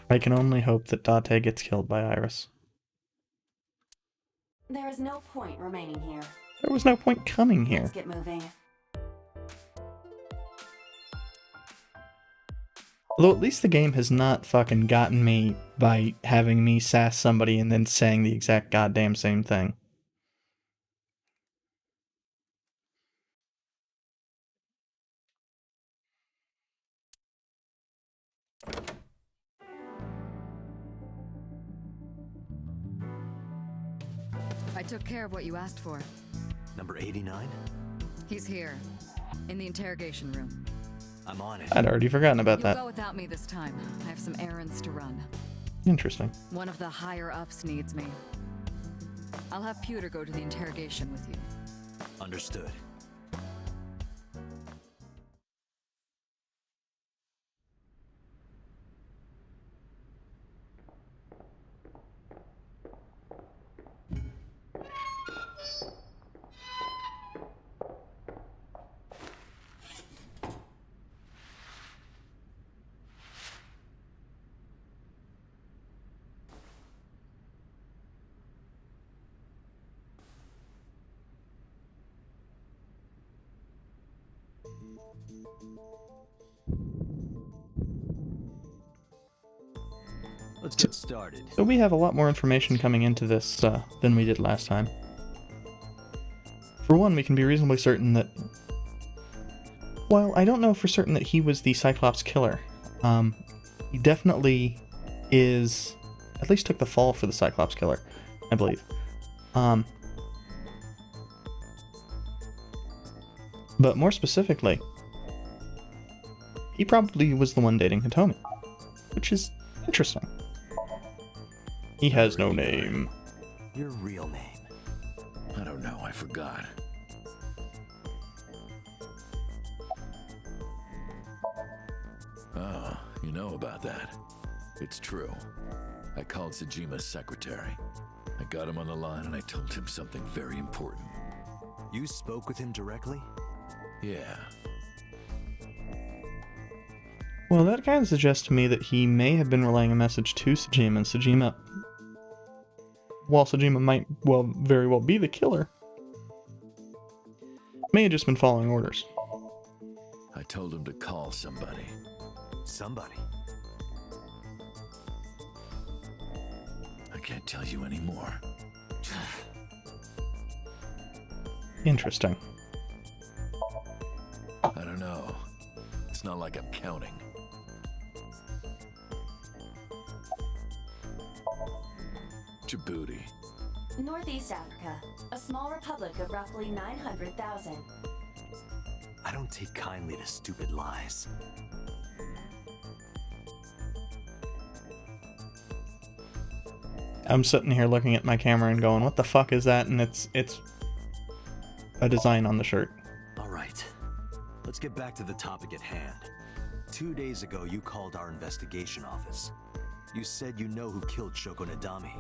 [SPEAKER 1] I can only hope that Date gets killed by Iris.
[SPEAKER 3] There is no point remaining here.
[SPEAKER 1] There was no point coming here.
[SPEAKER 3] Let's get moving.
[SPEAKER 1] Although at least the game has not fucking gotten me by having me sass somebody and then saying the exact goddamn same thing.
[SPEAKER 10] I took care of what you asked for.
[SPEAKER 2] Number 89?
[SPEAKER 10] He's here, in the interrogation room.
[SPEAKER 2] I'm on it.
[SPEAKER 1] I'd already forgotten about
[SPEAKER 10] You'll
[SPEAKER 1] that.
[SPEAKER 10] go without me this time. I have some errands to run.
[SPEAKER 1] Interesting.
[SPEAKER 10] One of the higher-ups needs me. I'll have Pewter go to the interrogation with you.
[SPEAKER 2] Understood. Let's get started.
[SPEAKER 1] So we have a lot more information coming into this than we did last time. For one, we can be reasonably certain that... Well, I don't know for certain that he was the Cyclops killer. He definitely is... At least took the fall for the Cyclops killer, I believe. But more specifically, he probably was the one dating Hitomi, which is interesting. He has no name.
[SPEAKER 2] Your real name?
[SPEAKER 7] I don't know, I forgot. Oh, you know about that. It's true. I called Tsujima's secretary. I got him on the line and I told him something very important.
[SPEAKER 2] You spoke with him directly?
[SPEAKER 7] Yeah.
[SPEAKER 1] Well, that kind of suggests to me that he may have been relaying a message to Tsujima, and Tsujima... While Tsujima might very well be the killer, may have just been following orders.
[SPEAKER 7] I told him to call somebody.
[SPEAKER 2] Somebody?
[SPEAKER 7] I can't tell you anymore.
[SPEAKER 1] Interesting.
[SPEAKER 7] I don't know. It's not like I'm counting. Djibouti.
[SPEAKER 3] Northeast Africa, a small republic of roughly 900,000.
[SPEAKER 2] I don't take kindly to stupid lies.
[SPEAKER 1] I'm sitting here looking at my camera and going, what the fuck is that? And it's a design on the shirt.
[SPEAKER 2] All right. Let's get back to the topic at hand. 2 days ago, you called our investigation office. You said you know who killed Shoko Nadami.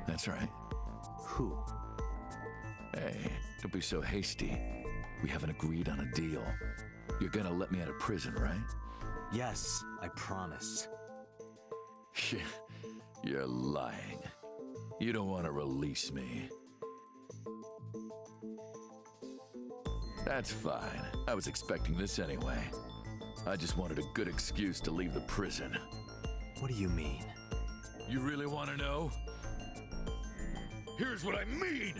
[SPEAKER 7] That's right.
[SPEAKER 2] Who?
[SPEAKER 7] Hey, don't be so hasty. We haven't agreed on a deal. You're gonna let me out of prison, right?
[SPEAKER 2] Yes, I promise.
[SPEAKER 7] You're lying. You don't want to release me. That's fine. I was expecting this anyway. I just wanted a good excuse to leave the prison.
[SPEAKER 2] What do you mean?
[SPEAKER 7] You really want to know? Here's what I mean!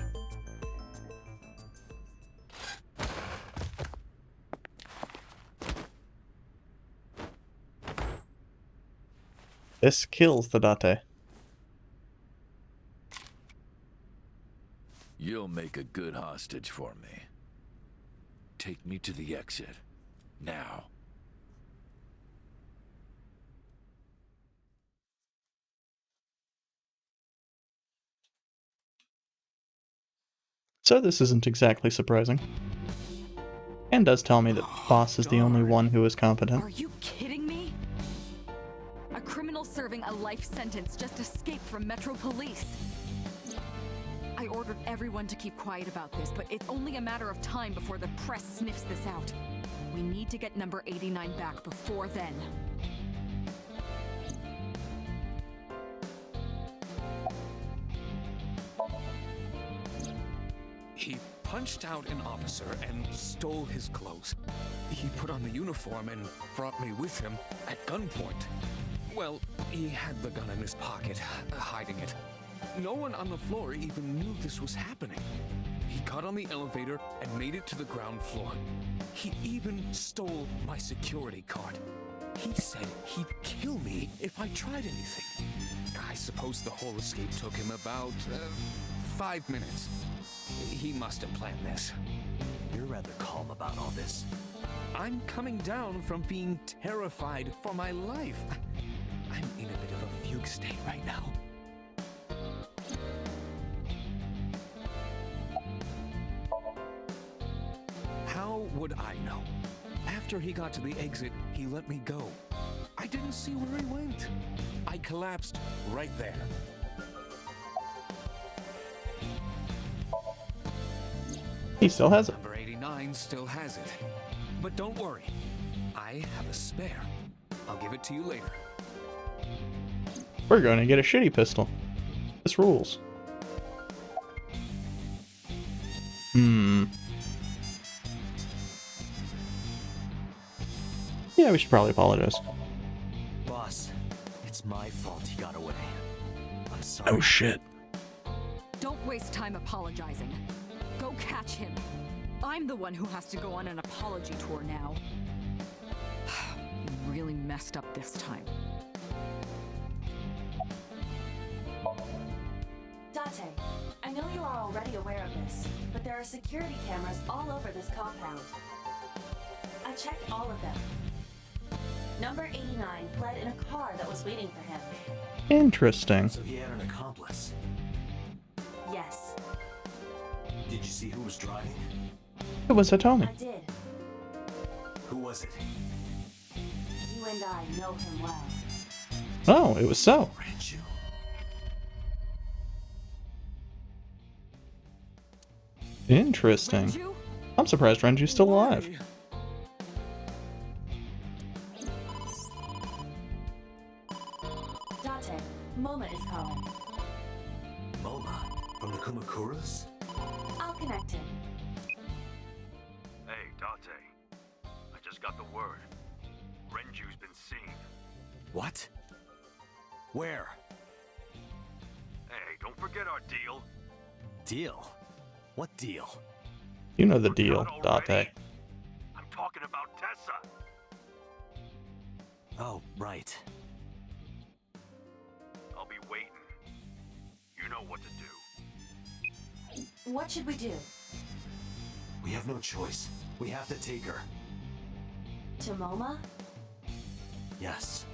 [SPEAKER 1] This kills the Date.
[SPEAKER 7] You'll make a good hostage for me. Take me to the exit. Now.
[SPEAKER 1] So this isn't exactly surprising. And does tell me that Boss is the only one who is competent.
[SPEAKER 10] Are you kidding me? A criminal serving a life sentence just escaped from Metro Police. I ordered everyone to keep quiet about this, but it's only a matter of time before the press sniffs this out. We need to get number 89 back before then.
[SPEAKER 5] He punched out an officer and stole his clothes. He put on the uniform and brought me with him at gunpoint. Well, he had the gun in his pocket, hiding it. No one on the floor even knew this was happening. He got on the elevator and made it to the ground floor. He even stole my security card. He said he'd kill me if I tried anything. I suppose the whole escape took him about 5 minutes. He must have planned this.
[SPEAKER 2] You're rather calm about all this.
[SPEAKER 5] I'm coming down from being terrified for my life. I'm in a bit of a fugue state right now. How would I know? After he got to the exit, he let me go. I didn't see where he went. I collapsed right there.
[SPEAKER 1] He still has it.
[SPEAKER 5] Number 89 still has it. But don't worry. I have a spare. I'll give it to you later.
[SPEAKER 1] We're going to get a shitty pistol. This rules. Yeah, we should probably apologize.
[SPEAKER 2] Boss, it's my fault he got away. I'm sorry.
[SPEAKER 1] Oh shit.
[SPEAKER 10] Don't waste time apologizing. Go catch him. I'm the one who has to go on an apology tour now. You really messed up this time.
[SPEAKER 3] Date, I know you are already aware of this, but there are security cameras all over this compound. I checked all of them. Number 89 fled in a car that was waiting for him.
[SPEAKER 1] Interesting.
[SPEAKER 2] So he had an accomplice.
[SPEAKER 3] Yes,
[SPEAKER 2] Did you see who was driving?
[SPEAKER 1] It was Hitomi.
[SPEAKER 3] I did.
[SPEAKER 2] Who was it?
[SPEAKER 3] You and I know him well.
[SPEAKER 1] Oh, it was so.
[SPEAKER 2] Renju.
[SPEAKER 1] Interesting.
[SPEAKER 10] Renju?
[SPEAKER 1] I'm surprised Renju's still alive.
[SPEAKER 3] Date, Moma is calling.
[SPEAKER 2] Moma? From the Kumakuras?
[SPEAKER 3] I'll connect him.
[SPEAKER 6] Hey, Date. I just got the word. Renju's been seen.
[SPEAKER 2] What? Where?
[SPEAKER 6] Hey, don't forget our deal.
[SPEAKER 2] Deal? What deal?
[SPEAKER 1] You know the deal,
[SPEAKER 6] Forgot
[SPEAKER 1] Date.
[SPEAKER 6] already? I'm talking about Tessa.
[SPEAKER 2] Oh, right.
[SPEAKER 6] I'll be waiting. You know what to do.
[SPEAKER 3] What should we do?
[SPEAKER 2] We have no choice. We have to take her.
[SPEAKER 3] To Moma?
[SPEAKER 2] Yes.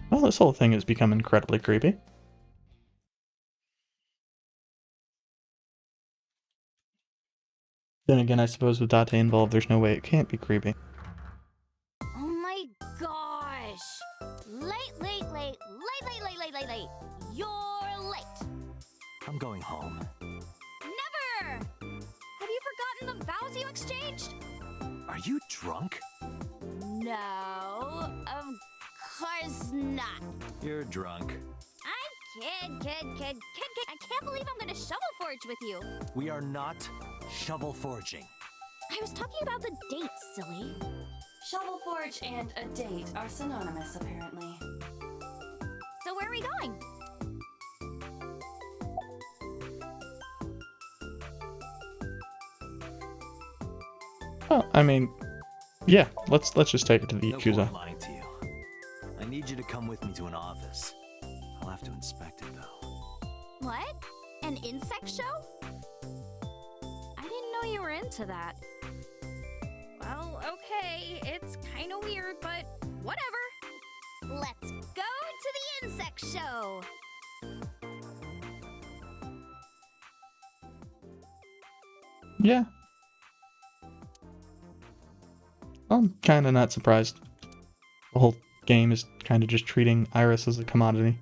[SPEAKER 1] Well, this whole thing has become incredibly creepy. Then again, I suppose with Date involved, there's no way it can't be creepy.
[SPEAKER 11] Oh my gosh! Late. You're late.
[SPEAKER 2] I'm going home.
[SPEAKER 11] Never! Have you forgotten the vows you exchanged?
[SPEAKER 2] Are you drunk?
[SPEAKER 11] No, of course not.
[SPEAKER 2] You're drunk.
[SPEAKER 11] I'm kid. I can't believe I'm gonna shovel forge with you.
[SPEAKER 2] We are not shovel forging.
[SPEAKER 11] I was talking about the date, silly.
[SPEAKER 3] Shovel Forge and a date are synonymous, apparently.
[SPEAKER 11] So where are we going?
[SPEAKER 1] Oh, I mean, yeah, let's just take it to the
[SPEAKER 2] No
[SPEAKER 1] Yakuza.
[SPEAKER 2] point lying to you. I need you to come with me to an office. I'll have to inspect it though.
[SPEAKER 11] What? An insect show? I didn't know you were into that. Well, okay, it's kind of weird, but whatever. Let's go to the insect show.
[SPEAKER 1] Yeah. I'm kind of not surprised. The whole game is kind of just treating Iris as a commodity.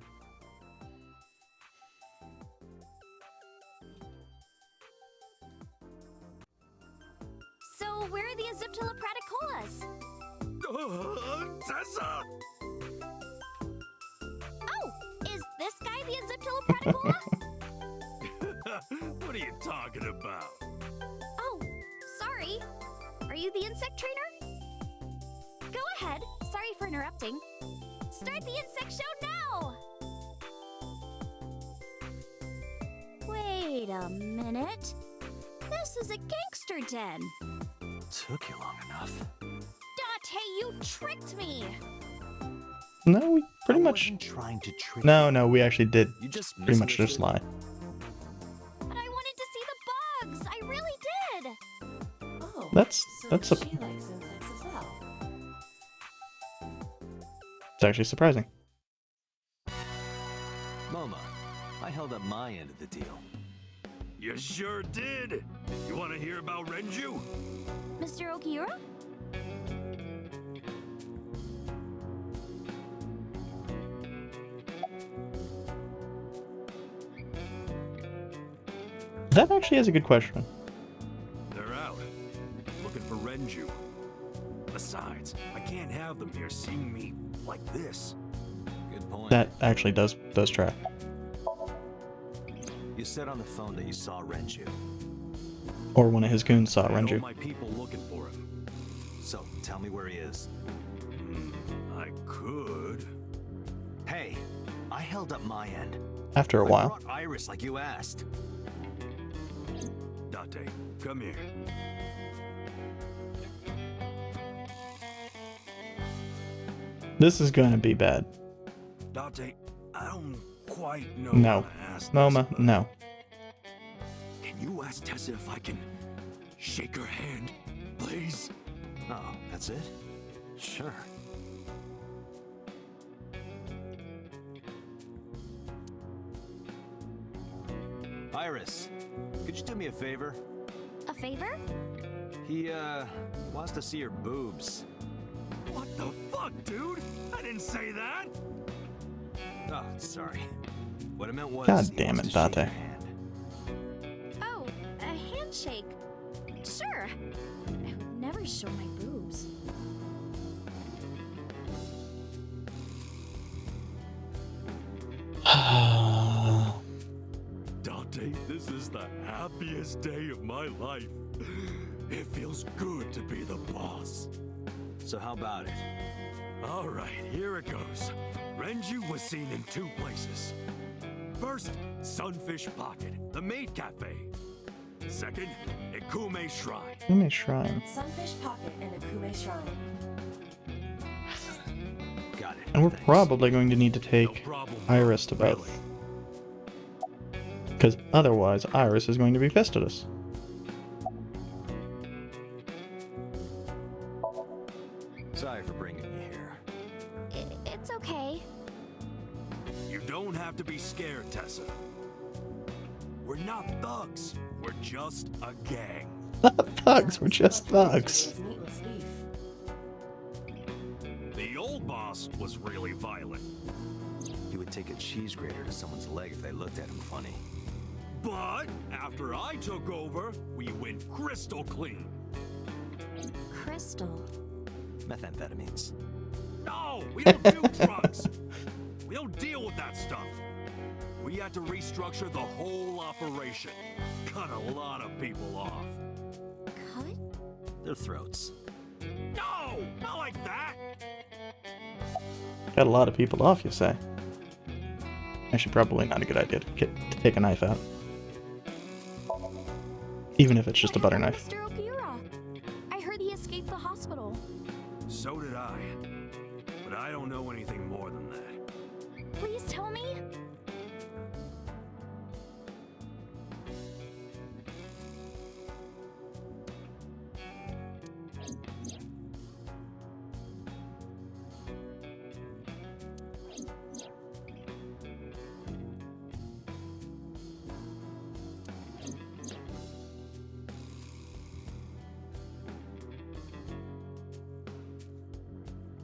[SPEAKER 11] So where are the Aziptila praticolas?
[SPEAKER 2] Tessa!
[SPEAKER 11] Oh, is this guy the Aziptila praticola?
[SPEAKER 14] What are you talking about?
[SPEAKER 11] Oh, sorry. Are you the insect trainer? Go ahead. Sorry for interrupting. Start the insect show now! Wait a minute. This is a gangster den.
[SPEAKER 2] Took you long enough.
[SPEAKER 11] Date, you tricked me!
[SPEAKER 1] No, we pretty
[SPEAKER 2] I
[SPEAKER 1] much...
[SPEAKER 2] wasn't trying to trick
[SPEAKER 1] No, we actually did
[SPEAKER 2] you. You just
[SPEAKER 1] pretty much just
[SPEAKER 2] misunderstood.
[SPEAKER 1] lie.
[SPEAKER 11] But I wanted to see the bugs! I really did!
[SPEAKER 3] Oh,
[SPEAKER 1] That's
[SPEAKER 3] so
[SPEAKER 1] a...
[SPEAKER 3] she likes insects as well.
[SPEAKER 1] It's actually surprising.
[SPEAKER 2] Moma, I held up my end of the deal.
[SPEAKER 14] You sure did. You want to hear about Renju?
[SPEAKER 11] Mr. Okiura?
[SPEAKER 1] That actually is a good question.
[SPEAKER 14] They're out, looking for Renju. Besides, I can't have them here seeing me like this.
[SPEAKER 2] Good point.
[SPEAKER 1] That actually does track.
[SPEAKER 2] You said on the phone that you saw Renju.
[SPEAKER 1] Or one of his goons saw
[SPEAKER 14] I had all
[SPEAKER 1] Renju.
[SPEAKER 14] my people looking for him.
[SPEAKER 2] So, tell me where he is.
[SPEAKER 9] I could.
[SPEAKER 2] Hey, I held up my end.
[SPEAKER 1] After a
[SPEAKER 2] I
[SPEAKER 1] while.
[SPEAKER 2] brought Iris like you asked.
[SPEAKER 9] Date, come here.
[SPEAKER 1] This is going to be bad.
[SPEAKER 9] Date, I don't quite know
[SPEAKER 1] No.
[SPEAKER 9] how to ask
[SPEAKER 1] Moma,
[SPEAKER 9] this,
[SPEAKER 1] no.
[SPEAKER 9] Can you ask Tessa if I can shake her hand, please?
[SPEAKER 2] Oh, that's it? Sure. Iris, could you do me a favor?
[SPEAKER 11] A favor?
[SPEAKER 2] He, wants to see your boobs.
[SPEAKER 9] What the fuck, dude? I didn't say that!
[SPEAKER 2] Oh, sorry. What I meant was...
[SPEAKER 1] God
[SPEAKER 2] he
[SPEAKER 1] damn
[SPEAKER 2] wants
[SPEAKER 1] it,
[SPEAKER 2] to shake
[SPEAKER 1] Date.
[SPEAKER 2] your hand.
[SPEAKER 11] Oh, a handshake. Sure. I would never show my boobs.
[SPEAKER 9] Dante, this is the happiest day of my life. It feels good to be the boss.
[SPEAKER 2] So how about it?
[SPEAKER 9] All right, here it goes. Renju was seen in 2 places. First, Sunfish Pocket, the maid cafe. Second, Ikume Shrine.
[SPEAKER 1] Kume Shrine.
[SPEAKER 3] Sunfish Pocket and Akume Shrine.
[SPEAKER 2] Got it.
[SPEAKER 1] And we're
[SPEAKER 2] Thanks.
[SPEAKER 1] probably going to need to take Iris to both. Because otherwise, Iris is going to be pissed at us.
[SPEAKER 2] Sorry for bringing you here.
[SPEAKER 11] It's okay.
[SPEAKER 9] You don't have to be scared, Tessa. We're not thugs. We're just a gang.
[SPEAKER 1] Thugs, we're just thugs.
[SPEAKER 3] His meatless beef.
[SPEAKER 9] The old boss was really violent.
[SPEAKER 2] He would take a cheese grater to someone's leg if they looked at him funny.
[SPEAKER 9] But after I took over, we went crystal clean.
[SPEAKER 11] Crystal.
[SPEAKER 2] Methamphetamines.
[SPEAKER 9] No, we don't do drugs. We don't deal with that stuff. We had to restructure the whole operation. Cut a lot of people off.
[SPEAKER 11] Cut?
[SPEAKER 2] Their throats.
[SPEAKER 9] No, not like that.
[SPEAKER 1] Got a lot of people off, you say? Actually, probably not a good idea to take a knife out. Even if it's just a butter knife.
[SPEAKER 11] Mr. Okura. I heard he escaped the hospital.
[SPEAKER 9] So did I. But I don't know anything more than that.
[SPEAKER 11] Please tell me.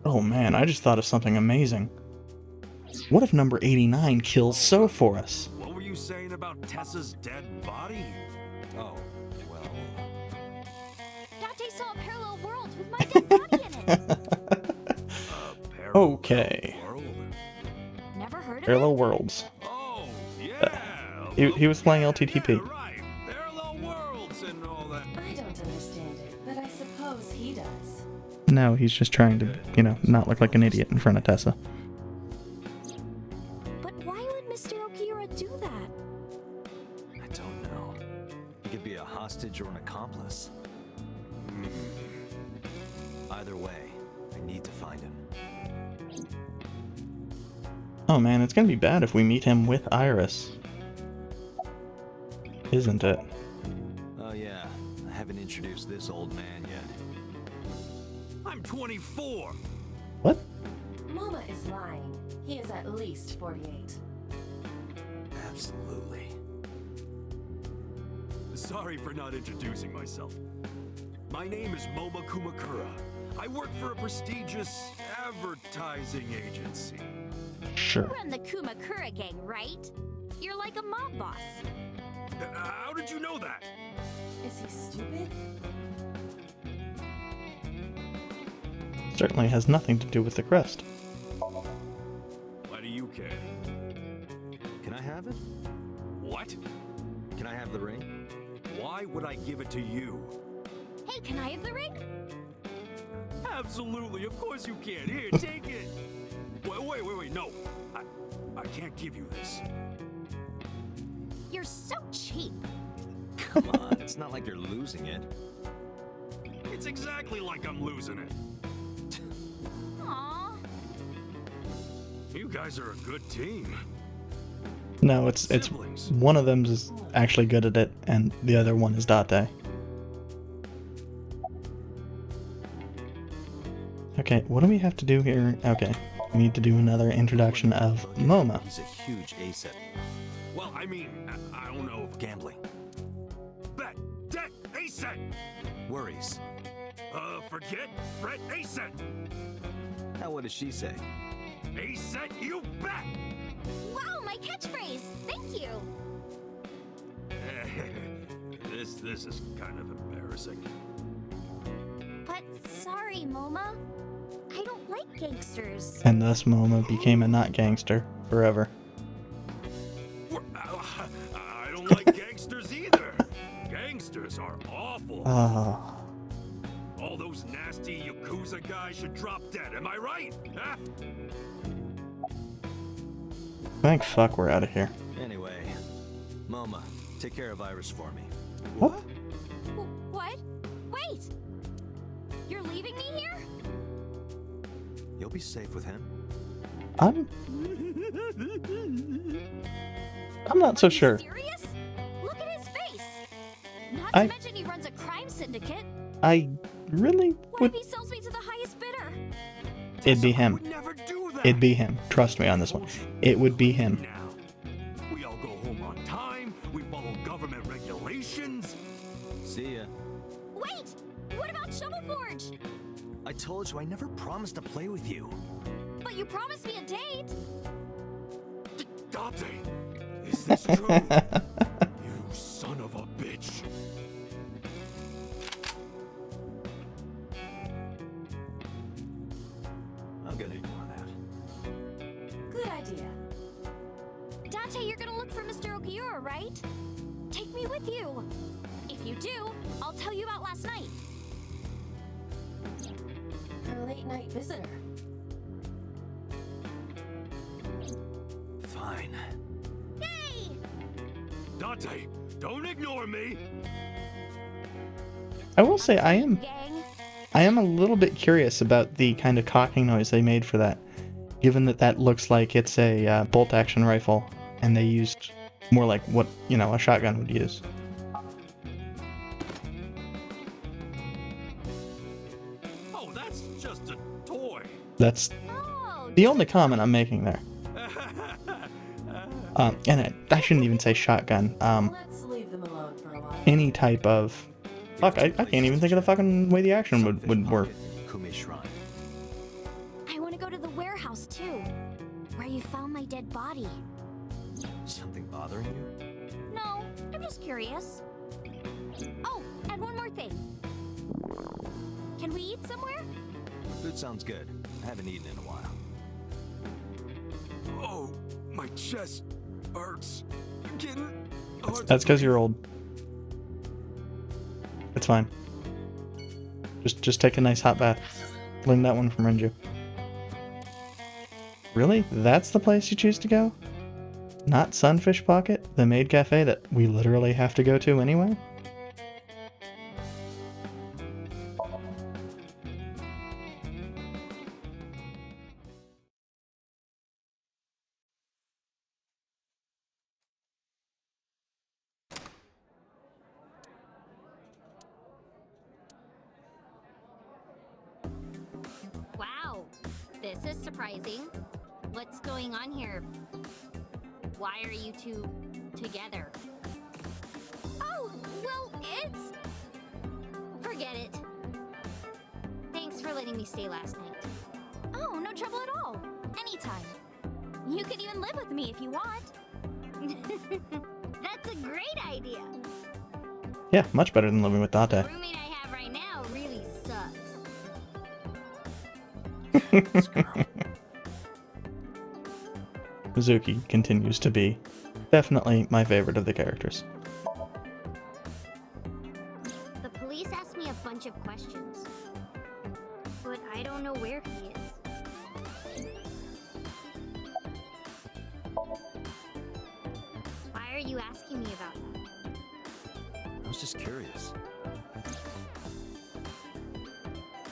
[SPEAKER 1] Oh man, I just thought of something amazing. What if number 89 kills So for us?
[SPEAKER 9] What were you saying about Tessa's dead body?
[SPEAKER 2] Oh, well...
[SPEAKER 11] Date saw a parallel world with my dead body in it.
[SPEAKER 1] Okay.
[SPEAKER 9] World?
[SPEAKER 11] Never heard of it?
[SPEAKER 1] Parallel Worlds.
[SPEAKER 9] Oh, yeah.
[SPEAKER 1] He was playing LTTP.
[SPEAKER 9] Yeah, right. Parallel worlds and all that.
[SPEAKER 3] I don't understand it, but I suppose he does.
[SPEAKER 1] No, he's just trying to, you know, not look like an idiot in front of Tessa.
[SPEAKER 11] But why would Mr. Okura do that?
[SPEAKER 2] I don't know. He could be a hostage or an accomplice. Either way, I need to find him.
[SPEAKER 1] Oh man, it's gonna be bad if we meet him with Iris. Isn't it?
[SPEAKER 2] Oh yeah, I haven't introduced this old man yet.
[SPEAKER 9] I'm 24.
[SPEAKER 1] What?
[SPEAKER 3] Mama is lying. He is at least 48.
[SPEAKER 2] Absolutely.
[SPEAKER 9] Sorry for not introducing myself. My name is Moma Kumakura. I work for a prestigious advertising agency.
[SPEAKER 1] Sure.
[SPEAKER 11] You run the Kumakura gang, right? You're like a mob boss.
[SPEAKER 9] How did you know that?
[SPEAKER 3] Is he stupid?
[SPEAKER 1] Certainly has nothing to do with the crest.
[SPEAKER 9] Why do you care?
[SPEAKER 2] Can I have it?
[SPEAKER 9] What?
[SPEAKER 2] Can I have the ring?
[SPEAKER 9] Why would I give it to you?
[SPEAKER 11] Hey, can I have the ring?
[SPEAKER 16] Absolutely, of course you can. Here, take it. Wait, no. I can't give you this.
[SPEAKER 11] You're so cheap.
[SPEAKER 2] Come on, it's not like you're losing it.
[SPEAKER 16] It's exactly like I'm losing it.
[SPEAKER 11] Aww.
[SPEAKER 16] You guys are a good team.
[SPEAKER 1] No, it's one of them is actually good at it, and the other one is Date. Okay, what do we have to do here? Okay, we need to do another introduction of MoMA.
[SPEAKER 2] He's a huge asset.
[SPEAKER 16] Well, I mean, I don't know if
[SPEAKER 2] Gambling.
[SPEAKER 16] bet, debt, asset.
[SPEAKER 2] Worries.
[SPEAKER 16] Forget, fret, asset.
[SPEAKER 2] Now what does she say?
[SPEAKER 16] Asset, you bet.
[SPEAKER 11] Wow, my catchphrase. Thank you.
[SPEAKER 16] This is kind of embarrassing.
[SPEAKER 11] But sorry, MoMA. I don't like gangsters.
[SPEAKER 1] And thus MoMA became a not gangster forever.
[SPEAKER 16] I don't like gangsters either. Gangsters are awful. All those nasty Yakuza guys should drop dead, am I right? Huh?
[SPEAKER 1] Thank fuck we're out of here.
[SPEAKER 2] Anyway, MoMA, take care of Iris for me.
[SPEAKER 1] What?
[SPEAKER 11] What? Wait! You're leaving me here?
[SPEAKER 2] You'll be safe with him.
[SPEAKER 1] I'm not so sure.
[SPEAKER 11] Serious? Look at his face. Not
[SPEAKER 1] I-
[SPEAKER 11] to mention he runs a crime syndicate.
[SPEAKER 1] I really
[SPEAKER 11] What
[SPEAKER 1] would.
[SPEAKER 11] if he sells me to the highest bidder?
[SPEAKER 1] It'd be him. It'd be him. Trust me on this one. It would be him.
[SPEAKER 16] We all go home on time. We follow government regulations.
[SPEAKER 2] See ya.
[SPEAKER 11] Wait! What about Shovel Forge?
[SPEAKER 2] I told you I never promised to play with you.
[SPEAKER 11] But you promised me a date.
[SPEAKER 16] Date, is this true? You son of a bitch.
[SPEAKER 2] I'm gonna ignore that.
[SPEAKER 3] Good idea.
[SPEAKER 11] Dante, you're gonna look for Mr. Okiura, right? Take me with you. If you do, I'll tell you about last night.
[SPEAKER 3] Her late night visitor.
[SPEAKER 2] Fine.
[SPEAKER 11] Yay!
[SPEAKER 16] Dante, don't ignore me.
[SPEAKER 1] I will say I am
[SPEAKER 11] Gang.
[SPEAKER 1] a little bit curious about the kind of cocking noise they made for that, given that that looks like it's a bolt action rifle, and they used more like what a shotgun would use.
[SPEAKER 16] Oh, that's just a toy.
[SPEAKER 1] That's
[SPEAKER 11] Oh,
[SPEAKER 1] the only comment I'm making there. And I shouldn't even say shotgun.
[SPEAKER 3] Let's leave them alone for a while.
[SPEAKER 1] Any type of. Fuck, I can't even think of the fucking way the action would work.
[SPEAKER 2] Kume Shrine.
[SPEAKER 11] I want to go to the warehouse too, where you found my dead body.
[SPEAKER 2] Something bothering you?
[SPEAKER 11] No, I'm just curious. Oh, and one more thing. Can we eat somewhere?
[SPEAKER 2] Food sounds good. I haven't eaten in a while.
[SPEAKER 16] Oh, my chest hurts.
[SPEAKER 1] That's because you're old. It's fine. Just take a nice hot bath. Learn that one from Renju. Really? That's the place you choose to go? Not Sunfish Pocket, the maid cafe that we literally have to go to anyway?
[SPEAKER 11] Wow, this is surprising. What's going on here? Why are you two together? Oh, well, it's... Forget it. Thanks for letting me stay last night. Oh, no trouble at all. Anytime. You can even live with me if you want. That's a great idea.
[SPEAKER 1] Yeah, much better than living with Date.
[SPEAKER 11] The roommate I have right now really sucks.
[SPEAKER 1] Mizuki continues to be definitely my favorite of the characters.
[SPEAKER 11] The police asked me a bunch of questions, but
[SPEAKER 17] I don't know where he is. Why are you asking me about that?
[SPEAKER 2] I was just curious.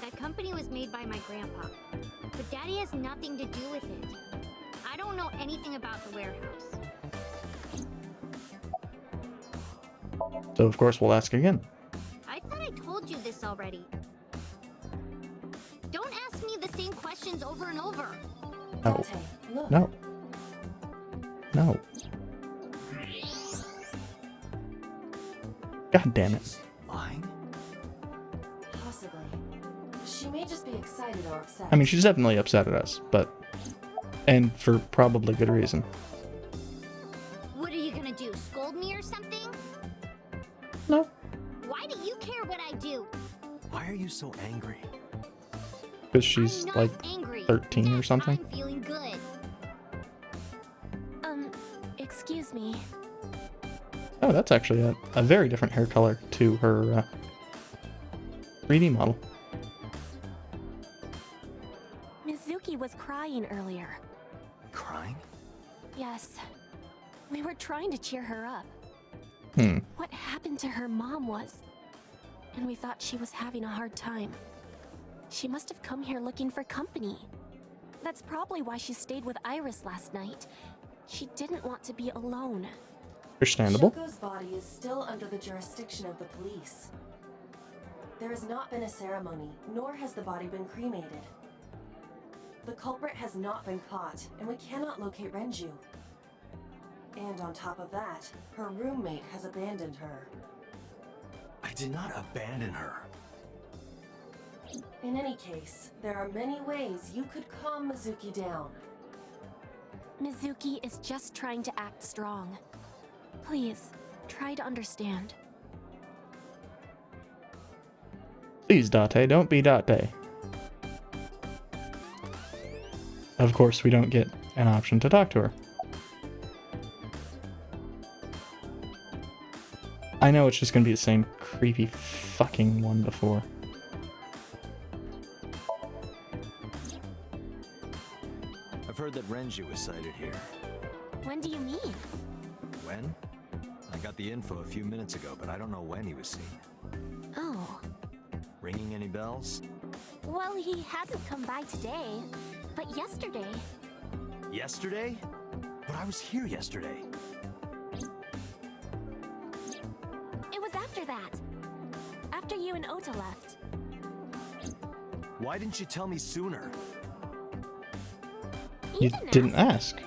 [SPEAKER 17] That company was made by my grandpa, but Daddy has nothing to do with it. I don't know anything about the warehouse.
[SPEAKER 1] So of course we'll ask again.
[SPEAKER 17] I thought I told you this already. Don't ask me the same questions over and over.
[SPEAKER 1] No. No. No. God damn it.
[SPEAKER 2] Lying?
[SPEAKER 12] Possibly. She may just be excited or upset.
[SPEAKER 1] I mean, she's definitely upset at us, but... And for probably good reason.
[SPEAKER 17] What are you gonna do? Scold me or something?
[SPEAKER 1] No.
[SPEAKER 17] Why do you care what I do?
[SPEAKER 2] Why are you so angry?
[SPEAKER 1] Because she's like
[SPEAKER 17] angry.
[SPEAKER 1] 13 or something.
[SPEAKER 17] I'm feeling good.
[SPEAKER 12] Excuse me.
[SPEAKER 1] Oh, that's actually a very different hair color to her 3D model.
[SPEAKER 12] Mizuki was crying earlier.
[SPEAKER 2] Crying?
[SPEAKER 12] Yes. We were trying to cheer her up.
[SPEAKER 1] Hmm.
[SPEAKER 12] What happened to her mom was... And we thought she was having a hard time. She must have come here looking for company. That's probably why she stayed with Iris last night. She didn't want to be alone.
[SPEAKER 1] Understandable.
[SPEAKER 12] Shoko's body is still under the jurisdiction of the police. There has not been a ceremony, nor has the body been cremated. The culprit has not been caught, and we cannot locate Renju. And on top of that, her roommate has abandoned her.
[SPEAKER 2] I did not abandon her.
[SPEAKER 12] In any case, there are many ways you could calm Mizuki down. Mizuki is just trying to act strong. Please, try to understand.
[SPEAKER 1] Please, Date, don't be Date. Of course, we don't get an option to talk to her. I know it's just gonna be the same creepy fucking one before.
[SPEAKER 2] I've heard that Renju was sighted here.
[SPEAKER 12] When do you mean?
[SPEAKER 2] When? I got the info a few minutes ago, but I don't know when he was seen.
[SPEAKER 12] Oh.
[SPEAKER 2] Ringing any bells?
[SPEAKER 12] Well, he hasn't come by today, but yesterday.
[SPEAKER 2] Yesterday? But I was here yesterday.
[SPEAKER 12] It was after that. After you and Ota left.
[SPEAKER 2] Why didn't you tell me sooner?
[SPEAKER 1] You didn't ask.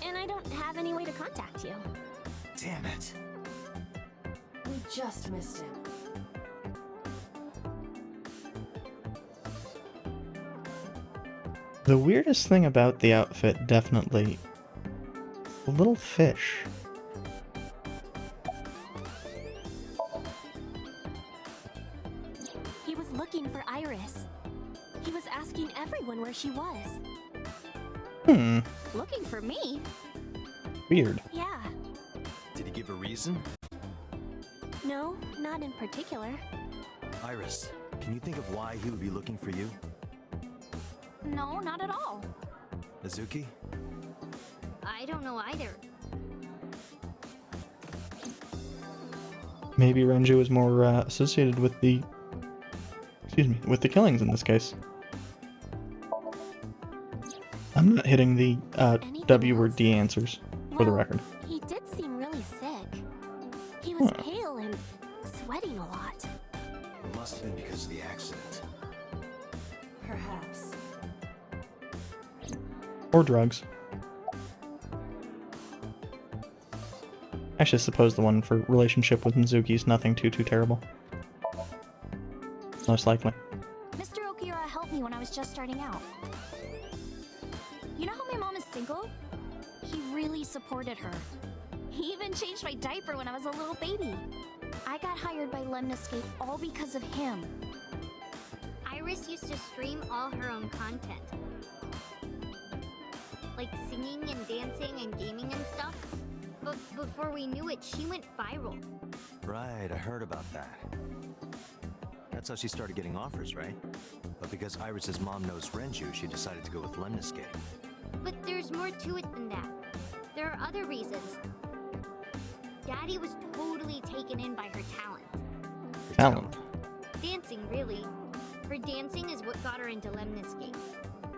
[SPEAKER 12] And I don't have any way to contact you.
[SPEAKER 2] Damn it.
[SPEAKER 12] We just missed him.
[SPEAKER 1] The weirdest thing about the outfit, definitely, a little fish.
[SPEAKER 12] He was looking for Iris. He was asking everyone where she was.
[SPEAKER 1] Hmm.
[SPEAKER 17] Looking for me?
[SPEAKER 1] Weird.
[SPEAKER 12] Yeah.
[SPEAKER 2] Did he give a reason?
[SPEAKER 12] No, not in particular.
[SPEAKER 2] Iris, can you think of why he would be looking for you?
[SPEAKER 17] No, not at all.
[SPEAKER 2] Mizuki?
[SPEAKER 17] I don't know either.
[SPEAKER 1] Maybe Renju is more associated with the... Excuse me, with the killings in this case. I'm not hitting the W or D answers, for the record.
[SPEAKER 12] He did seem really sick. He was pale and sweating a lot.
[SPEAKER 2] It must have been because of the accident.
[SPEAKER 12] Perhaps.
[SPEAKER 1] Or drugs. I should suppose the one for relationship with Mizuki is nothing too terrible. Most likely.
[SPEAKER 11] Mr. Okiura helped me when I was just starting out. You know how my mom is single? He really supported her. He even changed my diaper when I was a little baby. I got hired by Lemniscape all because of him.
[SPEAKER 17] Iris used to stream all her own content. Like singing and dancing and gaming and stuff. But before we knew it, she went viral.
[SPEAKER 2] Right, I heard about that. That That's how she started getting offers, right? But because Iris's mom knows Renju, she decided to go with Lemniscate.
[SPEAKER 17] But there's more to it than that. There are other reasons. Daddy was totally taken in by her talent.
[SPEAKER 1] Talent.
[SPEAKER 17] Dancing, really. Her dancing is what got her into Lemniscate.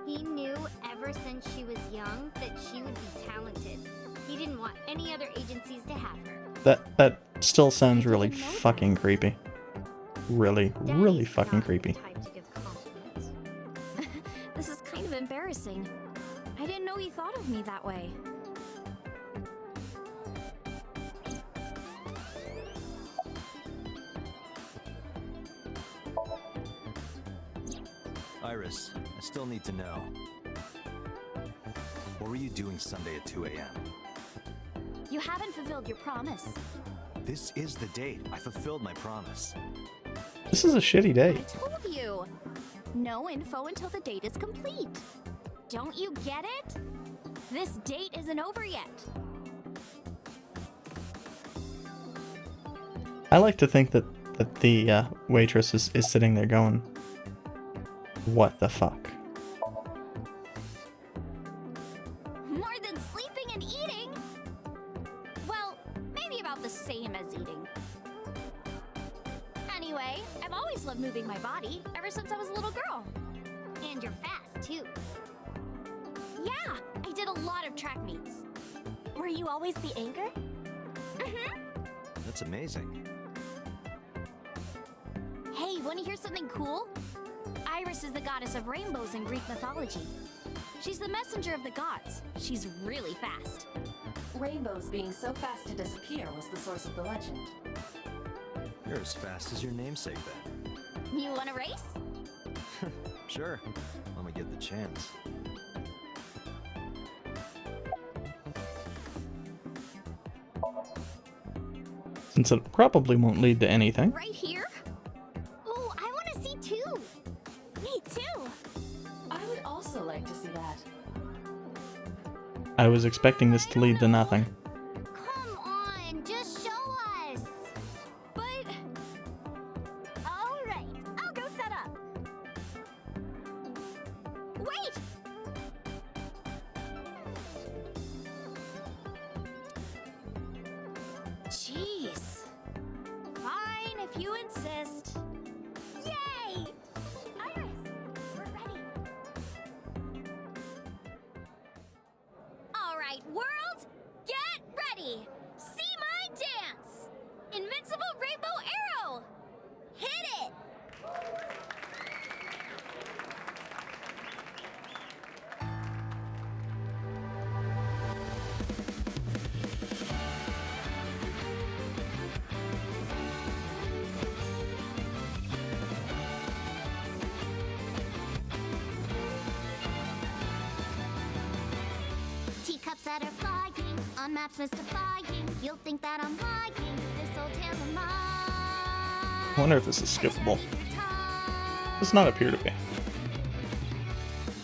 [SPEAKER 17] He knew ever since she was young that she would be talented. He didn't want any other agencies to have her.
[SPEAKER 1] That still sounds really fucking creepy. Really, really fucking creepy.
[SPEAKER 11] This is kind of embarrassing. I didn't know he thought of me that way.
[SPEAKER 2] Iris, I still need to know. What were you doing Sunday at 2 a.m.?
[SPEAKER 11] You haven't fulfilled your promise.
[SPEAKER 2] This is the date. I fulfilled my promise.
[SPEAKER 1] This is a shitty day.
[SPEAKER 11] I told you. No info until the date is complete. Don't you get it? This date isn't over yet.
[SPEAKER 1] I like to think that the waitress is sitting there going, what the fuck?
[SPEAKER 11] More than sleeping and eating? Well, maybe about the same as eating. Anyway, I've always loved moving my body, ever since I was a little girl.
[SPEAKER 17] And you're fast, too.
[SPEAKER 11] Yeah, I did a lot of track meets. Were you always the anchor? Mm-hmm.
[SPEAKER 2] That's amazing.
[SPEAKER 11] Hey, wanna hear something cool? Iris is the goddess of rainbows in Greek mythology. She's the messenger of the gods. She's really fast.
[SPEAKER 12] Rainbows being so fast to disappear was the source of the legend.
[SPEAKER 2] You're as fast as your namesake then.
[SPEAKER 11] You wanna race?
[SPEAKER 2] Sure, when we get the chance.
[SPEAKER 1] Since it probably won't lead to anything.
[SPEAKER 11] Right here? Oh, I wanna see too. Me too.
[SPEAKER 12] I would also like to see that.
[SPEAKER 1] I was expecting this to lead to nothing.
[SPEAKER 17] Come on, just show us.
[SPEAKER 11] But... Alright, I'll go set up. Wait! Jeez. Fine, if you insist. Yay! Iris, we're ready.
[SPEAKER 17] Alright, world, get ready. See my dance. Invincible Rainbow Arrow. Hit it. Teacups that are flying, on maps mystifying. You'll think that I'm lying. This old tale of mine.
[SPEAKER 1] I wonder if this is skippable. Does not appear to be.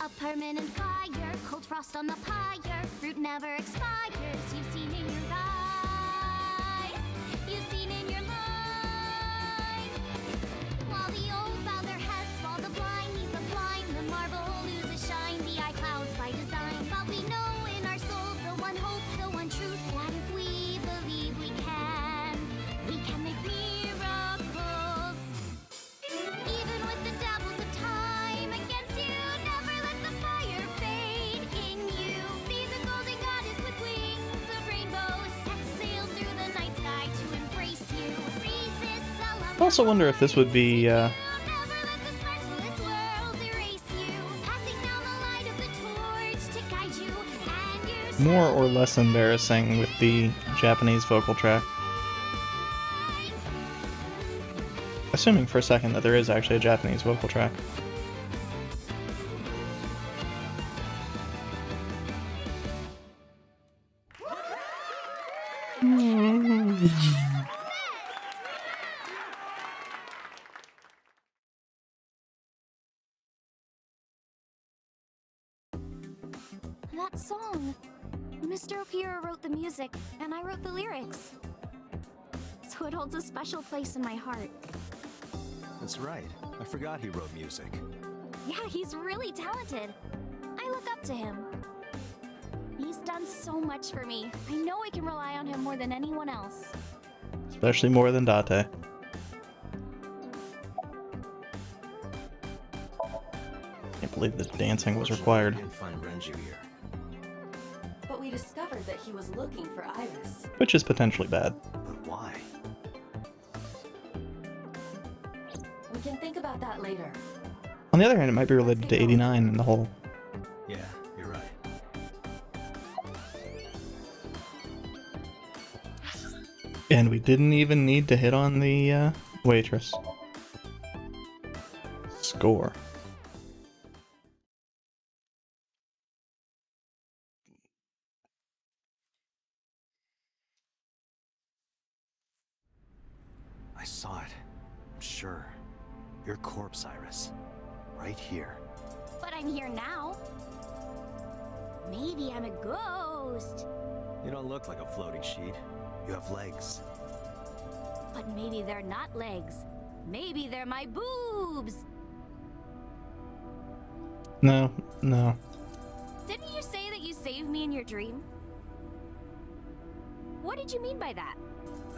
[SPEAKER 17] A permanent fire, cold frost on the pyre. Fruit never expires. You've seen in your eyes. You've seen in your mind. While the old bow their heads, while the blind meet the blind, the marble loses shine. The eye clouds by design. But we know in our soul the one hope, the one truth. That if we believe we can make miracles. Even with the devils of time against you, never let the fire fade in you. See the golden goddess with wings of rainbows set sail through the night sky to embrace you. Resist
[SPEAKER 1] I also wonder if this would be
[SPEAKER 17] never let the sparks of this world erase you. Passing down the light of the torch to guide you and your
[SPEAKER 1] more or less embarrassing with the Japanese vocal track. Assuming for a second that there is actually a Japanese vocal track.
[SPEAKER 11] That song. Mr. Okira wrote the music, and I wrote the lyrics. So it holds a special place in my heart.
[SPEAKER 2] That's right. I forgot he wrote music.
[SPEAKER 17] Yeah, he's really talented. I look up to him. He's done so much for me. I know I can rely on him more than anyone else.
[SPEAKER 1] Especially more than Date. Can't believe that dancing was required.
[SPEAKER 2] Didn't find Renju here.
[SPEAKER 12] But we discovered that he was looking for Iris.
[SPEAKER 1] Which is potentially bad.
[SPEAKER 2] But why?
[SPEAKER 12] We can think about that later.
[SPEAKER 1] On the other hand, it might be related to 89 and the whole...
[SPEAKER 2] Yeah, you're right.
[SPEAKER 1] And we didn't even need to hit on the waitress. Score.
[SPEAKER 2] I saw it. I'm sure. Your corpse, Iris. Right here.
[SPEAKER 17] But I'm here now. Maybe I'm a ghost.
[SPEAKER 2] You don't look like a floating sheet. You have legs.
[SPEAKER 17] But maybe they're not legs. Maybe they're my boobs.
[SPEAKER 1] No, no.
[SPEAKER 17] Didn't you say that you saved me in your dream? What did you mean by that?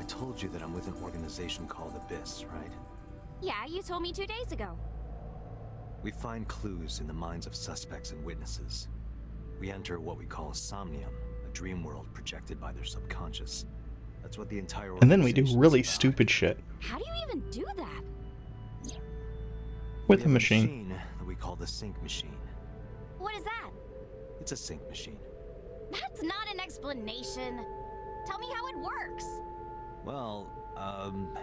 [SPEAKER 2] I told you that I'm with an organization called Abyss, right?
[SPEAKER 17] Yeah, you told me 2 days ago.
[SPEAKER 2] We find clues in the minds of suspects and witnesses. We enter what we call Somnium, a dream world projected by their subconscious. That's what the entire
[SPEAKER 1] And then we do
[SPEAKER 2] organization
[SPEAKER 1] really
[SPEAKER 2] is about.
[SPEAKER 1] stupid shit.
[SPEAKER 17] How do you even do that?
[SPEAKER 1] With
[SPEAKER 2] We
[SPEAKER 1] a
[SPEAKER 2] have
[SPEAKER 1] machine.
[SPEAKER 2] that we call the sync machine.
[SPEAKER 17] What is that?
[SPEAKER 2] It's a sync machine.
[SPEAKER 17] That's not an explanation. Tell me how it works.
[SPEAKER 2] Well,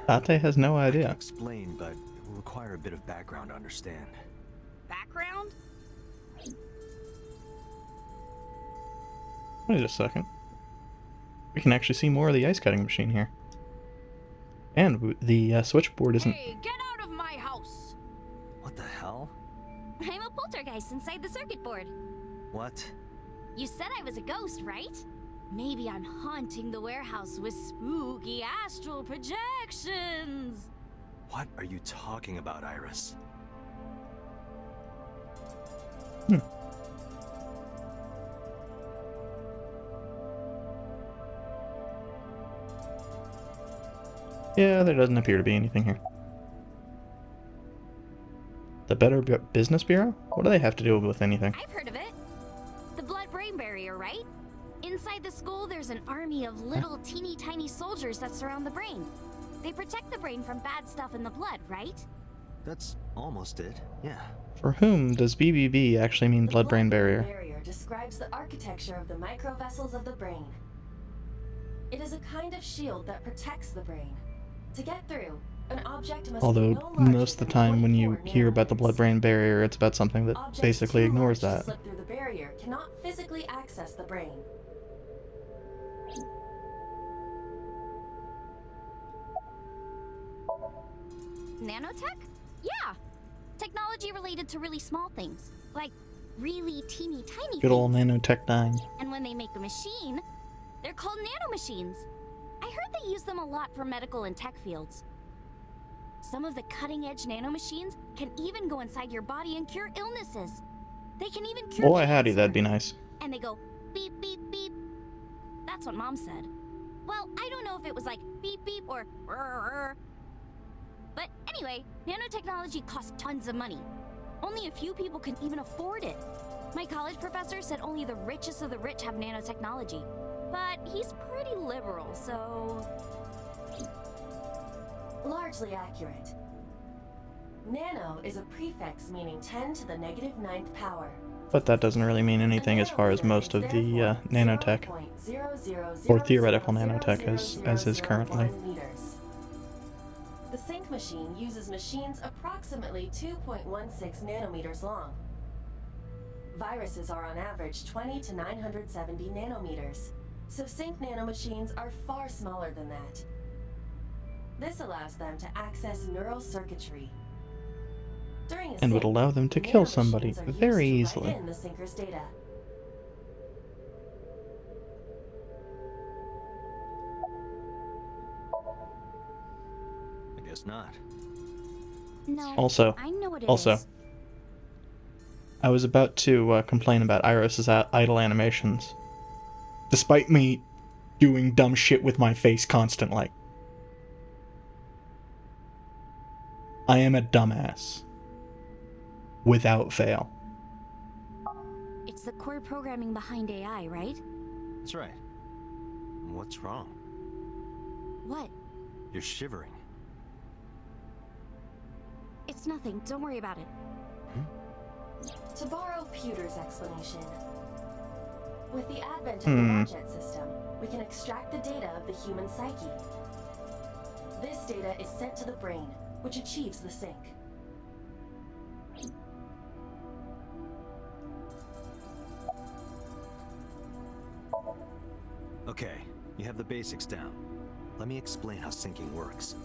[SPEAKER 1] Date has no
[SPEAKER 2] I can
[SPEAKER 1] idea.
[SPEAKER 2] explain, but it will require a bit of background to understand.
[SPEAKER 17] Background?
[SPEAKER 1] Wait a second. We can actually see more of the ice cutting machine here. And the switchboard isn't...
[SPEAKER 17] Hey, get out of my house!
[SPEAKER 2] What the hell?
[SPEAKER 17] I'm a poltergeist inside the circuit board.
[SPEAKER 2] What?
[SPEAKER 17] You said I was a ghost, right? Maybe I'm haunting the warehouse with spooky astral projections.
[SPEAKER 2] What are you talking about, Iris?
[SPEAKER 1] Yeah, there doesn't appear to be anything here. The Better Business Bureau? What do they have to do with anything?
[SPEAKER 17] I've heard of it. The blood-brain barrier, right? Inside the skull, there's an army of little teeny tiny soldiers that surround the brain. They protect the brain from bad stuff in the blood, right?
[SPEAKER 2] That's almost it, yeah.
[SPEAKER 1] For whom does BBB actually mean blood-brain barrier?
[SPEAKER 12] Barrier describes the architecture of the microvessels of the brain. It is a kind of shield that protects the brain. To get through, an object must
[SPEAKER 1] Although
[SPEAKER 12] be no larger
[SPEAKER 1] most of the
[SPEAKER 12] than
[SPEAKER 1] time when you
[SPEAKER 12] 0.4
[SPEAKER 1] hear about the
[SPEAKER 12] nanometers.
[SPEAKER 1] blood-brain barrier, it's about something that
[SPEAKER 12] Objects
[SPEAKER 1] basically
[SPEAKER 12] too
[SPEAKER 1] ignores
[SPEAKER 12] large to
[SPEAKER 1] that.
[SPEAKER 12] slip through the barrier cannot physically access the brain.
[SPEAKER 17] Nanotech? Yeah. Technology related to really small things. Like really teeny tiny
[SPEAKER 1] Good old
[SPEAKER 17] things.
[SPEAKER 1] Nanotech 9.
[SPEAKER 17] And when they make a machine, they're called nanomachines. I heard they use them a lot for medical and tech fields. Some of the cutting-edge nanomachines can even go inside your body and cure illnesses. They can even cure
[SPEAKER 1] Boy, howdy,
[SPEAKER 17] cancer.
[SPEAKER 1] that'd be nice.
[SPEAKER 17] And they go beep, beep, beep. That's what Mom said. Well, I don't know if it was like beep, beep or rrr. But anyway, nanotechnology costs tons of money. Only a few people can even afford it. My college professor said only the richest of the rich have nanotechnology. But he's pretty liberal, so...
[SPEAKER 12] Largely accurate. Nano is a prefix meaning 10 to the negative 9th power.
[SPEAKER 1] But that doesn't really mean anything as far as most of the nanotech, or theoretical nanotech as is currently.
[SPEAKER 12] Meters. The sync machine uses machines approximately 2.16 nanometers long. Viruses are on average 20 to 970 nanometers, so sync nanomachines are far smaller than that. This allows them to access neural circuitry. During a
[SPEAKER 1] And would
[SPEAKER 12] sync,
[SPEAKER 1] allow them to kill somebody
[SPEAKER 12] nanomachines are used
[SPEAKER 1] very
[SPEAKER 12] to write
[SPEAKER 1] easily.
[SPEAKER 12] in the syncer's data.
[SPEAKER 2] I guess not.
[SPEAKER 11] No,
[SPEAKER 1] Also,
[SPEAKER 11] I know what it
[SPEAKER 1] also,
[SPEAKER 11] is.
[SPEAKER 1] I was about to complain about Iris's idle animations, despite me doing dumb shit with my face constantly. I am a dumbass. Without fail.
[SPEAKER 11] It's the core programming behind AI, right?
[SPEAKER 2] That's right. What's wrong?
[SPEAKER 11] What?
[SPEAKER 2] You're shivering.
[SPEAKER 11] It's nothing. Don't worry about it.
[SPEAKER 12] To borrow Pewter's explanation, with the advent of the Wadjet system, we can extract the data of the human psyche. This data is sent to the brain, which achieves the sync.
[SPEAKER 2] Okay, you have the basics down. Let me explain how syncing works.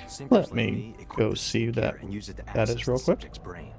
[SPEAKER 2] Syncers
[SPEAKER 1] Let
[SPEAKER 2] like
[SPEAKER 1] me
[SPEAKER 2] equip
[SPEAKER 1] go
[SPEAKER 2] the
[SPEAKER 1] see
[SPEAKER 2] sync
[SPEAKER 1] that
[SPEAKER 2] gear and use it to
[SPEAKER 1] that
[SPEAKER 2] access
[SPEAKER 1] is real
[SPEAKER 2] the
[SPEAKER 1] quick.
[SPEAKER 2] subject's brain.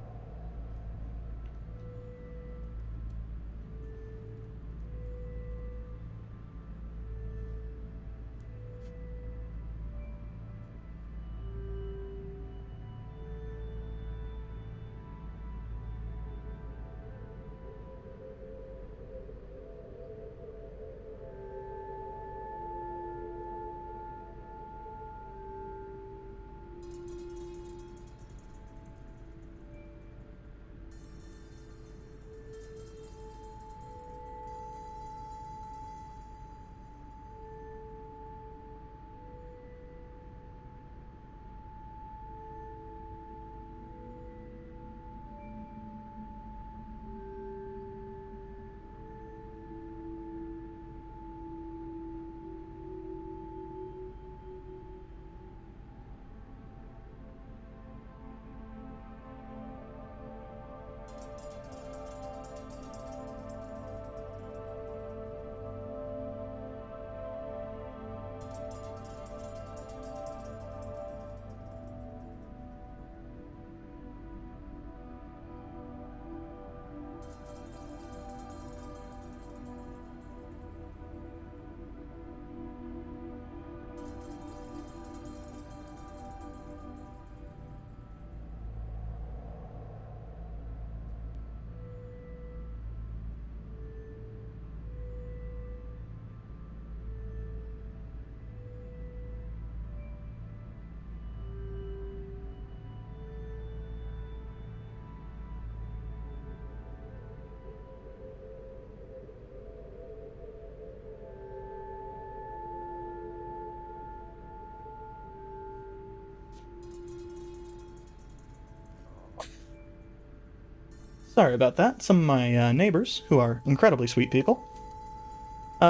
[SPEAKER 1] Sorry about that. Some of my neighbors, who are incredibly sweet people,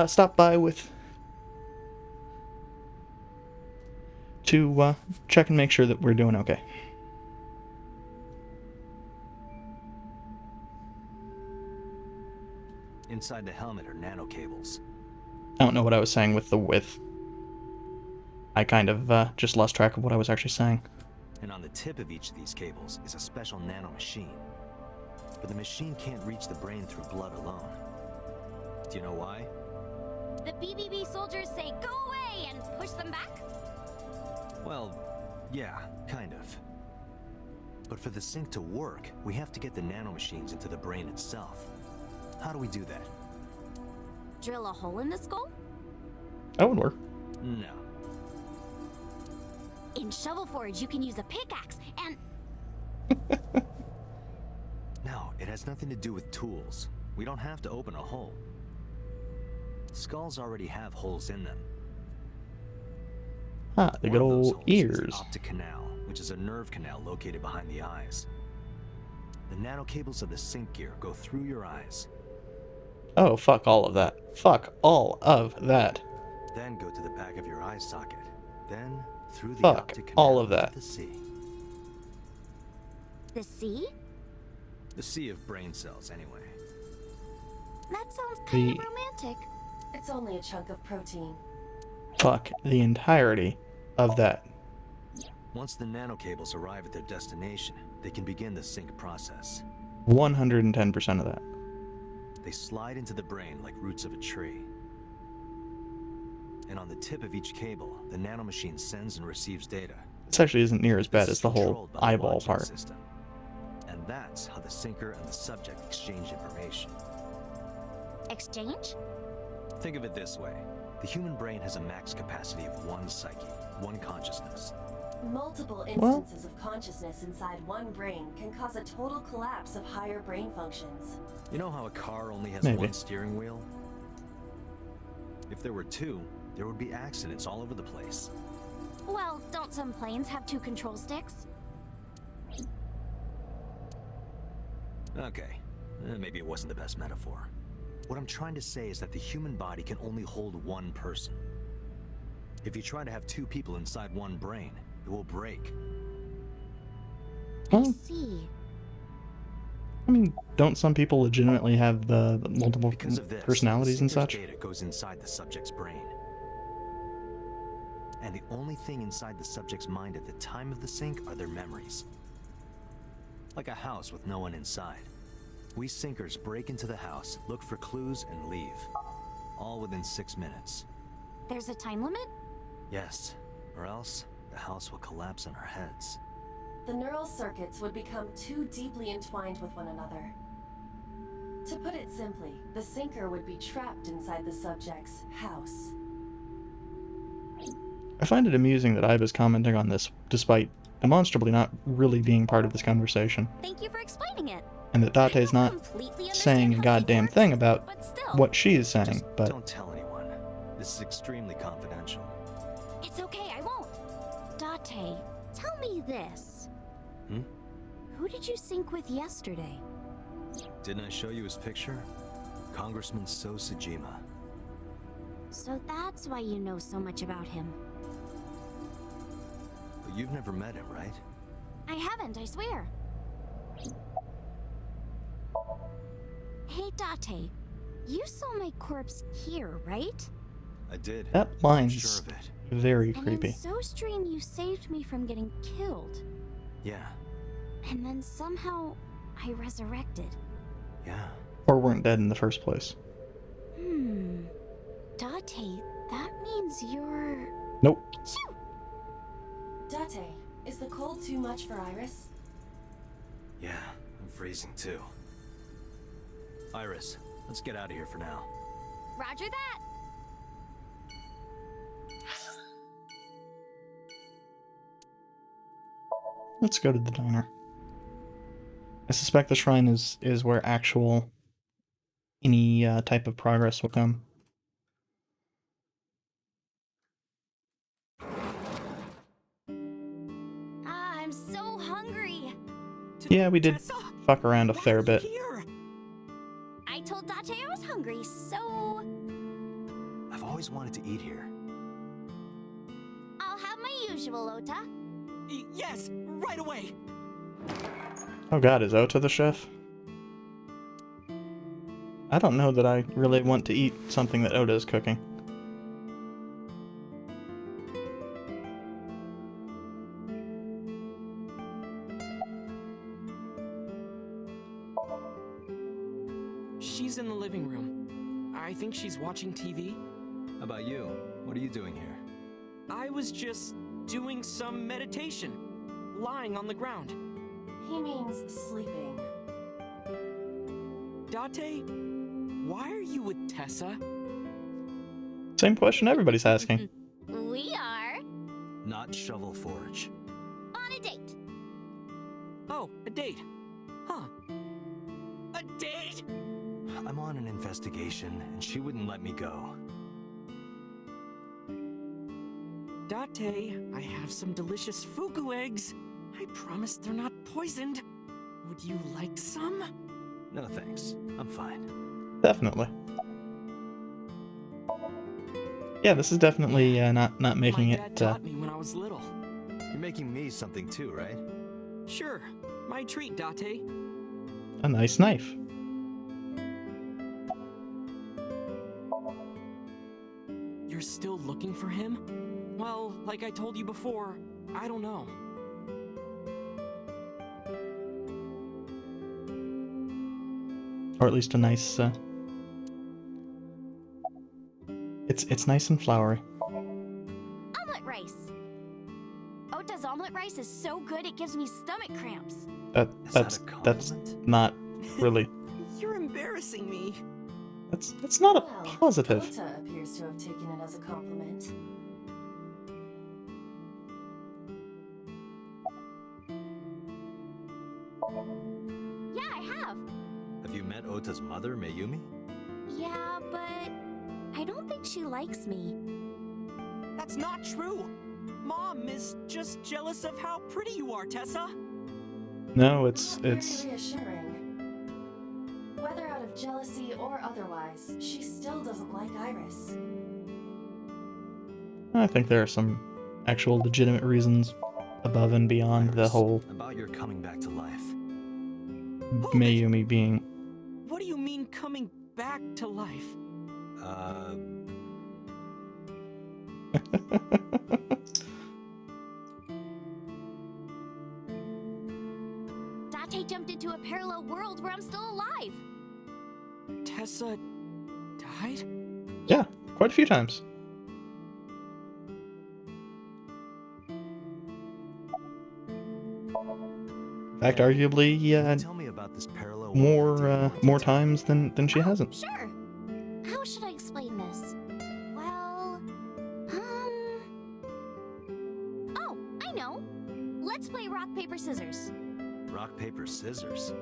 [SPEAKER 1] stopped by to check and make sure that we're doing okay.
[SPEAKER 2] Inside the helmet are nano cables.
[SPEAKER 1] I don't know what I was saying with the width. I kind of just lost track of what I was actually saying.
[SPEAKER 2] And on the tip of each of these cables is a special nano machine. But the machine can't reach the brain through blood alone. Do you know why?
[SPEAKER 11] The BBB soldiers say go away and push them back?
[SPEAKER 2] Well, yeah, kind of. But for the sync to work, we have to get the nanomachines into the brain itself. How do we do that?
[SPEAKER 11] Drill a hole in the skull?
[SPEAKER 1] That would work.
[SPEAKER 2] No.
[SPEAKER 11] In Shovel Forge, you can use a pickaxe and...
[SPEAKER 2] No, it has nothing to do with tools. We don't have to open a hole. Skulls already have holes in them.
[SPEAKER 1] Ah, the good old ears.
[SPEAKER 2] Optic canal, which is a nerve canal located behind the eyes. The nano cables of the sync gear go through your eyes.
[SPEAKER 1] Oh, fuck all of that. Fuck all of that.
[SPEAKER 2] Then go to the back of your eye socket. Then through the
[SPEAKER 1] Fuck
[SPEAKER 2] optic canal
[SPEAKER 1] all of that.
[SPEAKER 2] to the sea.
[SPEAKER 11] The sea?
[SPEAKER 2] The sea of brain cells, anyway.
[SPEAKER 11] That sounds kind of
[SPEAKER 1] The-
[SPEAKER 11] romantic.
[SPEAKER 12] It's only a chunk of protein.
[SPEAKER 1] Fuck the entirety of that.
[SPEAKER 2] Once the nanocables arrive at their destination, they can begin the sync process.
[SPEAKER 1] 110% of that.
[SPEAKER 2] They slide into the brain like roots of a tree. And on the tip of each cable, the nanomachine sends and receives data,
[SPEAKER 1] This actually isn't near as bad
[SPEAKER 2] This
[SPEAKER 1] as
[SPEAKER 2] is
[SPEAKER 1] the whole
[SPEAKER 2] controlled by the
[SPEAKER 1] eyeball
[SPEAKER 2] launching
[SPEAKER 1] part.
[SPEAKER 2] system. And that's how the sinker and the subject exchange information.
[SPEAKER 17] Exchange?
[SPEAKER 2] Think of it this way. The human brain has a max capacity of one psyche, one consciousness.
[SPEAKER 12] Multiple instances of consciousness inside one brain can cause a total collapse of higher brain functions.
[SPEAKER 2] You know how a car only has
[SPEAKER 1] Maybe.
[SPEAKER 2] one steering wheel? If there were two, there would be accidents all over the place.
[SPEAKER 17] Well, don't some planes have 2 control sticks?
[SPEAKER 2] Okay, maybe it wasn't the best metaphor. What I'm trying to say is that the human body can only hold one person. If you try to have 2 people inside one brain, it will break.
[SPEAKER 17] I see.
[SPEAKER 1] I mean, don't some people legitimately have the multiple
[SPEAKER 2] Because of this,
[SPEAKER 1] personalities
[SPEAKER 2] the
[SPEAKER 1] and
[SPEAKER 2] sinker's
[SPEAKER 1] such?
[SPEAKER 2] data goes inside the subject's brain. And the only thing inside the subject's mind at the time of the sync are their memories. Like a house with no one inside. We sinkers break into the house, look for clues, and leave. All within 6 minutes.
[SPEAKER 17] There's a time limit?
[SPEAKER 2] Yes, or else the house will collapse on our heads.
[SPEAKER 12] The neural circuits would become too deeply entwined with one another. To put it simply, the sinker would be trapped inside the subject's house.
[SPEAKER 1] I find it amusing that Iba's commenting on this, despite demonstrably not really being part of this conversation,
[SPEAKER 17] Thank you for explaining it.
[SPEAKER 1] and that Date's not
[SPEAKER 17] Completely
[SPEAKER 1] saying a goddamn thing about
[SPEAKER 17] but still.
[SPEAKER 1] what she is saying, but
[SPEAKER 2] Don't tell anyone. This is extremely confidential.
[SPEAKER 17] It's okay, I won't. Date, tell me this.
[SPEAKER 2] Hmm?
[SPEAKER 17] Who did you sync with yesterday?
[SPEAKER 2] Didn't I show you his picture? Congressman So Sejima.
[SPEAKER 17] So that's why you know so much about him.
[SPEAKER 2] But you've never met him, right?
[SPEAKER 17] I haven't, I swear. Hey, Date, you saw my corpse here, right?
[SPEAKER 2] I did.
[SPEAKER 1] that
[SPEAKER 2] I'm
[SPEAKER 1] line's
[SPEAKER 2] sure of it.
[SPEAKER 1] very
[SPEAKER 17] And
[SPEAKER 1] creepy.
[SPEAKER 17] in SoStream, you saved me from getting killed.
[SPEAKER 2] Yeah,
[SPEAKER 17] And then somehow, I resurrected.
[SPEAKER 2] yeah.
[SPEAKER 1] Or weren't dead in the first place.
[SPEAKER 17] Date, that means you're...
[SPEAKER 1] Nope.
[SPEAKER 17] Achoo!
[SPEAKER 12] Date, is the cold too much for Iris?
[SPEAKER 2] Yeah, I'm freezing too. Iris, let's get out of here for now.
[SPEAKER 17] Roger that!
[SPEAKER 1] Let's go to the diner. I suspect the shrine is where actual any type of progress will come.
[SPEAKER 17] Ah, I'm so hungry.
[SPEAKER 1] Yeah, we did fuck around a fair bit.
[SPEAKER 17] I told Date I was hungry, so...
[SPEAKER 2] I've always wanted to eat here.
[SPEAKER 17] I'll have my usual, Ota.
[SPEAKER 18] Yes, right away.
[SPEAKER 1] Oh god, is Ota the chef? I don't know that I really want to eat something that Ota is cooking.
[SPEAKER 18] She's in the living room. I think she's watching TV.
[SPEAKER 2] How about you? What are you doing here?
[SPEAKER 18] I was just doing some meditation, lying on the ground.
[SPEAKER 12] He means sleeping.
[SPEAKER 18] Date, why are you with Tessa?
[SPEAKER 1] Same question everybody's asking.
[SPEAKER 17] We are...
[SPEAKER 2] Not Shovel Forge.
[SPEAKER 17] on a date.
[SPEAKER 18] Oh, a date. Huh. A date?
[SPEAKER 2] I'm on an investigation, and she wouldn't let me go.
[SPEAKER 18] Date, I have some delicious fugu eggs. I promise they're not poisoned. Would you like some?
[SPEAKER 2] No thanks. I'm fine.
[SPEAKER 1] Definitely. Yeah, this is definitely not making
[SPEAKER 18] My
[SPEAKER 1] it.
[SPEAKER 18] dad taught me when I was little.
[SPEAKER 2] You're making me something too, right?
[SPEAKER 18] Sure, my treat, Date.
[SPEAKER 1] A nice knife.
[SPEAKER 18] You're still looking for him? Well, like I told you before, I don't know.
[SPEAKER 1] Or at least a nice. It's nice and flowery.
[SPEAKER 17] Omelet rice. Ota's almost
[SPEAKER 11] omelet rice is so good it gives me stomach cramps.
[SPEAKER 1] That's not really.
[SPEAKER 18] You're embarrassing me.
[SPEAKER 1] That's not a positive.
[SPEAKER 12] Ota appears to have taken it as a compliment.
[SPEAKER 11] Yeah, I have.
[SPEAKER 2] Have you met Ota's mother, Mayumi?
[SPEAKER 11] Yeah, but I don't think she likes me.
[SPEAKER 18] That's not true. Mom is just jealous of how pretty you are, Tessa.
[SPEAKER 1] No, it's
[SPEAKER 12] Very reassuring. Whether out of jealousy or otherwise, she still doesn't like Iris.
[SPEAKER 1] I think there are some actual legitimate reasons above and beyond the whole
[SPEAKER 2] About your coming back to life.
[SPEAKER 1] Mayumi being.
[SPEAKER 18] What do you mean coming back to life?
[SPEAKER 11] Date jumped into a parallel world where I'm still alive.
[SPEAKER 18] Tessa died?
[SPEAKER 1] Yeah, quite a few times. In fact, arguably,
[SPEAKER 2] Tell me about this parallel
[SPEAKER 1] more times than she hasn't.
[SPEAKER 11] Sure. How should I explain this? Well, oh, I know. Let's play rock, paper, scissors.
[SPEAKER 2] Rock, paper, scissors.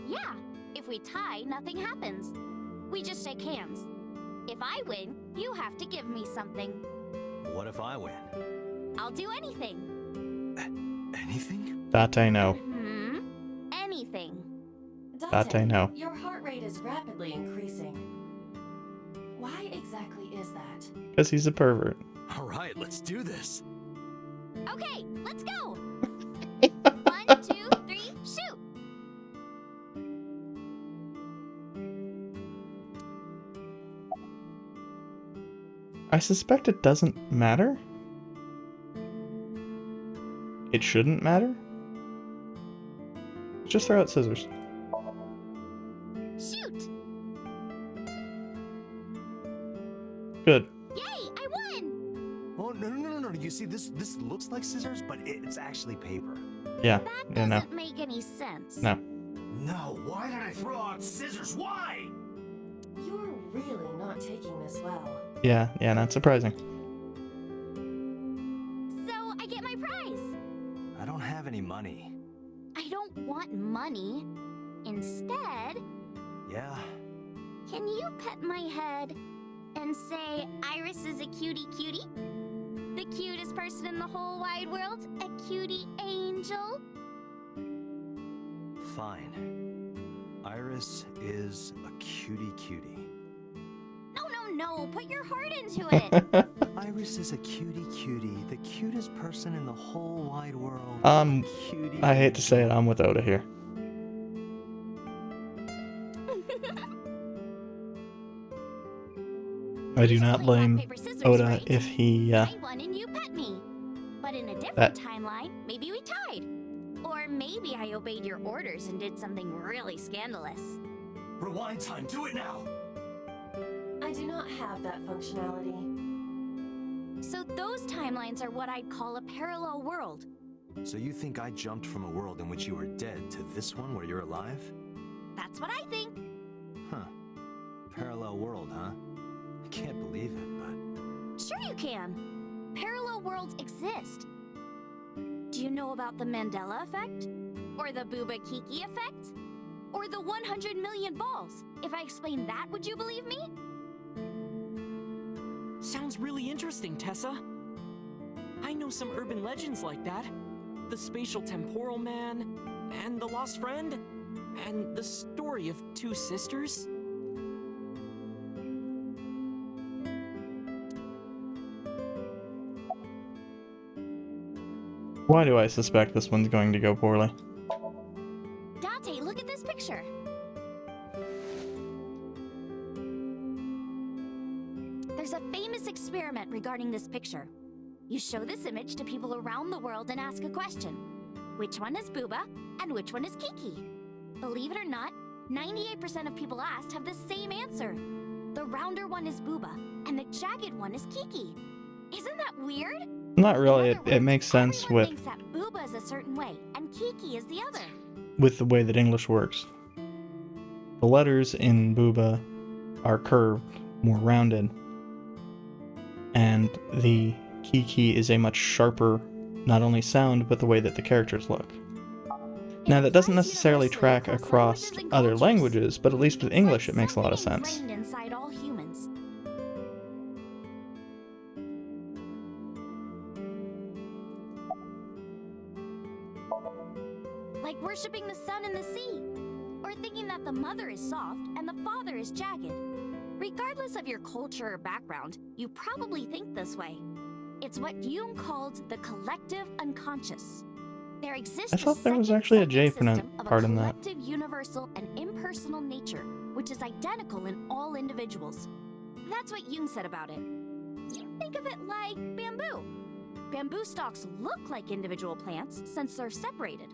[SPEAKER 11] Yeah. If we tie, nothing happens. We just shake hands. If I win, you have to give me something.
[SPEAKER 2] What if I win?
[SPEAKER 11] I'll do anything.
[SPEAKER 2] Anything?
[SPEAKER 1] Date no.
[SPEAKER 11] Anything.
[SPEAKER 1] Date no.
[SPEAKER 12] Your heart rate is rapidly increasing. Why exactly is that?
[SPEAKER 1] Because he's a pervert.
[SPEAKER 2] All right, let's do this.
[SPEAKER 11] Okay, let's go. 1, 2, 3, shoot.
[SPEAKER 1] I suspect it doesn't matter. It shouldn't matter. Just throw out scissors.
[SPEAKER 11] Shoot.
[SPEAKER 1] Good.
[SPEAKER 11] Yay, I won.
[SPEAKER 2] Oh, no. You see, this looks like scissors, but it's actually paper.
[SPEAKER 1] Yeah.
[SPEAKER 11] That
[SPEAKER 1] Yeah. No.
[SPEAKER 11] doesn't make any sense.
[SPEAKER 1] No.
[SPEAKER 16] No, why did I throw out scissors? Why?
[SPEAKER 12] You're really not taking this well.
[SPEAKER 1] Yeah. Yeah. Not surprising.
[SPEAKER 11] So I get my prize.
[SPEAKER 2] I don't have any money.
[SPEAKER 11] I don't want money. Instead,
[SPEAKER 2] Yeah.
[SPEAKER 11] can you pet my head and say Iris is a cutie cutie? The cutest person in the whole wide world? A cutie angel?
[SPEAKER 2] Fine. Iris is a cutie cutie.
[SPEAKER 11] No, put your heart into it.
[SPEAKER 2] Iris is a cutie cutie, the cutest person in the whole wide world. Cutie.
[SPEAKER 1] I hate to say it, I'm with Oda here. I do not blame Oda
[SPEAKER 11] right?
[SPEAKER 1] if he,
[SPEAKER 11] I won and you pet me. But in a different timeline, maybe we tied. Or maybe I obeyed your orders and did something really scandalous.
[SPEAKER 16] Rewind time, do it now.
[SPEAKER 12] I do not have that functionality.
[SPEAKER 11] So those timelines are what I'd call a parallel world.
[SPEAKER 2] So you think I jumped from a world in which you were dead to this one where you're alive?
[SPEAKER 11] That's what I think.
[SPEAKER 2] Huh. Parallel world, huh? I can't believe it, but...
[SPEAKER 11] Sure you can. Parallel worlds exist. Do you know about the Mandela effect? Or the Booba Kiki effect? Or the 100 million balls? If I explain that, would you believe me?
[SPEAKER 18] Sounds really interesting, Tessa. I know some urban legends like that. The spatial temporal man, and the lost friend, and the story of two sisters.
[SPEAKER 1] Why do I suspect this one's going to go poorly?
[SPEAKER 11] Date, look at this picture. There's a famous experiment regarding this picture. You show this image to people around the world and ask a question. Which one is Booba and which one is Kiki? Believe it or not, 98% of people asked have the same answer. The rounder one is Booba and the jagged one is Kiki. Isn't that weird?
[SPEAKER 1] Not really. It makes sense
[SPEAKER 17] Everyone
[SPEAKER 1] with
[SPEAKER 17] thinks that Booba is a certain way, and Kiki is the other.
[SPEAKER 1] the way that English works. The letters in Booba are curved, more rounded, and the Kiki is a much sharper, not only sound, but the way that the characters look. Now, that doesn't necessarily track across other languages, but at least with English it makes a lot of sense.
[SPEAKER 17] Ingrained inside all humans. Like worshipping the sun and the sea, or thinking that the mother is soft and the father is jagged. Regardless of your culture or background, you probably think this way. It's what Jung called the collective unconscious. There exists
[SPEAKER 1] I thought there was actually a J part in that.
[SPEAKER 17] collective, universal, and impersonal nature, which is identical in all individuals. That's what Jung said about it. Think of it like bamboo. Bamboo stalks look like individual plants since they're separated.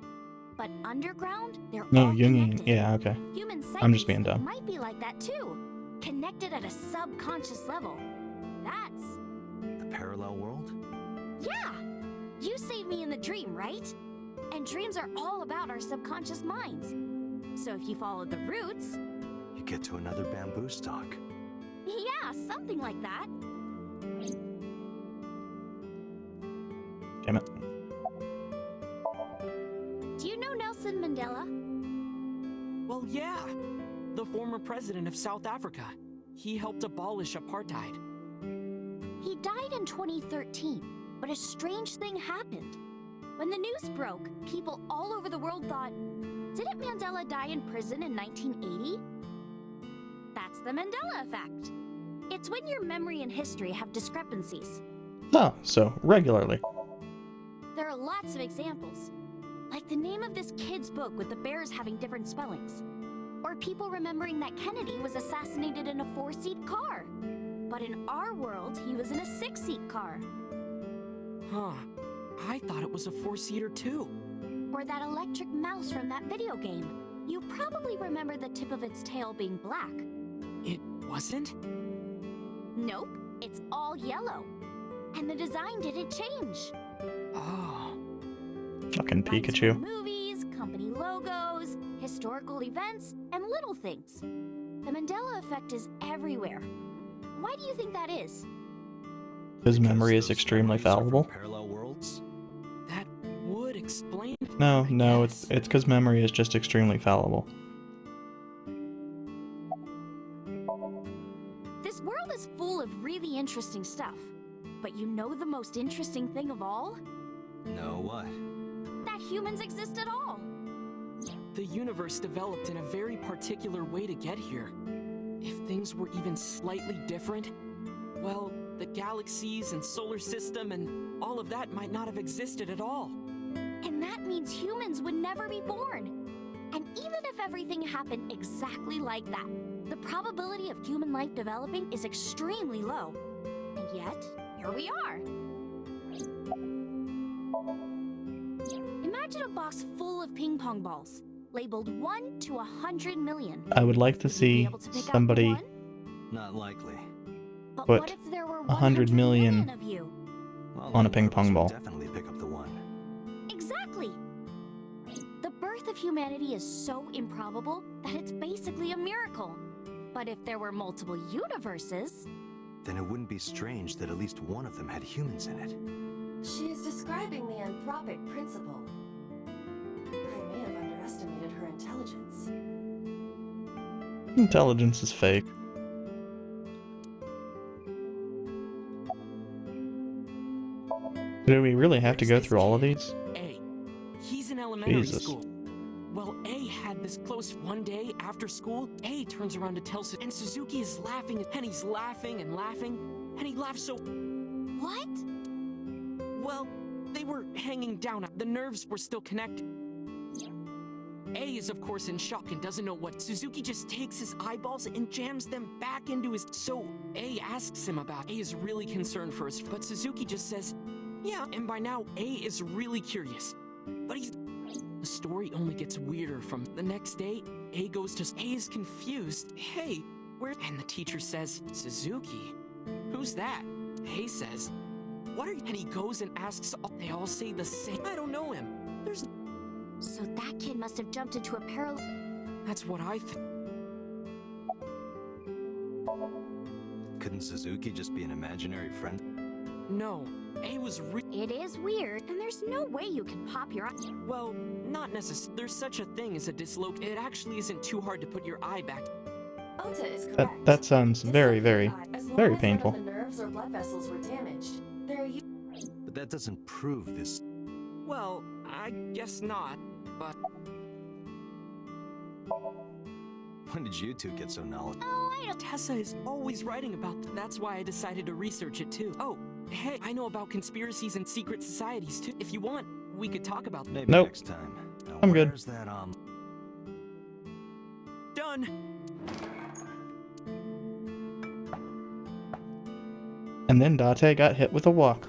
[SPEAKER 17] But underground, they're
[SPEAKER 1] No,
[SPEAKER 17] all
[SPEAKER 1] Jungian.
[SPEAKER 17] connected.
[SPEAKER 1] Yeah, okay.
[SPEAKER 17] Human
[SPEAKER 1] I'm just
[SPEAKER 17] psyches
[SPEAKER 1] being dumb.
[SPEAKER 17] might be like that too. Connected at a subconscious level. That's...
[SPEAKER 2] The parallel world?
[SPEAKER 17] Yeah! You saved me in the dream, right? And dreams are all about our subconscious minds. So if you follow the roots...
[SPEAKER 2] You get to another bamboo stalk.
[SPEAKER 17] Yeah, something like that.
[SPEAKER 1] Damn it.
[SPEAKER 17] Do you know Nelson Mandela?
[SPEAKER 18] Well, yeah. The former president of South Africa. He helped abolish apartheid.
[SPEAKER 17] He died in 2013, but a strange thing happened. When the news broke, people all over the world thought, didn't Mandela die in prison in 1980? That's the Mandela effect. It's when your memory and history have discrepancies.
[SPEAKER 1] Oh, so regularly.
[SPEAKER 17] There are lots of examples, like the name of this kid's book with the bears having different spellings, or people remembering that Kennedy was assassinated in a 4-seat car, but in our world, he was in a 6-seat car.
[SPEAKER 18] Huh. I thought it was a 4-seater too.
[SPEAKER 17] Or that electric mouse from that video game. You probably remember the tip of its tail being black.
[SPEAKER 18] It wasn't?
[SPEAKER 17] Nope, it's all yellow. And the design didn't change.
[SPEAKER 18] Oh.
[SPEAKER 1] Fucking
[SPEAKER 17] Lines
[SPEAKER 1] Pikachu.
[SPEAKER 17] from movies, company logos, historical events, and little things. The Mandela effect is everywhere. Why do you think that is?
[SPEAKER 1] His memory is extremely fallible.
[SPEAKER 2] Parallel worlds?
[SPEAKER 18] That would explain...
[SPEAKER 1] No, it's because memory is just extremely fallible.
[SPEAKER 17] This world is full of really interesting stuff. But you know the most interesting thing of all?
[SPEAKER 2] No, what?
[SPEAKER 17] That humans exist at all.
[SPEAKER 18] The universe developed in a very particular way to get here. If things were even slightly different, well, the galaxies and solar system and all of that might not have existed at all.
[SPEAKER 17] And that means humans would never be born. And even if everything happened exactly like that, the probability of human life developing is extremely low. And yet, here we are. Imagine a box full of ping pong balls, labeled 1 to 100 million.
[SPEAKER 1] I would like to see somebody
[SPEAKER 2] Not likely.
[SPEAKER 17] But
[SPEAKER 1] put
[SPEAKER 17] what if there were
[SPEAKER 1] 100 million
[SPEAKER 17] of you?
[SPEAKER 2] Well,
[SPEAKER 1] on a ping pong ball.
[SPEAKER 2] Definitely pick up the one.
[SPEAKER 17] Exactly. The birth of humanity is so improbable that it's basically a miracle. But if there were multiple universes...
[SPEAKER 2] Then it wouldn't be strange that at least one of them had humans in it.
[SPEAKER 12] She is describing the anthropic principle. I may have underestimated her intelligence.
[SPEAKER 1] Intelligence is fake. Do we really have to go through all of these?
[SPEAKER 18] A. He's in elementary
[SPEAKER 1] Jesus.
[SPEAKER 18] school. Well, A had this close one day after school. A turns around to tell and Suzuki is laughing, and he's laughing and laughing, and he laughs so...
[SPEAKER 17] What?
[SPEAKER 18] Well, they were hanging down. The nerves were still connected. A is, of course, in shock and doesn't know what. Suzuki just takes his eyeballs and jams them back into his... So, A asks him about. A is really concerned first, but Suzuki just says, yeah, and by now, A is really curious. But he's... The story only gets weirder from the next day. A goes to... A is confused. Hey, where... And the teacher says, Suzuki? Who's that? A says, what are you? And he goes and asks, they all say the same. I don't know him. There's...
[SPEAKER 17] So that kid must have jumped into a parallel...
[SPEAKER 18] That's what I think.
[SPEAKER 2] Couldn't Suzuki just be an imaginary friend?
[SPEAKER 18] No, he was
[SPEAKER 17] It is weird, and there's no way you can pop your eye.
[SPEAKER 18] Well, not necessarily. There's such a thing as a dislocate. It actually isn't too hard to put your eye back.
[SPEAKER 12] Ota is correct.
[SPEAKER 1] That sounds very, very, very painful.
[SPEAKER 12] As long as none of the nerves or blood vessels were damaged, there are
[SPEAKER 2] But that doesn't prove this.
[SPEAKER 18] Well, I guess not, but...
[SPEAKER 2] When did you two get so knowledgeable?
[SPEAKER 17] Oh, I don't...
[SPEAKER 18] Tessa is always writing about them. That's why I decided to research it too. Oh, hey, I know about conspiracies and secret societies too. If you want, we could talk about them.
[SPEAKER 2] Maybe
[SPEAKER 1] Nope.
[SPEAKER 2] next time. Now,
[SPEAKER 1] I'm good.
[SPEAKER 2] where's that,
[SPEAKER 18] Done!
[SPEAKER 1] And then Date got hit with a walk.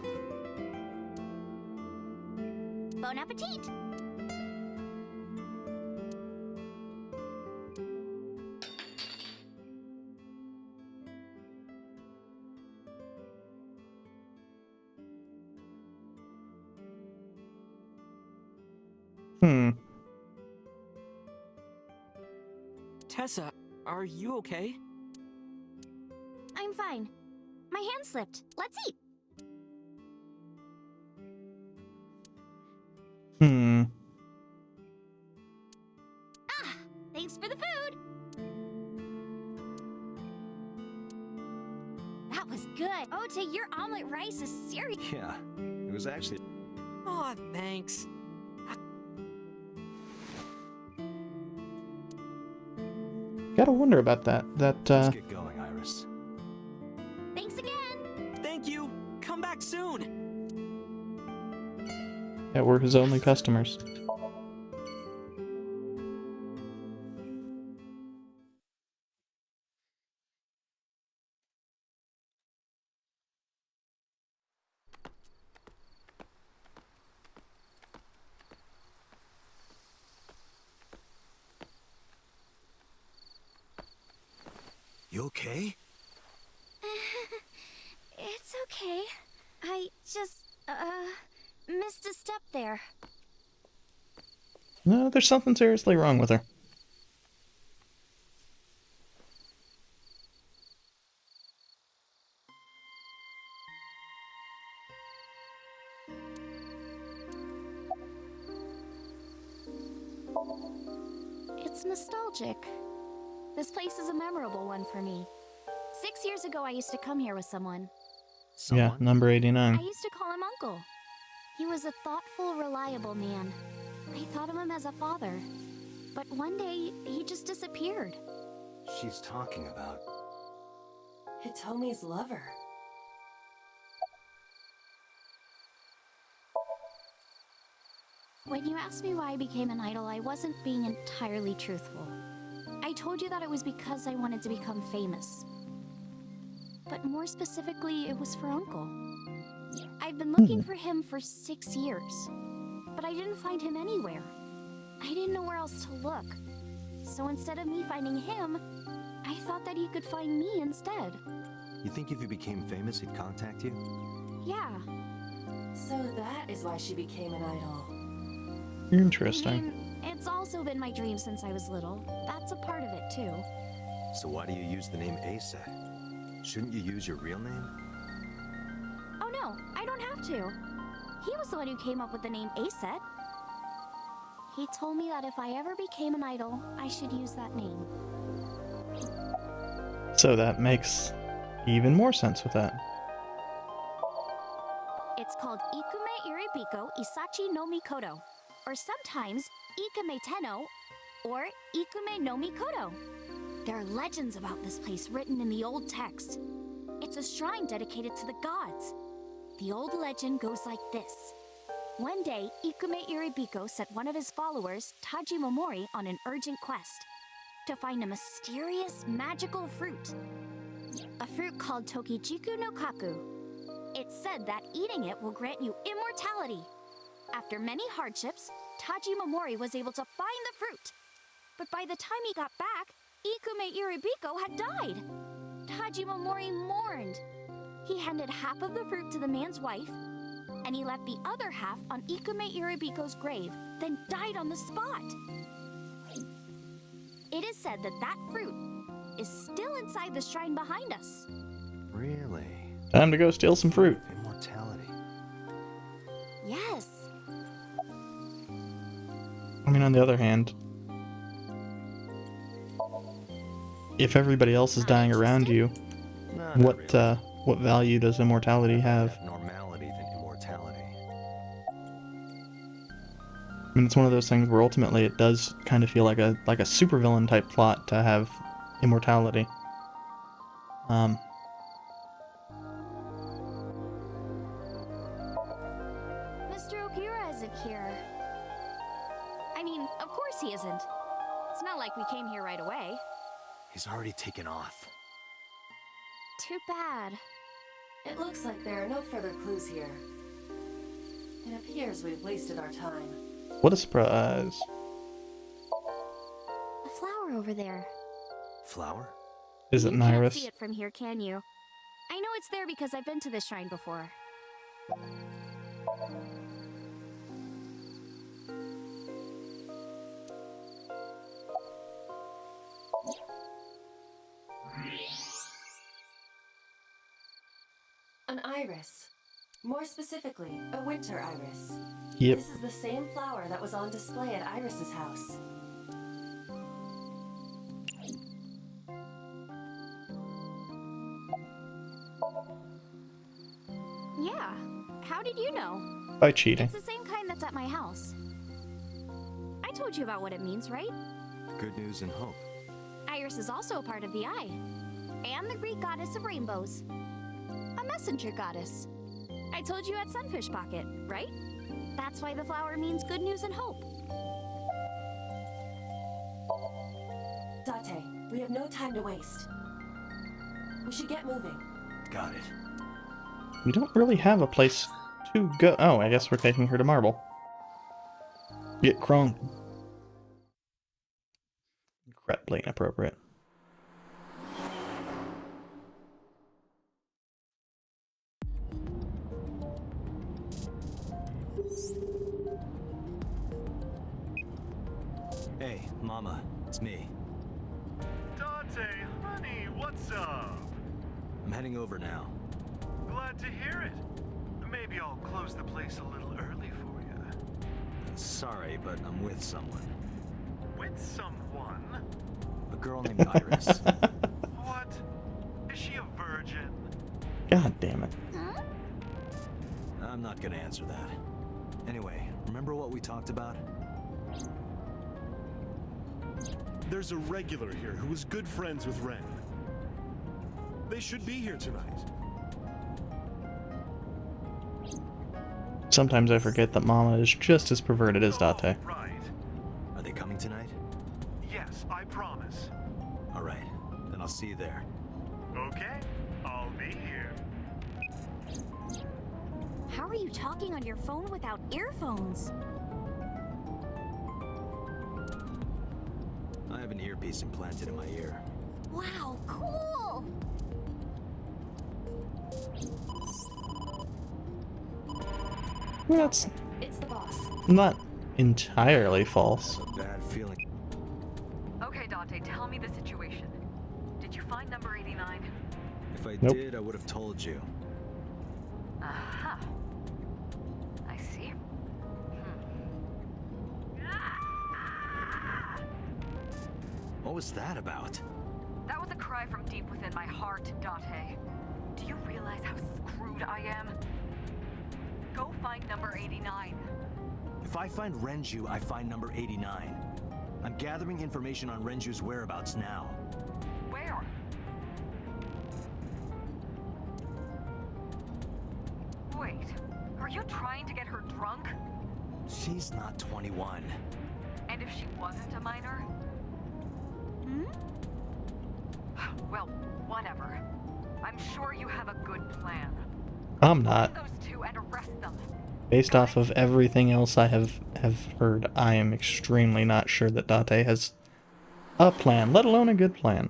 [SPEAKER 17] Bon appetit!
[SPEAKER 18] Tessa, are you okay?
[SPEAKER 17] I'm fine. My hand slipped. Let's eat. Ah, thanks for the food. That was good. Ota, your omelet rice is serious.
[SPEAKER 2] Yeah, it was actually...
[SPEAKER 18] Aw, thanks.
[SPEAKER 1] Gotta wonder about that.
[SPEAKER 2] Let's get going, Iris.
[SPEAKER 17] Thanks again.
[SPEAKER 18] Thank you. Come back soon.
[SPEAKER 1] Yeah, we're his only customers.
[SPEAKER 2] You okay?
[SPEAKER 17] It's okay. I just, missed a step there.
[SPEAKER 1] No, there's something seriously wrong with her.
[SPEAKER 17] It's nostalgic. This place is a memorable one for me. 6 years ago, I used to come here with someone.
[SPEAKER 1] Yeah, number 89.
[SPEAKER 17] I used to call him Uncle. He was a thoughtful, reliable man. I thought of him as a father. But one day, he just disappeared.
[SPEAKER 2] She's talking about...
[SPEAKER 12] Hitomi's lover.
[SPEAKER 17] When you asked me why I became an idol, I wasn't being entirely truthful. I told you that it was because I wanted to become famous. But more specifically, it was for Uncle. I've been looking for him for 6 years, but I didn't find him anywhere. I didn't know where else to look. So instead of me finding him, I thought that he could find me instead.
[SPEAKER 2] You think if you became famous, he'd contact you?
[SPEAKER 17] Yeah.
[SPEAKER 12] So that is why she became an idol.
[SPEAKER 1] Interesting.
[SPEAKER 17] It's also been my dream since I was little. That's a part of it, too.
[SPEAKER 2] So why do you use the name Asa? Shouldn't you use your real name?
[SPEAKER 17] Oh no, I don't have to. He was the one who came up with the name Aset. He told me that if I ever became an idol, I should use that name.
[SPEAKER 1] So that makes even more sense with that.
[SPEAKER 17] It's called Ikume Iribiko Isachi no Mikoto, or sometimes Ikume Tenno, or Ikume no Mikoto. There are legends about this place written in the old text. It's a shrine dedicated to the gods. The old legend goes like this. One day, Ikume Iribiko sent one of his followers, Taji Momori, on an urgent quest to find a mysterious, magical fruit. A fruit called Tokijiku no Kaku. It's said that eating it will grant you immortality. After many hardships, Taji Momori was able to find the fruit. But by the time he got back, Ikume Iribiko had died. Taji Momori mourned. He handed half of the fruit to the man's wife, and he left the other half on Ikume Irabiko's grave, then died on the spot. It is said that that fruit is still inside the shrine behind us.
[SPEAKER 2] Really?
[SPEAKER 1] Time to go steal some fruit.
[SPEAKER 2] Immortality.
[SPEAKER 17] Yes.
[SPEAKER 1] I mean, on the other hand, if everybody else is dying around you, what value does immortality have?
[SPEAKER 2] Normality than immortality.
[SPEAKER 1] I mean, it's one of those things where ultimately it does kind of feel like a supervillain type plot to have immortality.
[SPEAKER 17] Mr. Okira isn't here. I mean, of course he isn't. It's not like we came here right away.
[SPEAKER 2] He's already taken off.
[SPEAKER 17] Too bad.
[SPEAKER 12] It looks like there are no further clues here. It appears we've wasted our time.
[SPEAKER 1] What a surprise.
[SPEAKER 17] A flower over there.
[SPEAKER 2] Flower?
[SPEAKER 1] Is it an
[SPEAKER 17] You can't
[SPEAKER 1] iris?
[SPEAKER 17] see it from here, can you? I know it's there because I've been to this shrine before.
[SPEAKER 12] An iris. More specifically, a winter iris.
[SPEAKER 1] Yep.
[SPEAKER 12] This is the same flower that was on display at Iris's house.
[SPEAKER 17] Yeah. How did you know?
[SPEAKER 1] By cheating.
[SPEAKER 17] It's the same kind that's at my house. I told you about what it means, right?
[SPEAKER 2] Good news and hope.
[SPEAKER 17] Iris is also a part of the eye. And the Greek goddess of rainbows. A messenger goddess. I told you at Sunfish Pocket, right? That's why the flower means good news and hope.
[SPEAKER 12] Date, we have no time to waste. We should get moving.
[SPEAKER 2] Got it.
[SPEAKER 1] We don't really have a place to go. Oh, I guess we're taking her to Marble. Get crunk. Incredibly inappropriate.
[SPEAKER 2] Hey, Mama, it's me.
[SPEAKER 14] Dante, honey, what's up?
[SPEAKER 2] I'm heading over now.
[SPEAKER 14] Glad to hear it. Maybe I'll close the place a little early for you.
[SPEAKER 2] Sorry, but I'm with someone.
[SPEAKER 14] With someone?
[SPEAKER 2] A girl named Iris.
[SPEAKER 14] What? Is she a virgin?
[SPEAKER 1] God damn it.
[SPEAKER 17] Huh?
[SPEAKER 2] I'm not gonna answer that. Anyway, remember what we talked about?
[SPEAKER 14] There's a regular here who was good friends with Ren. They should be here tonight.
[SPEAKER 1] Sometimes I forget that Mama is just as perverted as Date.
[SPEAKER 14] Right.
[SPEAKER 2] Are they coming tonight?
[SPEAKER 14] Yes, I promise.
[SPEAKER 2] All right, then I'll see you there.
[SPEAKER 14] Okay, I'll be here.
[SPEAKER 17] How are you talking on your phone without earphones?
[SPEAKER 2] I have an earpiece implanted in my ear.
[SPEAKER 17] Wow, cool!
[SPEAKER 1] That's
[SPEAKER 12] It's the boss.
[SPEAKER 1] not entirely false.
[SPEAKER 2] A bad feeling.
[SPEAKER 10] Okay, Dante, tell me the situation. Did you find number 89?
[SPEAKER 2] If I
[SPEAKER 1] Nope.
[SPEAKER 2] did, I would have told you.
[SPEAKER 10] Aha. I see.
[SPEAKER 2] What was that about?
[SPEAKER 10] That was a cry from deep within my heart, Dante. Do you realize how screwed I am? Go find number 89.
[SPEAKER 2] If I find Renju, I find number 89. I'm gathering information on Renju's whereabouts now.
[SPEAKER 10] Where? Wait, are you trying to get her drunk?
[SPEAKER 2] She's not 21.
[SPEAKER 10] And if she wasn't a minor?
[SPEAKER 17] Hmm?
[SPEAKER 10] Well, whatever. I'm sure you have a good plan.
[SPEAKER 1] I'm not.
[SPEAKER 10] Find those two and arrest them.
[SPEAKER 1] Based off of everything else I have heard, I am extremely not sure that Date has a plan, let alone a good plan.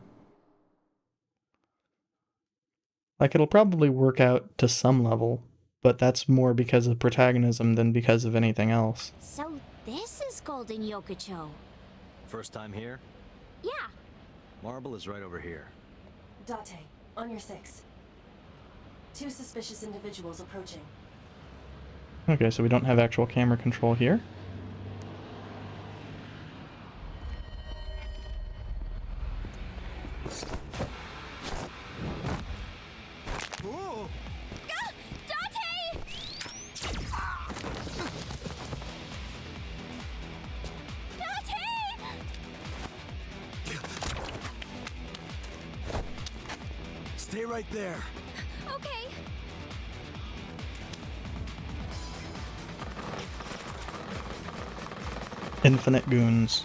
[SPEAKER 1] Like, it'll probably work out to some level, but that's more because of protagonism than because of anything else.
[SPEAKER 17] So this is Golden Yokocho.
[SPEAKER 2] First time here?
[SPEAKER 17] Yeah.
[SPEAKER 2] Marble is right over here.
[SPEAKER 12] Date, on your 6. 2 suspicious individuals approaching.
[SPEAKER 1] Okay, so we don't have actual camera control here.
[SPEAKER 2] Whoa!
[SPEAKER 17] Date!
[SPEAKER 2] Stay right there.
[SPEAKER 17] Okay.
[SPEAKER 1] Infinite goons.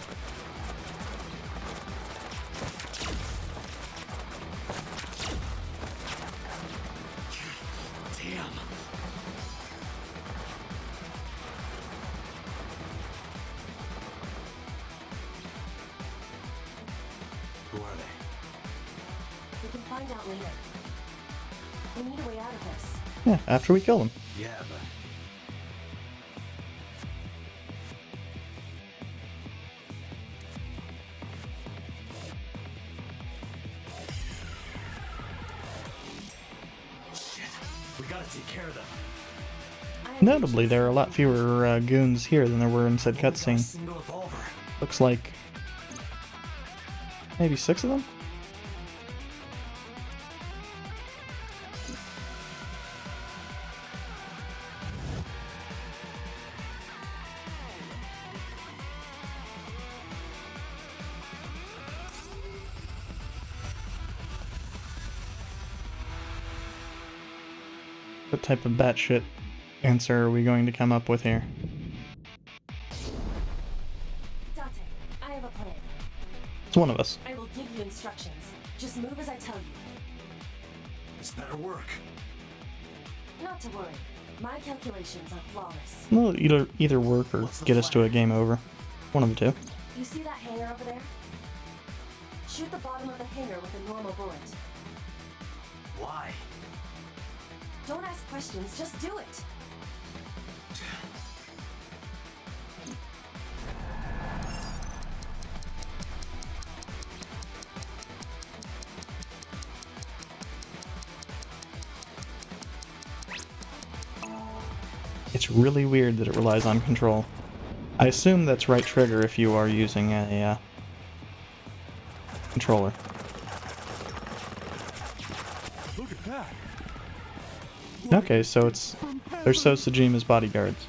[SPEAKER 2] Damn. Who are they?
[SPEAKER 12] We can find out later. We need a way out of this.
[SPEAKER 1] Yeah, after we kill them.
[SPEAKER 2] Yeah, but... Shit. We gotta take care of them.
[SPEAKER 1] Notably, there are a lot fewer goons here than there were in said cutscene.
[SPEAKER 2] Single revolver.
[SPEAKER 1] Looks like maybe 6 of them? What type of batshit answer are we going to come up with here?
[SPEAKER 12] Date, I have a plan.
[SPEAKER 1] It's one of us.
[SPEAKER 12] I will give you instructions. Just move as I tell you.
[SPEAKER 2] This better work.
[SPEAKER 12] Not to worry. My calculations are flawless.
[SPEAKER 1] Well, either work or get us to a game over. One of the two.
[SPEAKER 12] You see that hangar over there? Shoot the bottom of the hangar with a normal bullet.
[SPEAKER 2] Why?
[SPEAKER 12] Don't ask questions, just do it.
[SPEAKER 1] It's really weird that it relies on control. I assume that's right trigger if you are using a controller.
[SPEAKER 14] Look at that.
[SPEAKER 1] Okay, so they're So Tsujima's bodyguards.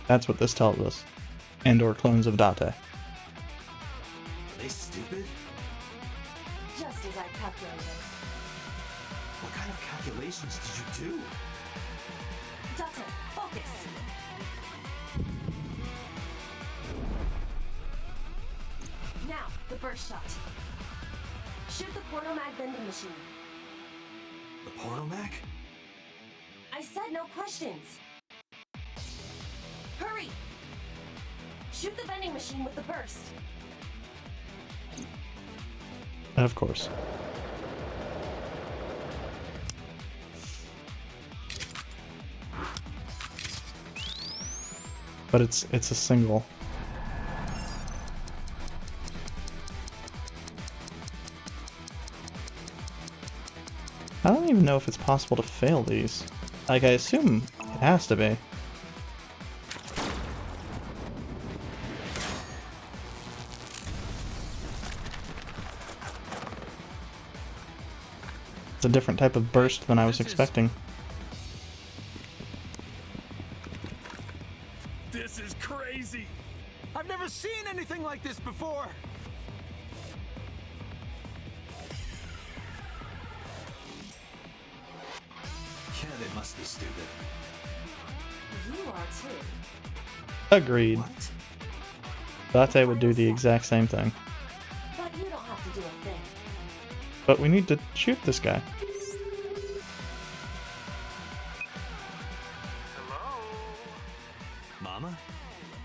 [SPEAKER 1] That's what this tells us. And/or clones of Date.
[SPEAKER 2] Are they stupid?
[SPEAKER 12] Just as I calculated.
[SPEAKER 2] What kind of calculations did you do?
[SPEAKER 12] Date, focus. Now, the burst shot. Shoot the portal mag vending machine.
[SPEAKER 2] The portal mag?
[SPEAKER 12] I said no questions. Hurry! Shoot the vending machine with the burst.
[SPEAKER 1] Of course. But it's a single. I don't even know if it's possible to fail these. Like, I assume it has to be. It's a different type of burst than I was expecting.
[SPEAKER 16] This is crazy! I've never seen anything like this before!
[SPEAKER 2] Yeah, they must be stupid.
[SPEAKER 12] You are too.
[SPEAKER 1] Agreed. Date would do the exact same thing.
[SPEAKER 12] But you don't have to do a thing.
[SPEAKER 1] But we need to shoot this guy.
[SPEAKER 2] Mama?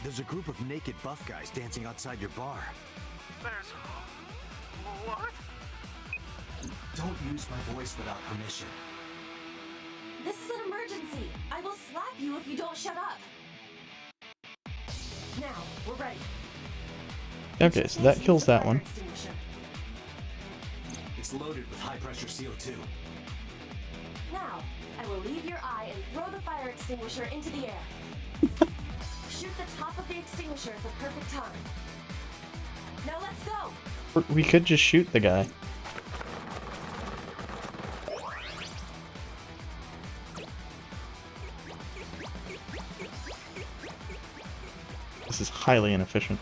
[SPEAKER 2] There's a group of naked buff guys dancing outside your bar.
[SPEAKER 16] There's
[SPEAKER 2] What? Don't use my voice without permission.
[SPEAKER 12] This is an emergency. I will slap you if you don't shut up. Now, we're ready.
[SPEAKER 1] Okay, so that kills that one.
[SPEAKER 2] It's loaded with high-pressure CO2.
[SPEAKER 12] Now, I will leave your eye and throw the fire extinguisher into the air. Shoot the top of the extinguisher at the perfect time. Now let's go!
[SPEAKER 1] We could just shoot the guy. This is highly inefficient.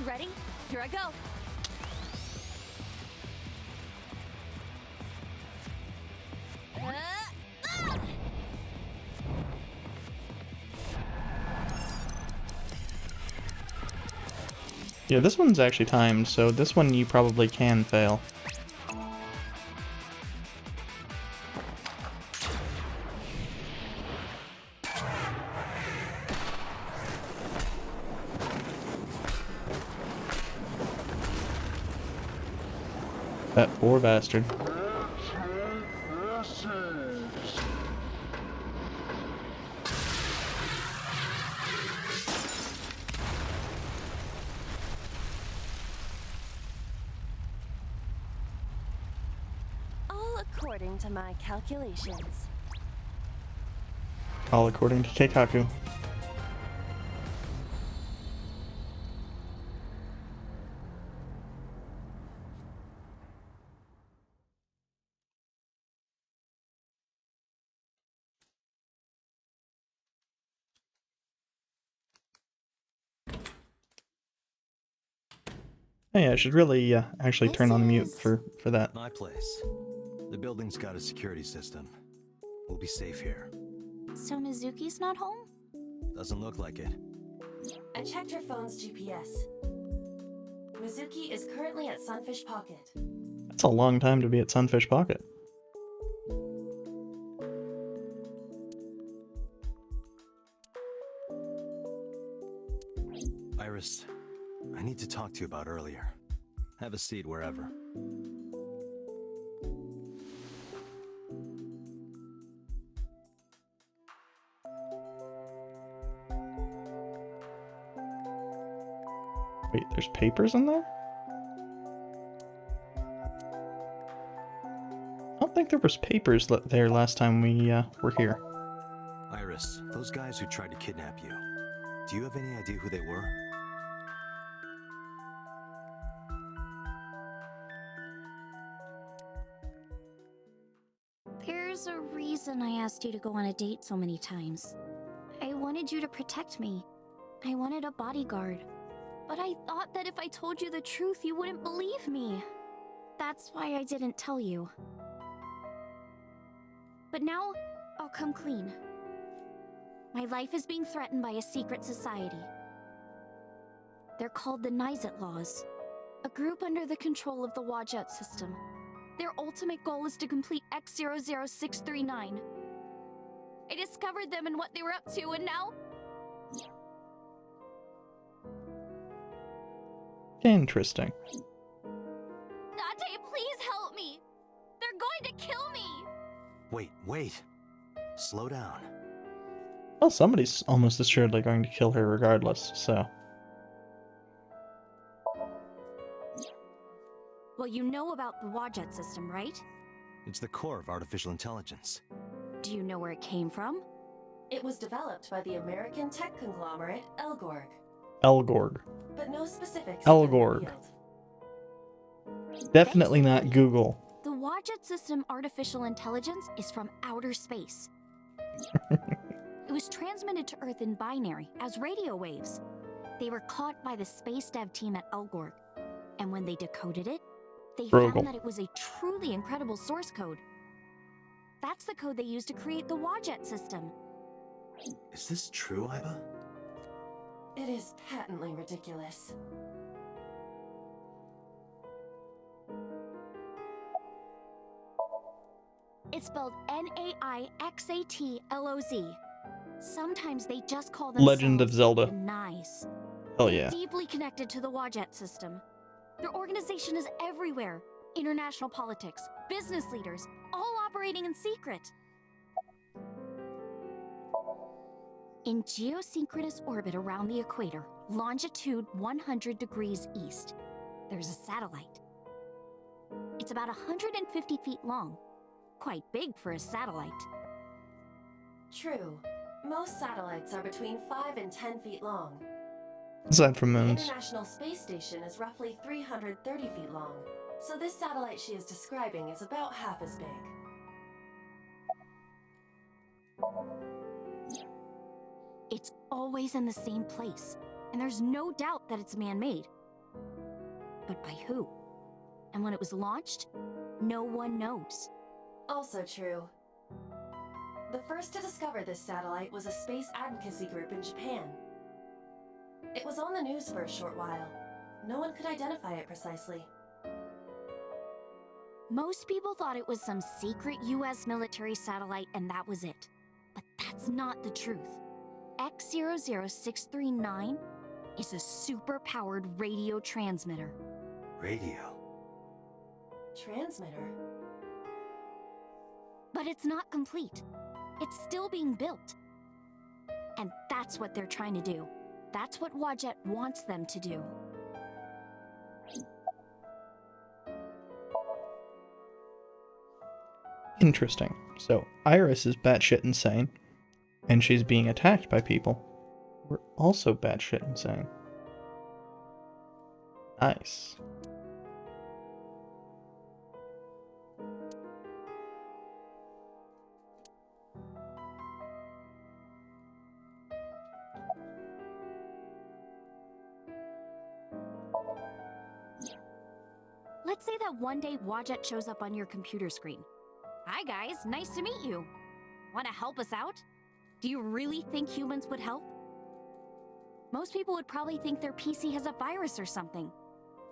[SPEAKER 11] Ready? Here I go.
[SPEAKER 1] Yeah, this one's actually timed, so this one you probably can fail. That poor bastard.
[SPEAKER 12] All according to my calculations.
[SPEAKER 1] All according to Keikaku. Hey, I should really actually turn on mute for that.
[SPEAKER 2] My place. The building's got a security system. We'll be safe here.
[SPEAKER 11] So Mizuki's not home?
[SPEAKER 2] Doesn't look like it.
[SPEAKER 12] I checked her phone's GPS. Mizuki is currently at Sunfish Pocket.
[SPEAKER 1] That's a long time to be at Sunfish Pocket.
[SPEAKER 2] Iris, I need to talk to you about earlier. Have a seat wherever.
[SPEAKER 1] Wait, there's papers in there? I don't think there was papers there last time we were here.
[SPEAKER 2] Iris, those guys who tried to kidnap you, do you have any idea who they were?
[SPEAKER 11] There's a reason I asked you to go on a date so many times. I wanted you to protect me. I wanted a bodyguard. But I thought that if I told you the truth, you wouldn't believe me. That's why I didn't tell you. But now, I'll come clean. My life is being threatened by a secret society. They're called the Nizet Laws, a group under the control of the Wadjet system. Their ultimate goal is to complete X00639. I discovered them and what they were up to, and now...
[SPEAKER 1] Interesting.
[SPEAKER 11] Date, please help me! They're going to kill me!
[SPEAKER 2] Wait. Slow down.
[SPEAKER 1] Well, somebody's almost assuredly going to kill her regardless, so...
[SPEAKER 11] Well, you know about the Wadjet system, right?
[SPEAKER 2] It's the core of artificial intelligence.
[SPEAKER 11] Do you know where it came from?
[SPEAKER 12] It was developed by the American tech conglomerate Elgorg.
[SPEAKER 1] Elgorg.
[SPEAKER 12] But no specifics have been
[SPEAKER 1] Elgorg.
[SPEAKER 12] revealed.
[SPEAKER 1] Definitely not Google.
[SPEAKER 11] The Wadjet system artificial intelligence is from outer space. It was transmitted to Earth in binary, as radio waves. They were caught by the space dev team at Elgorg. And when they decoded it, they found that it was a truly incredible source code. That's the code they used to create the Wadjet system.
[SPEAKER 2] Is this true, Iba?
[SPEAKER 12] It is patently ridiculous.
[SPEAKER 11] It's spelled Naixatloz.
[SPEAKER 17] Sometimes they just call
[SPEAKER 1] Legend of
[SPEAKER 17] themselves
[SPEAKER 1] Zelda.
[SPEAKER 17] the Nice.
[SPEAKER 1] Hell
[SPEAKER 17] They're
[SPEAKER 1] yeah.
[SPEAKER 17] deeply connected to the Wadjet system. Their organization is everywhere. International politics, business leaders, all operating in secret. In geosynchronous orbit around the equator, longitude 100 degrees east, there's a satellite. It's about 150 feet long. Quite big for a satellite.
[SPEAKER 12] True. Most satellites are between 5 and 10 feet long.
[SPEAKER 1] Aside from
[SPEAKER 12] The
[SPEAKER 1] moons.
[SPEAKER 12] International Space Station is roughly 330 feet long, so this satellite she is describing is about half as big.
[SPEAKER 17] It's always in the same place, and there's no doubt that it's man-made. But by who? And when it was launched, no one knows.
[SPEAKER 12] Also true. The first to discover this satellite was a space advocacy group in Japan. It was on the news for a short while. No one could identify it precisely.
[SPEAKER 17] Most people thought it was some secret US military satellite and that was it. But that's not the truth. X00639 is a super-powered radio transmitter.
[SPEAKER 2] Radio?
[SPEAKER 12] Transmitter?
[SPEAKER 17] But it's not complete. It's still being built. And that's what they're trying to do. That's what Wadjet wants them to do.
[SPEAKER 1] Interesting. So, Iris is batshit insane, and she's being attacked by people who are also batshit insane. Nice.
[SPEAKER 17] Let's say that one day Wadjet shows up on your computer screen. Hi guys, nice to meet you. Want to help us out? Do you really think humans would help? Most people would probably think their PC has a virus or something.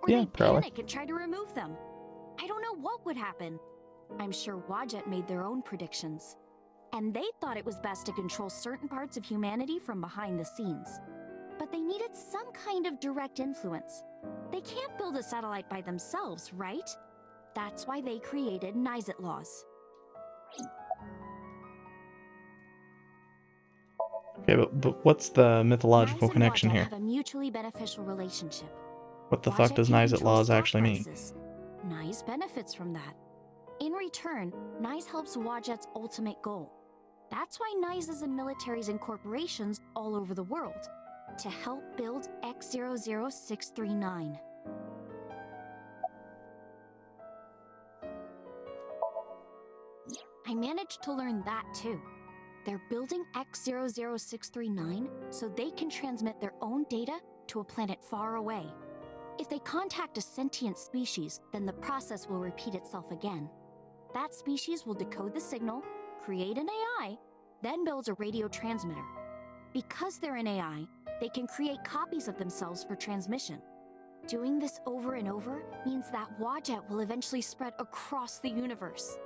[SPEAKER 17] Or
[SPEAKER 1] Yeah,
[SPEAKER 17] they'd
[SPEAKER 1] probably.
[SPEAKER 17] panic and try to remove them. I don't know what would happen. I'm sure Wadjet made their own predictions. And they thought it was best to control certain parts of humanity from behind the scenes. But they needed some kind of direct influence. They can't build a satellite by themselves, right? That's why they created Nizet laws.
[SPEAKER 1] Okay, but what's the mythological
[SPEAKER 17] Nyes and
[SPEAKER 1] connection
[SPEAKER 17] Wadjet
[SPEAKER 1] here?
[SPEAKER 17] have a mutually beneficial relationship.
[SPEAKER 1] What the fuck
[SPEAKER 17] Wadjet
[SPEAKER 1] does
[SPEAKER 17] can
[SPEAKER 1] Nizet
[SPEAKER 17] control
[SPEAKER 1] laws
[SPEAKER 17] stock
[SPEAKER 1] actually mean?
[SPEAKER 17] prices. Nyes benefits from that. In return, Nyes helps Wadjet's ultimate goal. That's why Nyes is in militaries and corporations all over the world. To help build X00639. I managed to learn that too. They're building X00639 so they can transmit their own data to a planet far away. If they contact a sentient species, then the process will repeat itself again. That species will decode the signal, create an AI, then builds a radio transmitter. Because they're an AI, they can create copies of themselves for transmission. Doing this over and over means that Wadjet will eventually spread across the universe.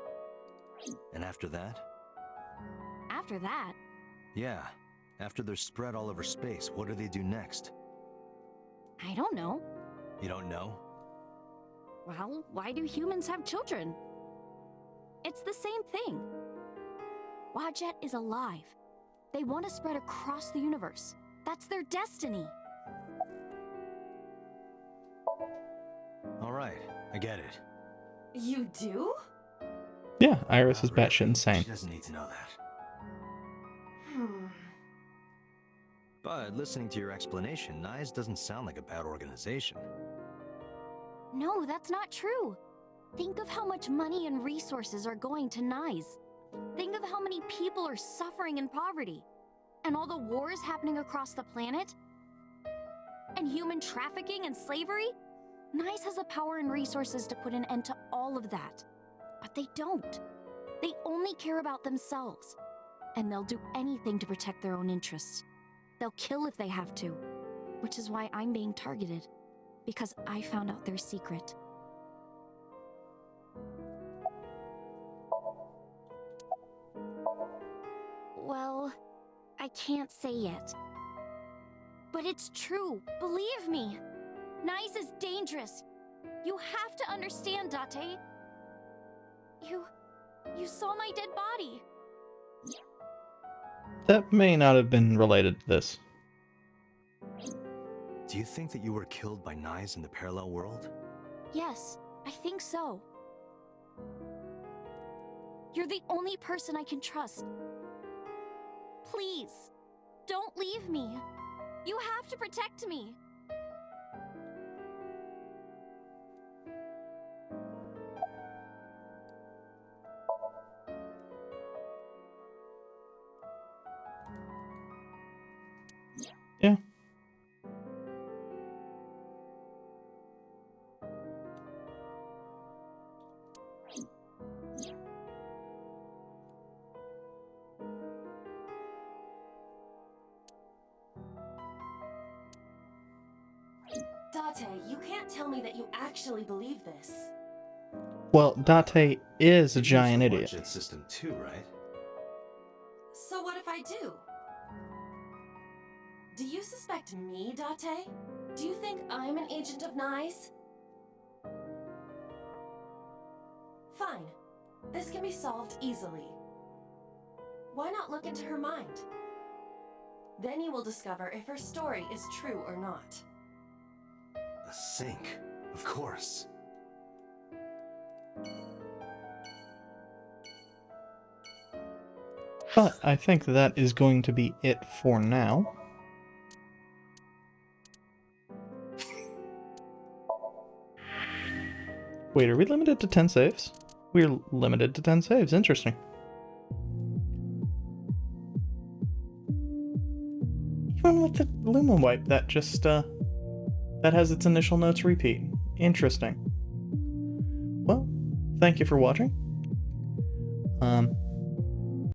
[SPEAKER 2] And after that?
[SPEAKER 17] After that,
[SPEAKER 2] Yeah. After they're spread all over space, what do they do next?
[SPEAKER 17] I don't know.
[SPEAKER 2] You don't know?
[SPEAKER 17] Well, why do humans have children? It's the same thing. Wadjet is alive. They want to spread across the universe. That's their destiny.
[SPEAKER 2] All right, I get it.
[SPEAKER 12] You do?
[SPEAKER 1] Yeah, Iris is batshit insane.
[SPEAKER 2] She doesn't need to know that.
[SPEAKER 12] Hmm.
[SPEAKER 2] But listening to your explanation, Nyes doesn't sound like a bad organization.
[SPEAKER 17] No, that's not true. Think of how much money and resources are going to Nyes. Think of how many people are suffering in poverty. And all the wars happening across the planet. And human trafficking and slavery. Nyes has the power and resources to put an end to all of that. But they don't. They only care about themselves. And they'll do anything to protect their own interests. They'll kill if they have to. Which is why I'm being targeted. Because I found out their secret. Well, I can't say it. But it's true, believe me. Nice is dangerous. You have to understand, Date. You saw my dead body.
[SPEAKER 1] That may not have been related to this.
[SPEAKER 2] Do you think that you were killed by knives in the parallel world?
[SPEAKER 17] Yes, I think so. You're the only person I can trust. Please, don't leave me. You have to protect me.
[SPEAKER 1] Yeah.
[SPEAKER 12] Date, you can't tell me that you actually believe this.
[SPEAKER 1] Well, Date is a
[SPEAKER 2] You use
[SPEAKER 1] giant
[SPEAKER 2] the
[SPEAKER 1] idiot.
[SPEAKER 2] Watch-It system too, right?
[SPEAKER 12] So what if I do? Do you suspect me, Date? Do you think I'm an agent of Nyes? Fine. This can be solved easily. Why not look into her mind? Then you will discover if her story is true or not.
[SPEAKER 2] A sink, of course.
[SPEAKER 1] But I think that is going to be it for now. Wait, are we limited to 10 saves? We're limited to 10 saves, interesting. Even with the Luma wipe, that just, that has its initial notes repeat. Interesting. Well, thank you for watching.